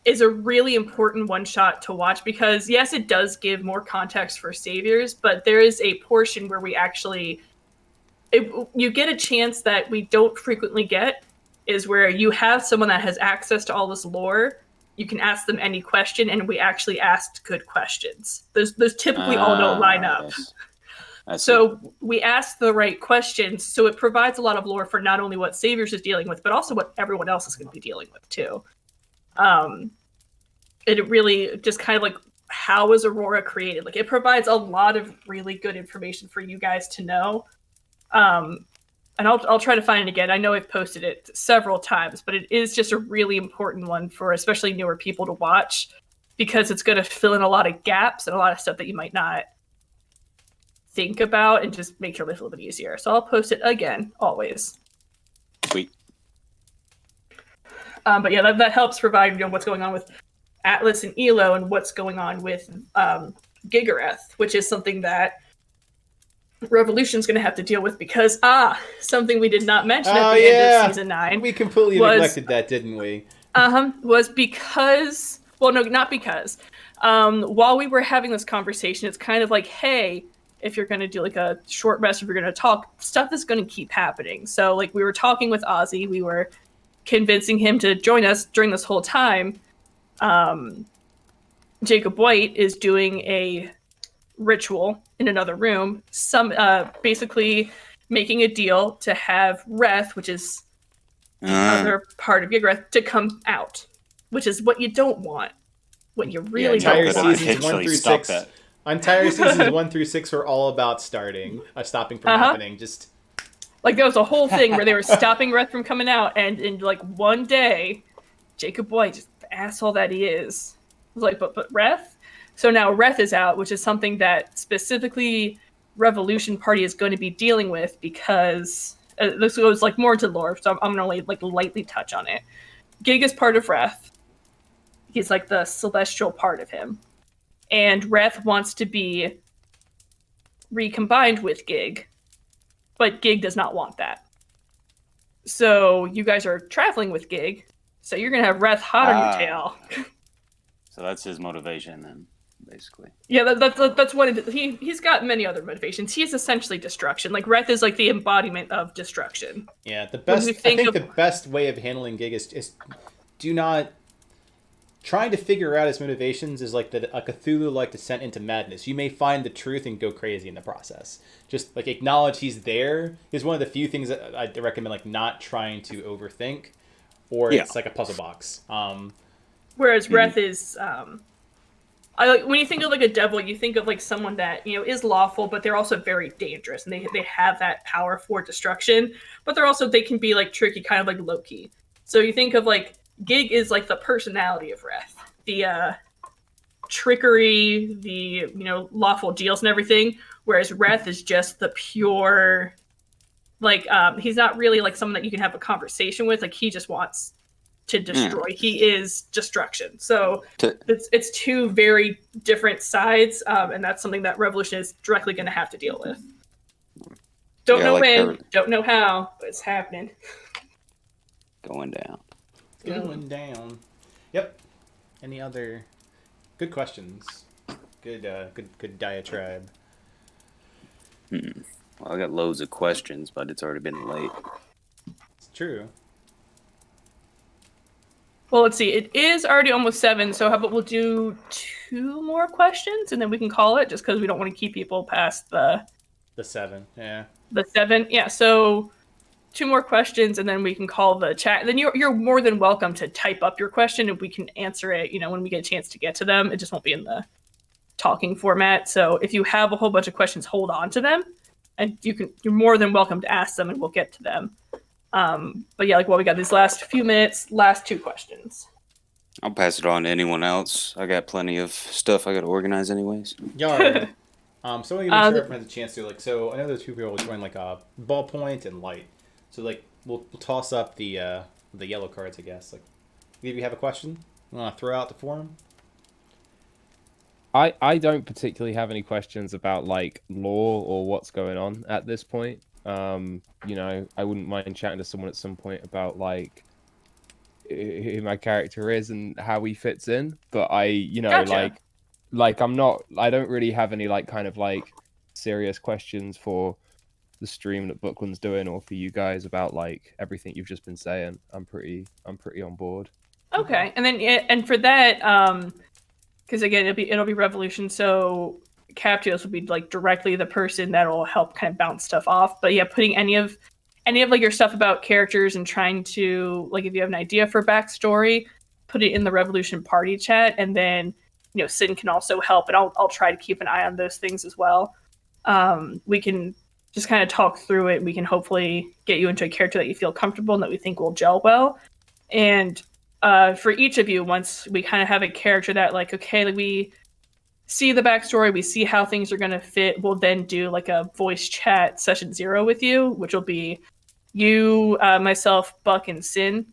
Is a really important one-shot to watch because, yes, it does give more context for Saviors, but there is a portion where we actually... you get a chance that we don't frequently get, is where you have someone that has access to all this lore, you can ask them any question, and we actually asked good questions. Those typically all don't line up. So we ask the right questions, so it provides a lot of lore for not only what Saviors is dealing with, but also what everyone else is going to be dealing with too. It really just kind of like, how is Arhor'ha created? Like, it provides a lot of really good information for you guys to know. And I'll try to find it again. I know I've posted it several times, but it is just a really important one for especially newer people to watch, because it's going to fill in a lot of gaps and a lot of stuff that you might not think about and just make your life a little bit easier. So I'll post it again, always. Sweet. But yeah, that helps provide what's going on with Atlas and Elo and what's going on with Gigareth, which is something that Revolution's going to have to deal with because, something we did not mention at the end of Season 9. We completely neglected that, didn't we? Was because, well, no, not because. While we were having this conversation, it's kind of like, hey, if you're going to do like a short rest, if you're going to talk, stuff is going to keep happening. So like we were talking with Ozzy, we were convincing him to join us during this whole time. Jacob White is doing a ritual in another room, basically making a deal to have Reth, which is the other part of Gigareth, to come out, which is what you don't want. What you really don't want. Entire seasons 1 through 6 were all about stopping from happening. Just like there was a whole thing where they were stopping Reth from coming out, and in like one day, Jacob White, just the asshole that he is, was like, but Reth. So now Reth is out, which is something that specifically Revolution Party is going to be dealing with, because this goes like more into lore. So I'm going to like lightly touch on it. Gig is part of Reth. He's like the celestial part of him. And Reth wants to be recombined with Gig, but Gig does not want that. So you guys are traveling with Gig, so you're going to have Reth hot on your tail. So that's his motivation then, basically. Yeah, that's one. He's got many other motivations. He is essentially destruction. Like Reth is like the embodiment of destruction. Yeah, the best way of handling Gig is do not. Trying to figure out his motivations is like a Cthulhu-like descent into madness. You may find the truth and go crazy in the process. Just like acknowledge he's there is one of the few things that I recommend, like not trying to overthink, or it's like a puzzle box. Whereas Reth is, when you think of like a devil, you think of like someone that is lawful, but they're also very dangerous, and they have that power for destruction. But they can be like tricky, kind of like Loki. So you think of like. Gig is like the personality of Reth, the trickery, the lawful deals and everything. Whereas Reth is just the pure, like he's not really like someone that you can have a conversation with. Like he just wants to destroy. He is destruction. So it's two very different sides, and that's something that Revolution is directly going to have to deal with. Don't know when, don't know how, but it's happening. Going down. Going down. Yep. Any other good questions? Good diatribe. Well, I got loads of questions, but it's already been late. It's true. Well, let's see. It is already almost 7, so how about we'll do 2 more questions, and then we can call it, just because we don't want to keep people past the 7. Yeah. The 7. Yeah. So. 2 more questions, and then we can call the chat. Then you're more than welcome to type up your question, and we can answer it, when we get a chance to get to them. It just won't be in the talking format. So if you have a whole bunch of questions, hold on to them, and you're more than welcome to ask them, and we'll get to them. But yeah, we got these last few minutes, last 2 questions. I'll pass it on to anyone else. I got plenty of stuff I got to organize anyways. Yard. So we make sure everyone has a chance to so I know there's 2 people join ballpoint and light. So we'll toss up the yellow cards, I guess. If you have a question, you want to throw out the forum? I don't particularly have any questions about lore or what's going on at this point. I wouldn't mind chatting to someone at some point about who my character is and how he fits in. But gotcha. I don't really have any serious questions for the stream that Bookland's doing, or for you guys about everything you've just been saying. I'm pretty on board. Okay, and then for that, because again it'll be Revolution. So Captios will be like directly the person that will help kind of bounce stuff off. But yeah, putting any of like your stuff about characters and trying to like if you have an idea for backstory, put it in the Revolution party chat, and then Sin can also help, and I'll try to keep an eye on those things as well. We can just kind of talk through it. We can hopefully get you into a character that you feel comfortable and that we think will gel well. And for each of you, once we kind of have a character that like, okay, like we see the backstory, we see how things are going to fit, we'll then do like a voice chat session 0 with you, which will be you, myself, Buck, and Sin,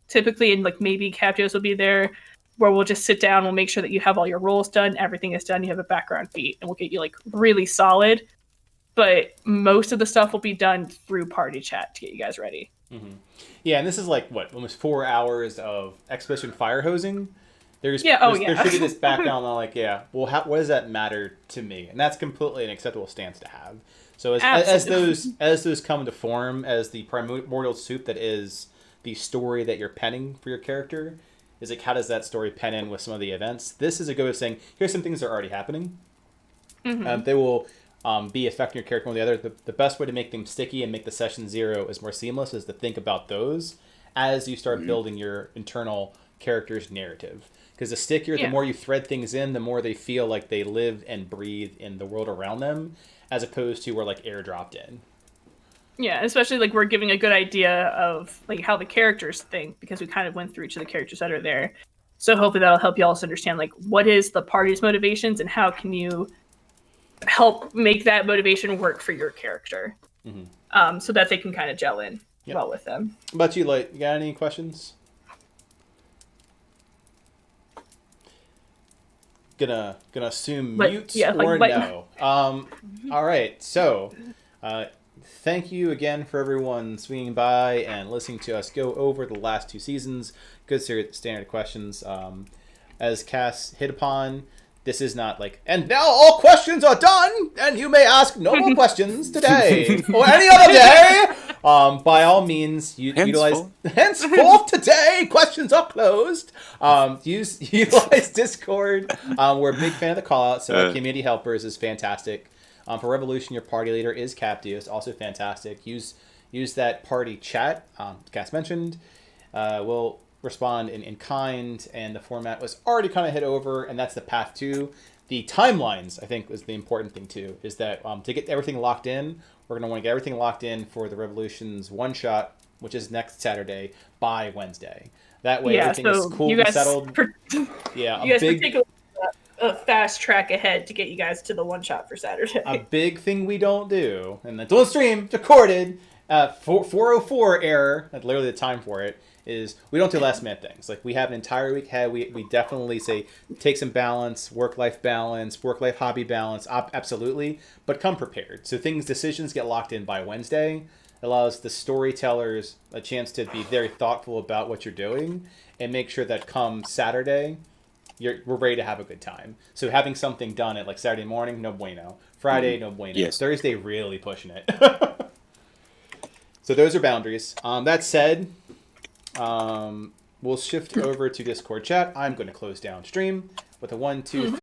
typically, and like maybe Captios will be there, where we'll just sit down, we'll make sure that you have all your roles done, everything is done, you have a background beat, and we'll get you like really solid. But most of the stuff will be done through party chat to get you guys ready. Mm-hmm. Yeah, and this is like what, almost 4 hours of exposition fire hosing. There should be this background on like, well, what does that matter to me? And that's completely an acceptable stance to have. So as those come to form as the primordial soup that is the story that you're penning for your character, is like how does that story pen in with some of the events? This is a go of saying here's some things that are already happening. Mm-hmm. They will be affecting your character one or the other. The best way to make them sticky and make the session 0 is more seamless is to think about those as you start building your internal character's narrative. Because the stickier, the more you thread things in, the more they feel like they live and breathe in the world around them, as opposed to we're like airdropped in. Yeah, especially like we're giving a good idea of like how the characters think, because we kind of went through each of the characters that are there. So hopefully that'll help you also understand like what is the party's motivations and how can you help make that motivation work for your character, so that they can kind of gel in well with them. How about you, Light? You got any questions? Gonna assume mute or no. All right, so thank you again for everyone swinging by and listening to us go over the last 2 seasons. Good standard questions. As Cass hit upon, this is not like, and now all questions are done, and you may ask no more questions today or any other day. By all means, utilize henceforth today. Questions are closed. Utilize Discord. We're a big fan of the call out, so community helpers is fantastic. For Revolution, your party leader is Captius, also fantastic. Use that party chat. Cass mentioned. We'll respond in kind, and the format was already kind of hit over, and that's the path to the timelines. I think was the important thing too, is that to get everything locked in, we're going to want to get everything locked in for the Revolution's one shot, which is next Saturday, by Wednesday. That way everything is cool and settled. You guys take a fast track ahead to get you guys to the one shot for Saturday. A big thing we don't do, and that's on stream, recorded, 404 error, that's literally the time for it, is we don't do last minute things. Like we have an entire week ahead. We definitely say take some balance, work-life hobby balance, absolutely, but come prepared. So decisions get locked in by Wednesday. It allows the storytellers a chance to be very thoughtful about what you're doing and make sure that come Saturday, we're ready to have a good time. So having something done at like Saturday morning, no bueno. Friday, no bueno. Yes. Thursday, really pushing it. So those are boundaries. That said, we'll shift over to Discord chat. I'm going to close down stream with a 1, 2,